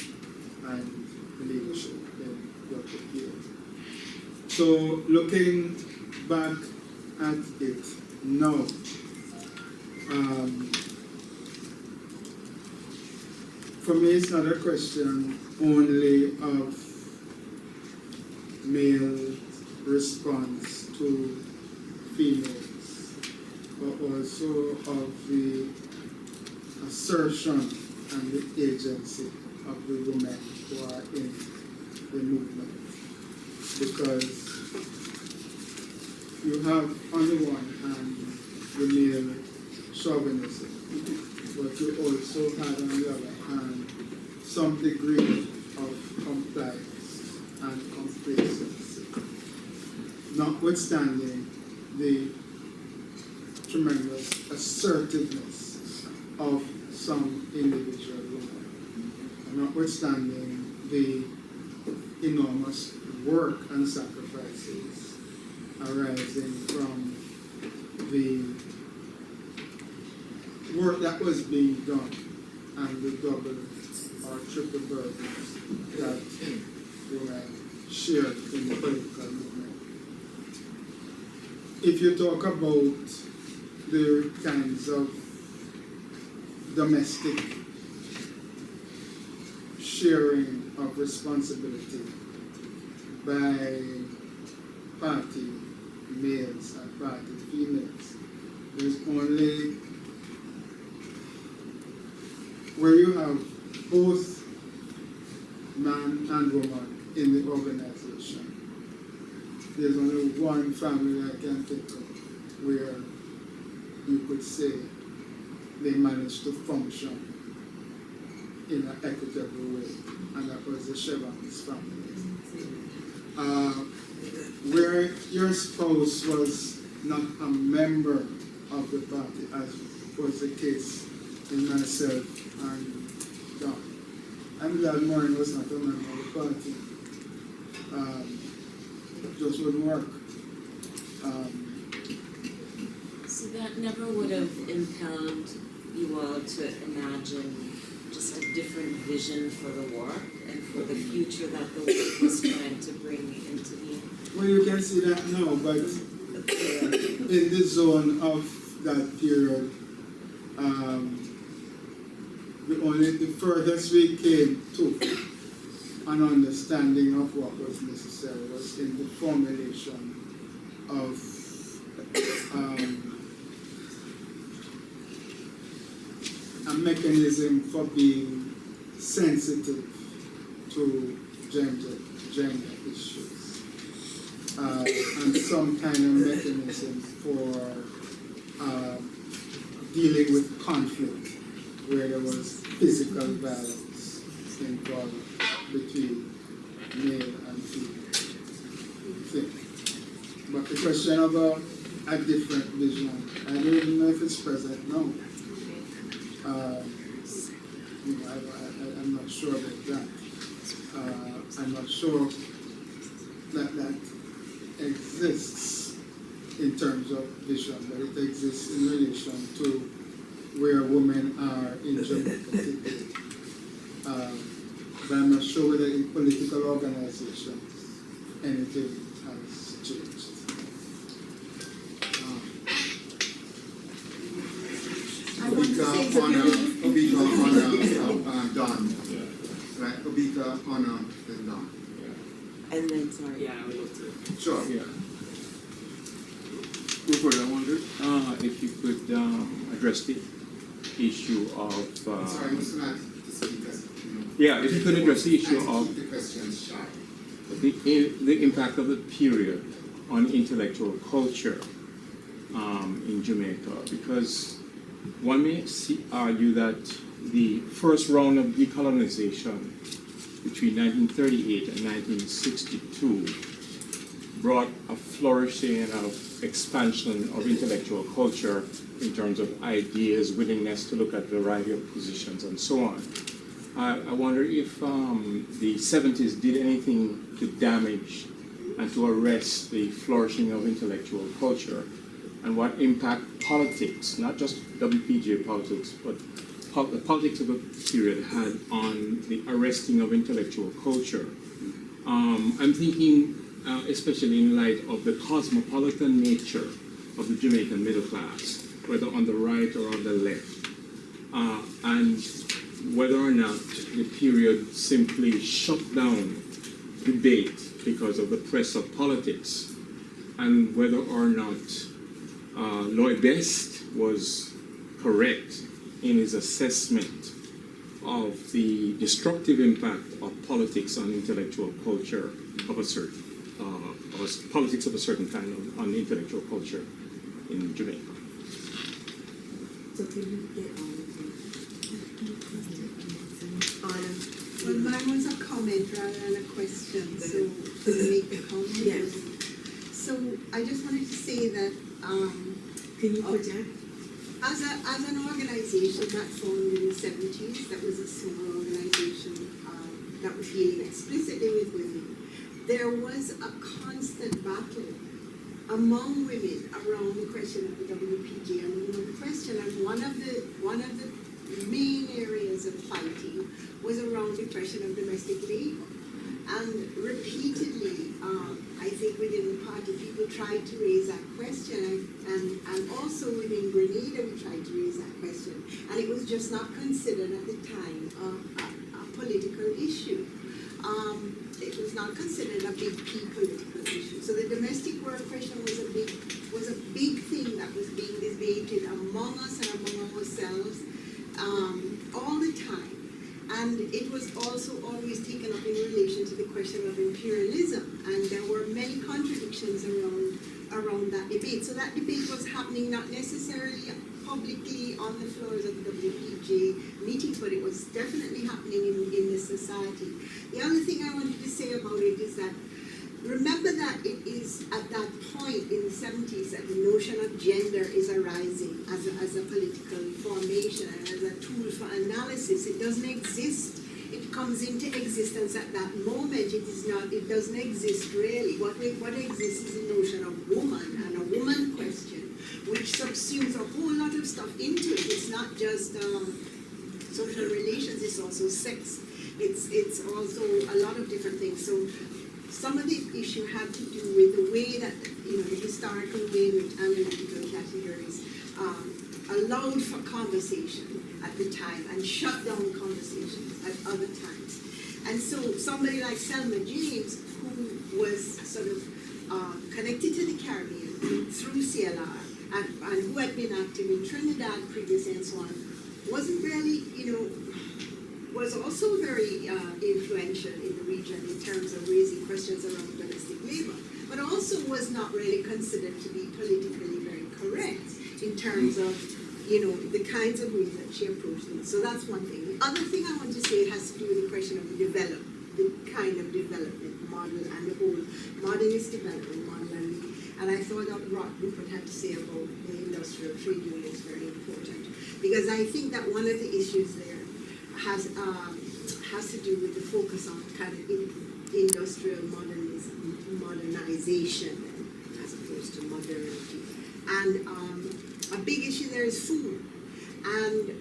and leadership in Dr. Gill. So looking back at it now, for me it's not a question only of male response to females, but also of the assertion and the agency of the women who are in the movement. Because you have on the one hand the male chauvinism, but you also have on the other hand some degree of compliance and complacency, notwithstanding the tremendous assertiveness of some individual women, notwithstanding the enormous work and sacrifices arising from the work that was being done and the double or triple burdens that were shared in the political movement. If you talk about the kinds of domestic sharing of responsibility by party males and party females, there's only where you have both man and woman in the organization. There's only one family I can think of where you could say they managed to function in an equitable way, and that was the Chevron's family. Where your spouse was not a member of the party, as was the case in myself and Don. I'm glad Maureen was not a member of the party. It just wouldn't work. So that never would have impelled you all to imagine just a different vision for the work and for the future that the work was trying to bring into being? Well, you can see that now, but in the zone of that period, the furthest we came to an understanding of what was necessary was in the formulation of a mechanism for being sensitive to gender issues, and some kind of mechanism for dealing with conflict where there was physical violence involved between male and female thing. But the question about a different vision, I don't even know if it's present now. I'm not sure about that. I'm not sure that exists in terms of vision, but it exists in relation to where women are in Jamaica today. But I'm not sure whether in political organizations anything has changed. honor, Don. Yeah. Right, Obika, honor, then Don. And then, sorry. Yeah, I would love to. Sure. Yeah. Rupert, I wondered if you could address the issue of. Sorry, Mr. Knight, the speakers. Yeah, if you could address the issue And of keep the questions short. the impact of the period on intellectual culture in Jamaica, because one may argue that the first round of decolonization between 1938 and 1962 brought a flourishing of expansion of intellectual culture in terms of ideas, willingness to look at a variety of positions, and so on. I wonder if the 70s did anything to damage and to arrest the flourishing of intellectual culture, and what impact politics, not just WPGA politics, but the politics of the period had on the arresting of intellectual culture. I'm thinking, especially in light of the cosmopolitan nature of the Jamaican middle class, whether on the right or on the left, and whether or not the period simply shut down debate because of the press of politics, and whether or not Lloyd Best was correct in his assessment of the destructive impact of politics on intellectual culture of a certain, politics of a certain kind on intellectual culture in Jamaica. So can you get all of them? Well, mine was a comment rather than a question, so to make the comment. Yes. So I just wanted to say that Can you project? as an organization that formed in the 70s, that was a small organization that was dealing explicitly with women, there was a constant battle among women around the question of the WPG and the question, and one of the main areas of fighting was around the question of domestic labor. And repeatedly, I think within the party, people tried to raise that question, and also within Grenada, we tried to raise that question. And it was just not considered at the time a political issue. It was not considered a big political issue. So the domestic work question was a big thing that was being debated among us and among ourselves all the time. And it was also always taken up in relation to the question of imperialism, and there were many contradictions around that debate. So that debate was happening not necessarily publicly on the floors of the WPG meetings, but it was definitely happening in the society. The other thing I wanted to say about it is that remember that it is at that point in the 70s that the notion of gender is arising as a political formation and as a tool for analysis. It doesn't exist. It comes into existence at that moment. It doesn't exist really. What exists is the notion of woman and a woman question, which subsumes a whole lot of stuff into it. It's not just social relations, it's also sex. It's also a lot of different things. So some of the issue had to do with the way that, the historical way in which analytical categories allowed for conversation at the time and shut down conversations at other times. And so somebody like Selma James, who was sort of connected to the Caribbean through CLR and who had been active in Trinidad previously and so on, wasn't really, was also very influential in the region in terms of raising questions around domestic labor, but also was not really considered to be politically very correct in terms of, the kinds of ways that she approached them. So that's one thing. The other thing I want to say has to do with the question of the kind of development model and the whole modernist development model. And I thought that what Rupert had to say about the industrial trade union is very important, because I think that one of the issues there has to do with the focus on kind of industrial modernization as opposed to modernity. And a big issue there is food. And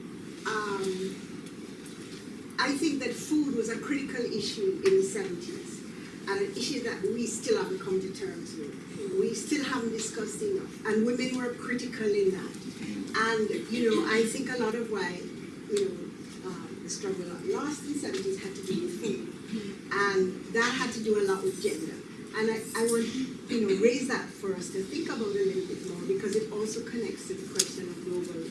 I think that food was a critical issue in the 70s. and an issue that we still haven't come to terms with. We still haven't discussed enough, and women were critical in that. And, I think a lot of why, the struggle that lost in the 70s had to do with food. And that had to do a lot with gender. And I want raise that for us to think about a little bit more, because it also connects to the question of global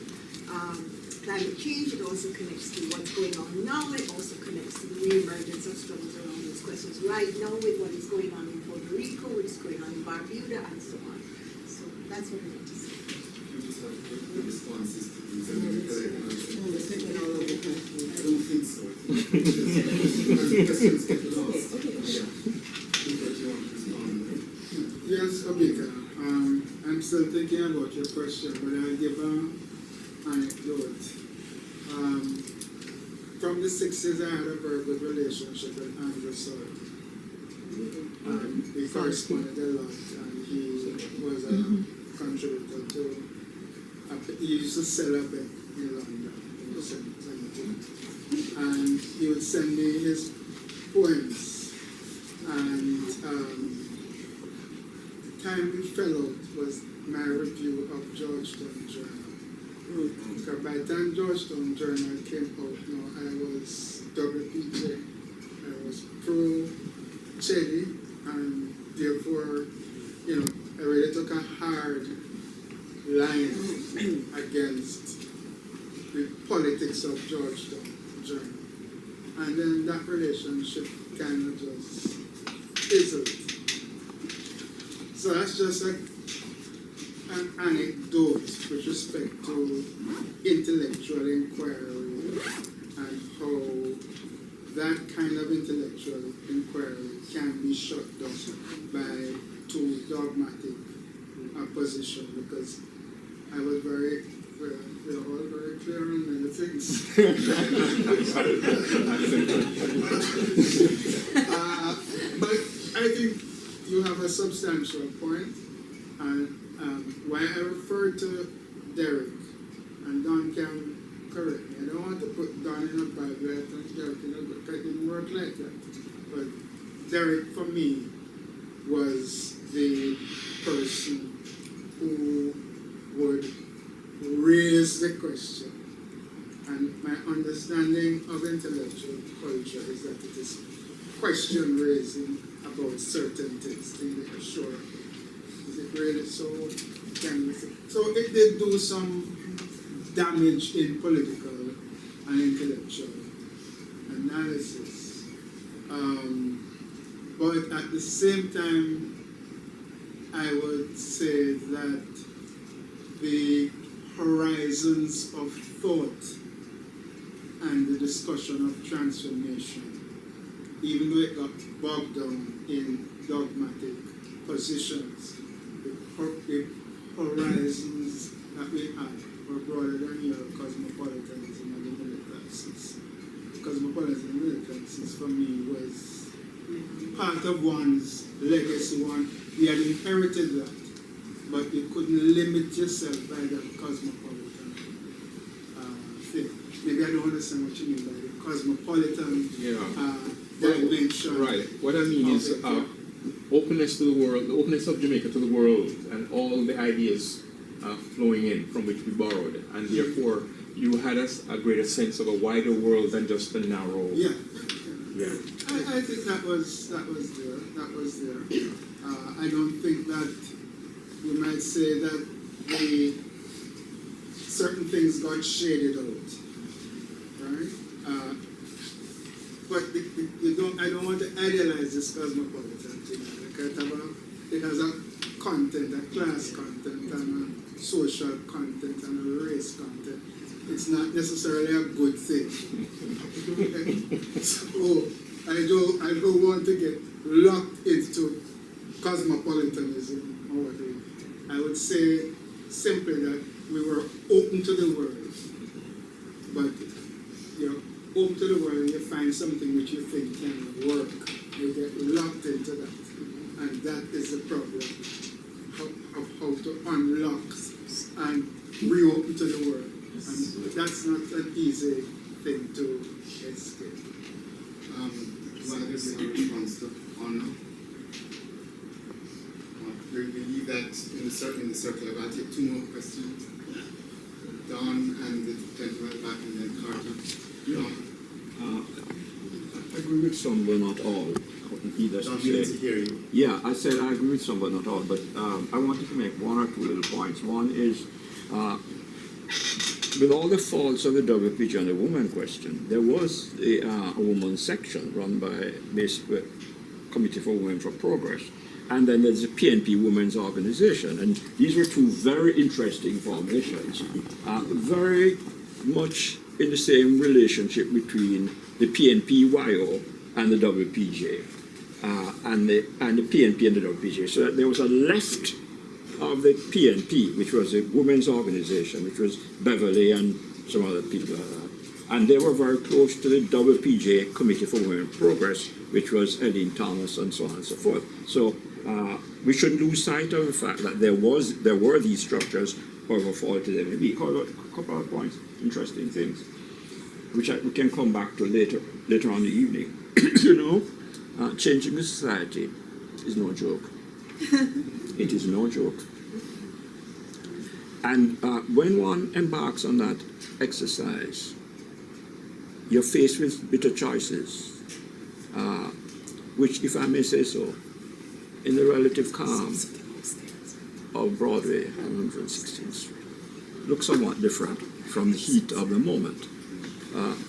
climate change. It also connects to what's going on now. It also connects to the re-emergence of struggles around those questions right now with what is going on in Puerto Rico, what is going on in Barbuda, and so on. So that's what I want to say. You just have the responses to these and I Okay. don't think so. The questions get lost. Yes, Obika. I'm still thinking about your question, but I'll give an anecdote. From the 60s, I had a very good relationship with Andrew Sawyer. We corresponded a lot, and he was a contributor to. He used to sell a bed in London in the 70s, and he would send me his poems. And the time we fell out was my review of Georgetown Journal. Because by the time Georgetown Journal came out, I was WPJ. I was pro-Chedi, and therefore, I really took a hard line against the politics of Georgetown Journal. And then that relationship kind of just fizzled. So that's just an anecdote with respect to intellectual inquiry and how that kind of intellectual inquiry can be shut down by too dogmatic a position, because I was very clear on many things. But I think you have a substantial point, and why I referred to Derek, and Don can correct me. I don't want to put Don in a bad light and Derek in a good, because it didn't work like that. But Derek, for me, was the person who would raise the question. And my understanding of intellectual culture is that it is question raising about certain things. Sure, is it really so? Can we say? So it did do some damage in political and intellectual analysis. But at the same time, I would say that the horizons of thought and the discussion of transformation, even though it got bogged down in dogmatic positions, the horizons that we had were broader than your cosmopolitanism and the middle classes. Cosmopolitanism and middle classes for me was part of one's legacy. We had inherited that, but you couldn't limit yourself by that cosmopolitan thing. Maybe I don't understand what you mean by the cosmopolitan dimension. Right. What I mean is openness to the world, the openness of Jamaica to the world, and all the ideas flowing in from which we borrowed, and therefore you had a greater sense of a wider world than just the narrow. Yeah. Yeah. I think that was there. I don't think that you might say that certain things got shaded out, right? But I don't want to idealize this cosmopolitan thing. It has a content, a class content, and a social content, and a race content. It's not necessarily a good thing. So I don't want to get locked into cosmopolitanism or whatever. I would say simply that we were open to the world, but open to the world, you find something which you think can work, you get locked into that, and that is the problem of how to unlock and reopen to the world. And that's not an easy thing to escape. Well, I guess in response to honor, believe that in the circle, I'll take two more questions. Don and the gentleman at the back, and then Carter. Don, I agree with some, but not all. Either Don, we need to hear you. Yeah, I said I agree with some, but not all. But I wanted to make one or two little points. One is, with all the faults of the WPG on the woman question, there was a women's section run by basically Committee for Women for Progress. And then there's the PNP Women's Organization. And these were two very interesting formations, very much in the same relationship between the PNP-YO and the WPJ, and the PNP and the WPJ. So that there was a left of the PNP, which was a women's organization, which was Beverly and some other people like that. And they were very close to the WPJ, Committee for Women Progress, which was Eileen Thomas and so on and so forth. So we shouldn't lose sight of the fact that there were these structures, however faulty they may be. However, a couple of points, interesting things, which we can come back to later on in the evening. You know, changing the society is no joke. It is no joke. And when one embarks on that exercise, you're faced with bitter choices, which, if I may say so, in the relative calm of Broadway and 116th Street, look somewhat different from the heat of the moment,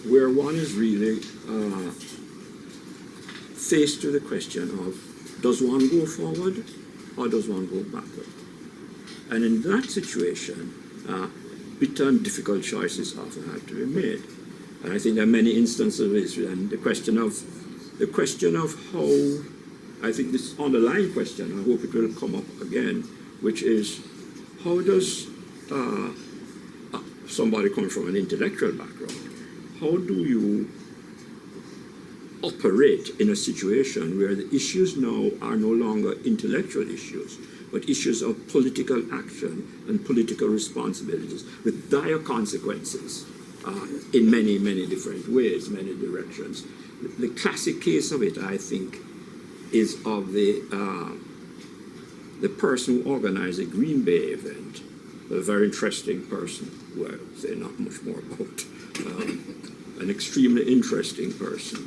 where one is really faced with the question of, does one go forward or does one go backward? And in that situation, bitter and difficult choices often have to be made. And I think there are many instances of this, and the question of how, I think this underlying question, I hope it will come up again, which is, how does somebody coming from an intellectual background, how do you operate in a situation where the issues now are no longer intellectual issues, but issues of political action and political responsibilities with dire consequences in many, many different ways, many directions. The classic case of it, I think, is of the person who organized the Green Bay event, a very interesting person, who I say not much more about, an extremely interesting person,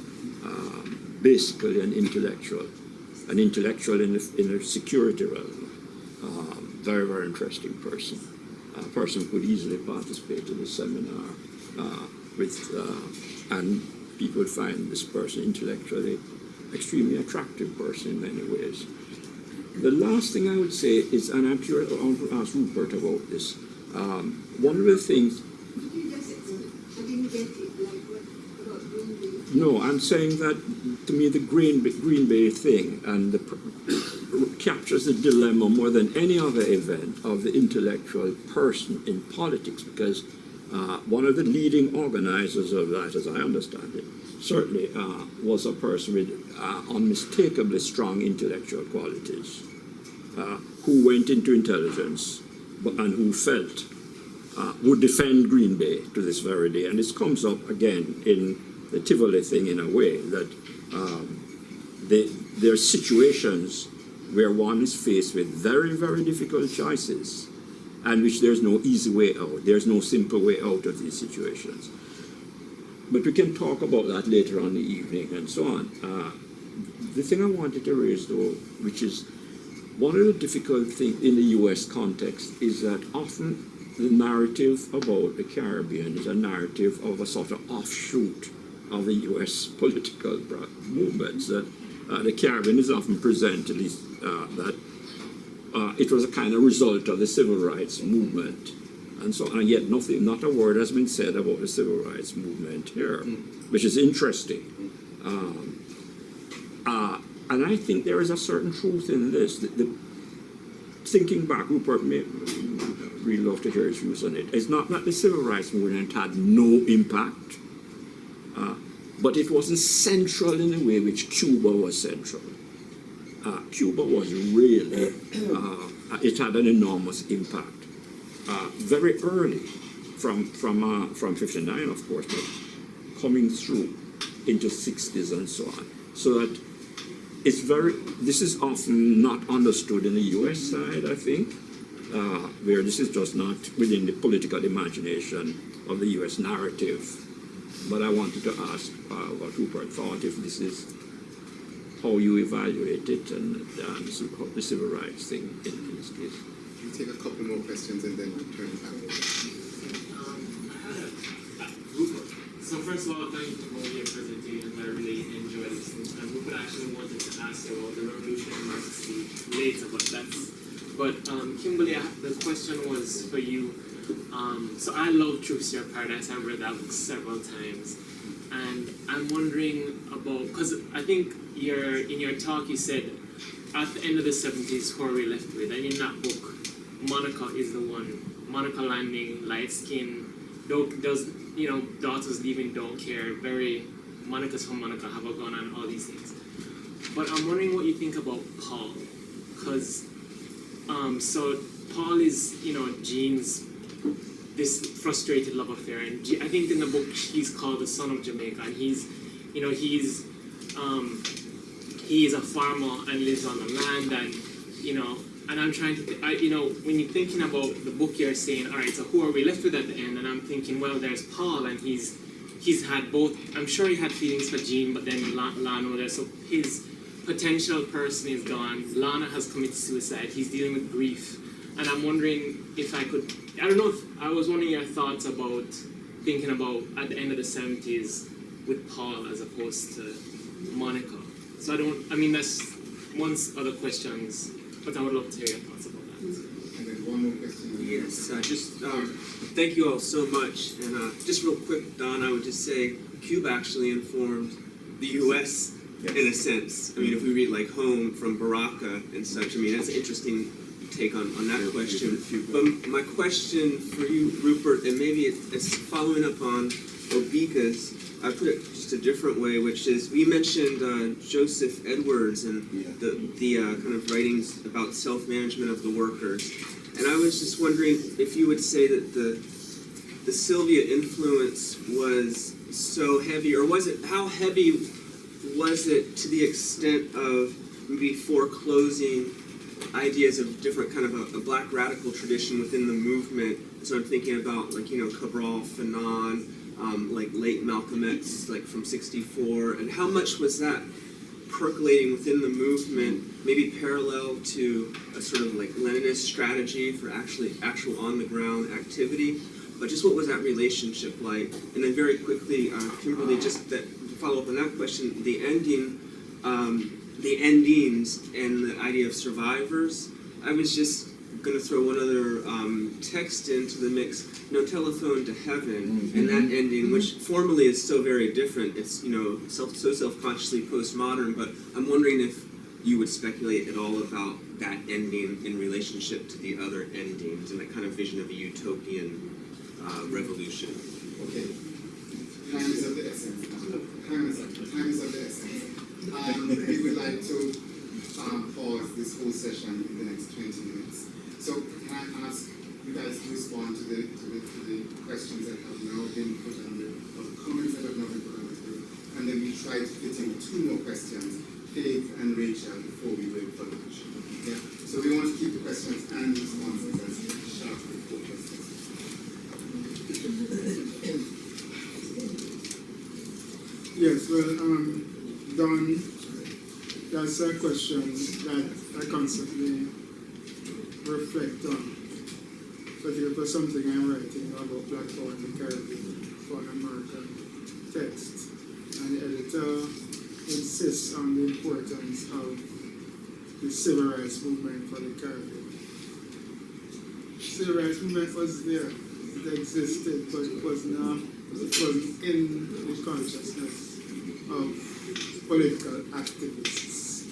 basically an intellectual in the security realm, very, very interesting person, a person who could easily participate in the seminar and people would find this person intellectually extremely attractive person in many ways. The last thing I would say is, and I'm sure I want to ask Rupert about this, one of the things... Could you just explain? I didn't get it, like what about Green Bay? No, I'm saying that, to me, the Green Bay thing and captures the dilemma more than any other event of the intellectual person in politics, because one of the leading organizers of that, as I understand it, certainly was a person with unmistakably strong intellectual qualities, who went into intelligence and who felt would defend Green Bay to this very day. And this comes up again in the Tivoli thing in a way, that there are situations where one is faced with very, very difficult choices and which there's no easy way out. There's no simple way out of these situations. But we can talk about that later on in the evening and so on. The thing I wanted to raise, though, which is one of the difficult things in the US context, is that often the narrative about the Caribbean is a narrative of a sort of offshoot of the US political movements, that the Caribbean is often presented, at least that it was a kind of result of the civil rights movement. And so, and yet not a word has been said about the civil rights movement here, which is interesting. And I think there is a certain truth in this. Thinking back, Rupert may really love to hear his views on it. It's not that the civil rights movement had no impact, but it wasn't central in the way which Cuba was central. Cuba was really, it had an enormous impact. Very early, from 59, of course, but coming through into 60s and so on. So that this is often not understood in the US side, I think, where this is just not within the political imagination of the US narrative. But I wanted to ask what Rupert thought, if this is how you evaluate it and the civil rights thing in this case. We'll take a couple more questions and then we'll turn it back over. Rupert. So first of all, thank you for your presentation. I really enjoyed listening. And Rupert actually wanted to ask you about the revolution in Mississippi later, but Kimberly, the question was for you. So I love Truth's Your Paradise. I've read that book several times, and I'm wondering about, because I think in your talk you said at the end of the 70s, who are we left with? And in that book, Monica is the one. Monica Landing, light skin, daughters leaving, don't care. Monica's from Monica, have a gun, and all these things. But I'm wondering what you think about Paul, because so Paul is Jean's this frustrated love affair, and I think in the book he's called the son of Jamaica, and he's a farmer and lives on the land, and and I'm trying to when you're thinking about the book, you're saying, all right, so who are we left with at the end? And I'm thinking, well, there's Paul, and he's had both. I'm sure he had feelings for Jean, but then Lana there, so his potential person is gone. Lana has committed suicide. He's dealing with grief, and I'm wondering if I was wondering your thoughts about thinking about at the end of the 70s with Paul as opposed to Monica. So that's one other questions, but I would love to hear your thoughts about that. And then one more question. Yes, thank you all so much. And just real quick, Don, I would just say Cuba actually informed the U.S. in a sense. I mean, if we read like Home from Baraka and such, I mean, that's an interesting take on that question. But my question for you, Rupert, and maybe it's following up on Obika's, I put it just a different way, which is, we mentioned Joseph Edwards and the kind of writings about self-management of the workers. And I was just wondering if you would say that the Sylvia influence was so heavy, or how heavy was it to the extent of maybe foreclosing ideas of different kind of a black radical tradition within the movement? So I'm thinking about Cabral, Fanon, like late Malcolm X, like from '64, and how much was that percolating within the movement, maybe parallel to a sort of like Leninist strategy for actual on the ground activity? But just what was that relationship like? And then very quickly, Kimberly, just to follow up on that question, the endings and the idea of survivors. I was just going to throw one other text into the mix, Telephone to Heaven, and that ending, which formally is so very different. It's, so self-consciously postmodern, but I'm wondering if you would speculate at all about that ending in relationship to the other endings and that kind of vision of a utopian revolution. Okay. Time is of the essence. Time is of the essence. We would like to pause this whole session in the next 20 minutes. So can I ask you guys to respond to the questions that have now been put on the comments that have now been put on the table, and then we try to fit in 2 more questions, Faith and Rachel, before we wait for lunch. Yeah. So we want to keep the questions and responses as sharp as possible. Yes, well, Don, that's a question that I constantly reflect on, particularly for something I'm writing about Black Power in the Caribbean for an American text. And the editor insists on the importance of the civil rights movement for the Caribbean. The civil rights movement was there, it existed, but it wasn't in the consciousness of political activists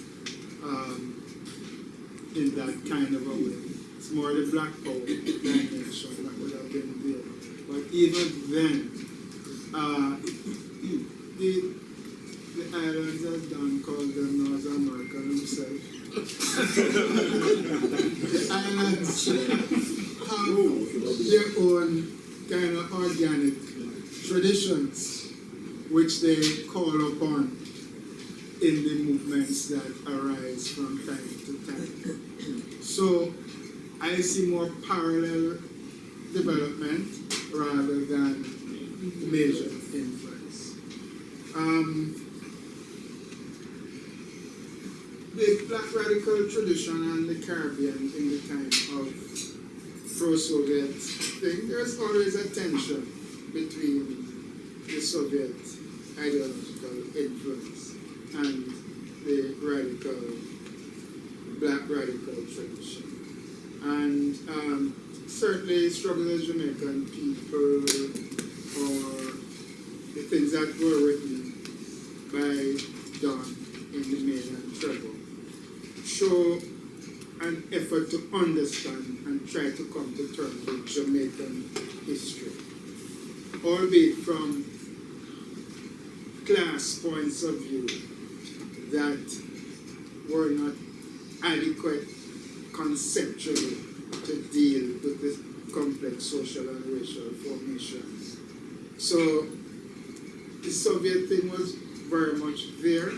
in that kind of a way. It's more the Black Power dimension that would have been there. But even then, the islands, as Don called them, North America himself, the islands have their own kind of organic traditions which they call upon in the movements that arise from time to time. So I see more parallel development rather than major influence. The Black radical tradition and the Caribbean in the time of pro-Soviet thing, there's always a tension between the Soviet ideological influence and the Black radical tradition. And certainly struggle as Jamaican people or the things that were written by Don in the main and treble show an effort to understand and try to come to terms with Jamaican history, albeit from class points of view that were not adequate conceptually to deal with the complex social and racial formations. So the Soviet thing was very much there.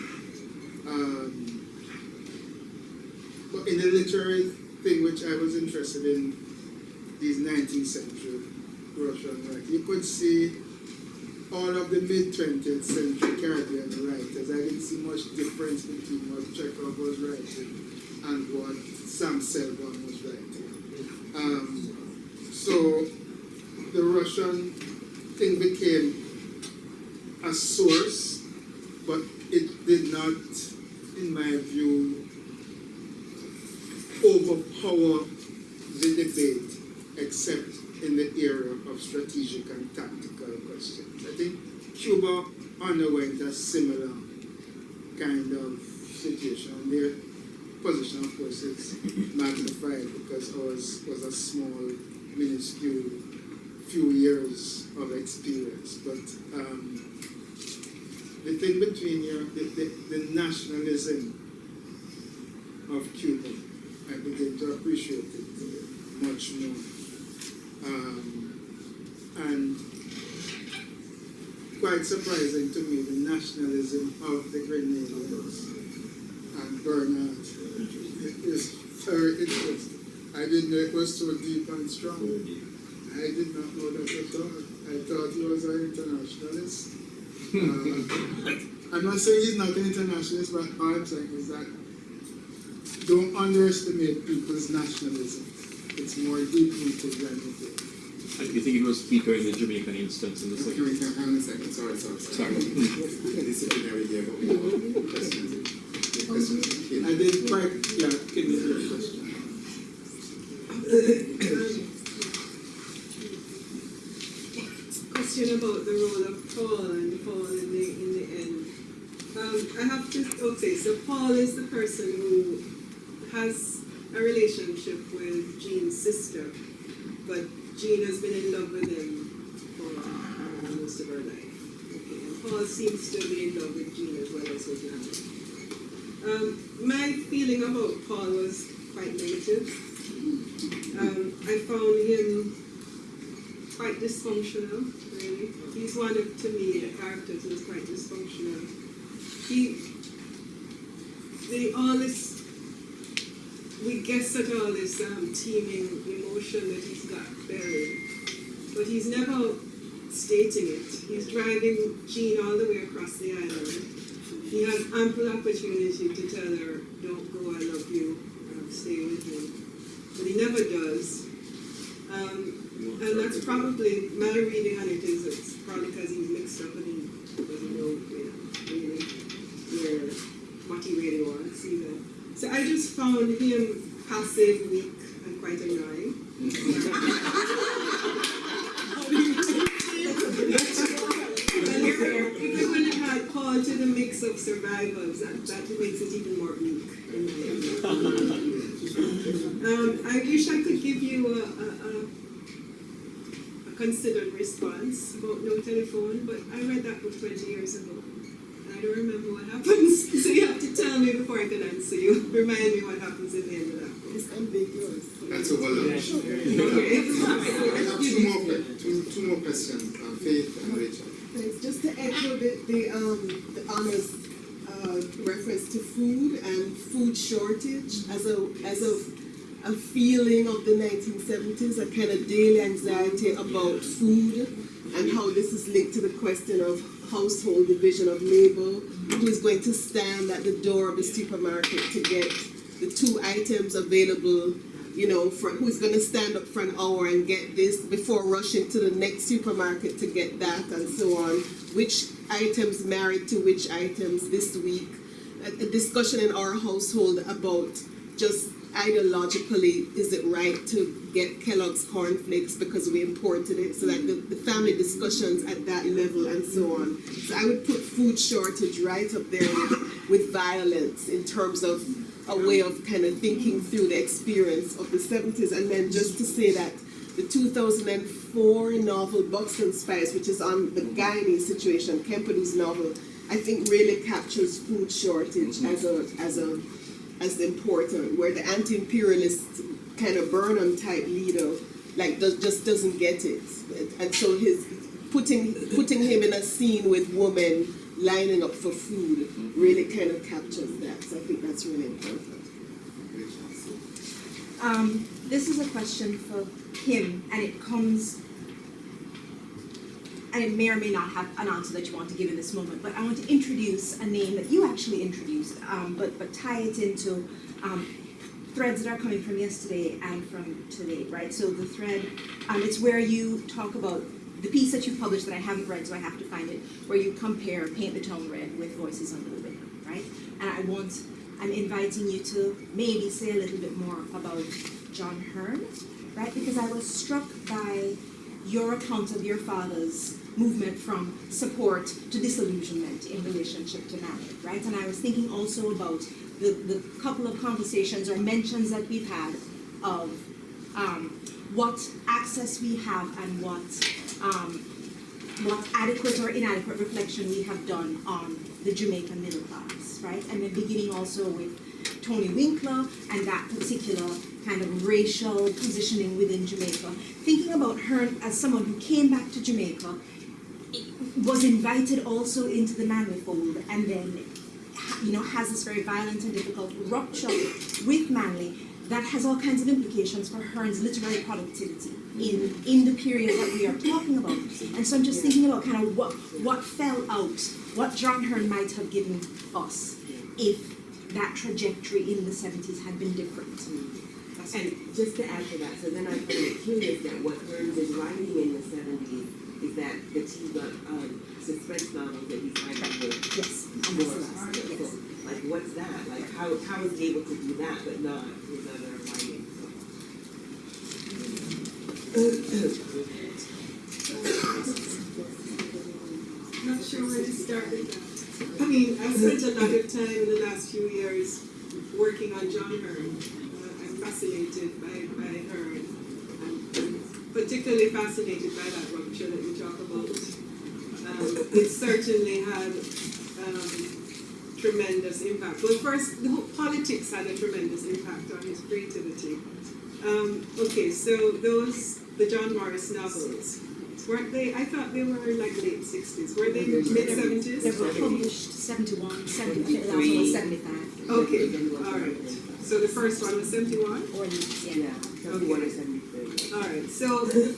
But in the literary thing which I was interested in, these 19th century Russian writers, you could see all of the mid-20th century Caribbean writers. I didn't see much difference between what Chekhov was writing and what Sam Selborn was writing. So the Russian thing became a source, but it did not, in my view, overpower the debate, except in the area of strategic and tactical questions. I think Cuba underwent a similar kind of situation. Their position, of course, is magnified because ours was a small, minuscule, few years of experience. But the thing between the nationalism of Cuba, I begin to appreciate it much more. And quite surprising to me, the nationalism of the Grenadians and Bernard is very interesting. I didn't know it was so deep and strong. I did not know that at all. I thought he was an internationalist. I'm not saying he's not an internationalist, but all I'm saying is that don't underestimate people's nationalism. It's more deep-rooted than you think. You think it was Peter in the Jamaican instance in the second? Can we hang on a second? Sorry. Disciplinary here, but we have questions. I didn't quite, give me your question. Question about the role of Paul and Paul in the end. I have to, okay, so Paul is the person who has a relationship with Jean's sister, but Jean has been in love with him for most of her life. Okay, and Paul seems to be in love with Jean as well as with Nana. My feeling about Paul was quite negative. I found him quite dysfunctional, really. He's one of, to me, the characters who's quite dysfunctional. We guess at all this teeming emotion that he's got buried, but he's never stating it. He's driving Jean all the way across the island. He has ample opportunity to tell her, don't go, I love you, stay with me. But he never does. And that's probably, my reading on it is it's probably because he's mixed up and he doesn't know, really what he really wants either. So I just found him passive, weak, and quite annoying. If you would have had Paul to the mix of survivors, that makes it even more bleak. I wish I could give you a considered response about No Telephone, but I read that book 20 years ago. I don't remember what happens, so you have to tell me before I can answer you. Remind me what happens at the end of that book. It's ambiguous. That's overlooked. Okay. I have two more questions, Faith and Rachel. Thanks. Just to echo the honors reference to food and food shortage as a feeling of the 1970s, a kind of daily anxiety about food and how this is linked to the question of household division of labor, who is going to stand at the door of the supermarket to get the 2 items available, you know, who's going to stand up for an hour and get this before rushing to the next supermarket to get that, and so on. Which items married to which items this week. A discussion in our household about just ideologically, is it right to get Kellogg's cornflakes because we imported it? So like the family discussions at that level and so on. So I would put food shortage right up there with violence in terms of a way of kind of thinking through the experience of the 70s. And then just to say that the 2004 novel Buxton Spice, which is on the Guyanese situation, Kempedu's novel, I think really captures food shortage as important, where the anti-imperialist kind of Burnham type leader just doesn't get it, and so his putting him in a scene with women lining up for food really kind of captures that. So I think that's really important. This is a question for Kim, and it comes, and it may or may not have an answer that you want to give in this moment, but I want to introduce a name that you actually introduced, but tie it into threads that are coming from yesterday and from today, right? So the thread, it's where you talk about the piece that you published that I haven't read, so I have to find it, where you compare Paint the Town Red with Voices Under the Window, right? And I'm inviting you to maybe say a little bit more about John Hearn, right? Because I was struck by your account of your father's movement from support to disillusionment in relationship to marriage, right? And I was thinking also about the couple of conversations or mentions that we've had of what access we have and what adequate or inadequate reflection we have done on the Jamaican middle class, right? And then beginning also with Tony Winkler and that particular kind of racial positioning within Jamaica. Thinking about her as someone who came back to Jamaica, was invited also into the Manly fold, and then, you know, has this very violent and difficult rupture with Manly that has all kinds of implications for Hearn's literary productivity in the period that we are talking about. And so I'm just thinking about kind of what fell out, what John Hearn might have given us if that trajectory in the 70s had been different. And just to add to that, so then I find it curious that what Hearn is writing in the 70s is that the suspense novels that he's writing with. Yes. So, like, what's that? Like, how is he able to do that, but not his other writing? Not sure where to start with that. I mean, I've spent a lot of time in the last few years working on John Hearn. I'm fascinated by Hearn. I'm particularly fascinated by that rupture that you talk about. It certainly had tremendous impact. Well, first, the whole politics had a tremendous impact on his creativity. Okay, so the John Morris novels, weren't they? I thought they were like late 60s. Were they mid-70s? They were published 71, 73, 75. Okay, all right. So the first one was 71? Or yeah. Okay. 73. All right. So the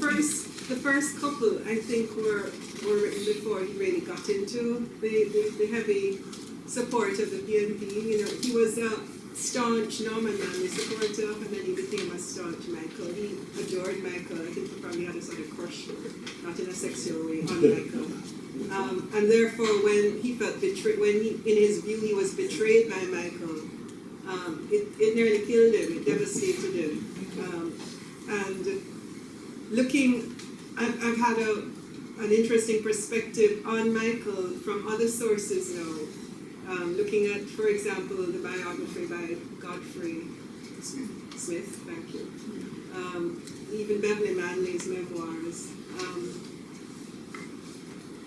first couple, I think, were written before he really got into the heavy support of the PNP. You know, he was a staunch Norman Manley supporter, and then he became a staunch Michael. He adored Michael. I think he probably had a sort of crush, not in a sexual way, on Michael. And therefore, when he felt betrayed, in his view, he was betrayed by Michael, it nearly killed him. It devastated him. And looking, I've had an interesting perspective on Michael from other sources now. Looking at, for example, the biography by Godfrey Smith, thank you. Even Beverly Manley's memoirs.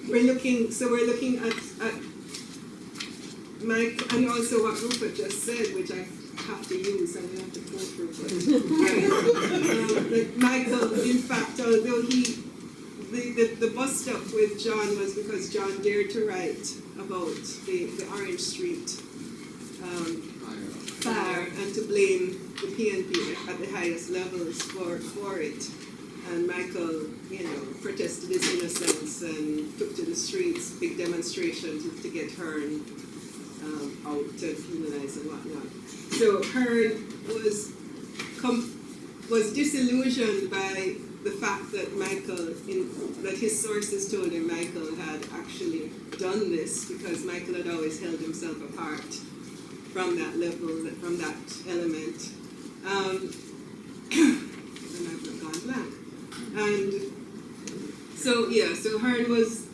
We're looking at Mike, and also what Rupert just said, which I have to use, I'm going to have to quote Rupert. That Michael, in fact, although he the bus stop with John was because John dared to write about the Orange Street fire and to blame the PNP at the highest levels for it. And Michael, protested his innocence and took to the streets, big demonstration to get Hearn out to penalize and whatnot. So Hearn was disillusioned by the fact that that his sources told him Michael had actually done this, because Michael had always held himself apart from that level, from that element. And I've gone blank. And so Hearn was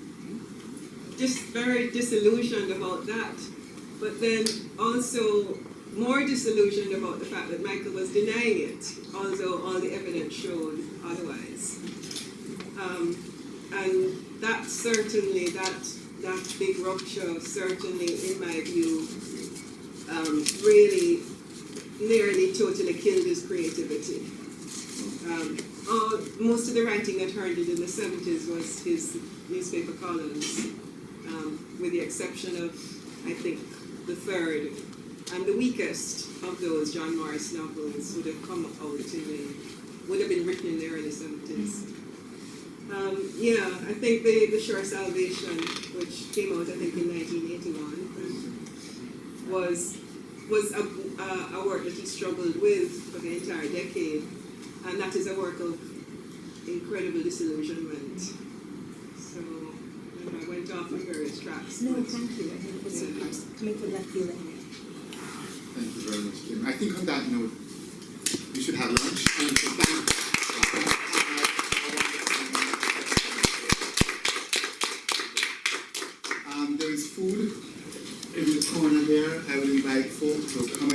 just very disillusioned about that, but then also more disillusioned about the fact that Michael was denying it, although all the evidence showed otherwise. And that certainly, that big rupture, certainly in my view, really nearly totally killed his creativity. Most of the writing that Hearn did in the 70s was his newspaper columns, with the exception of, I think, the third and the weakest of those John Morris novels would have come out would have been written in the early 70s. I think the Sure Salvation, which came out I think in 1981, was a work that he struggled with for the entire decade, and that is a work of incredible disillusionment. So I went off on various tracks. No, thank you. I think it was coming from left field anyway. Thank you very much, Kim. I think on that note, we should have lunch. And so there is food in the corner there. I will invite folks to come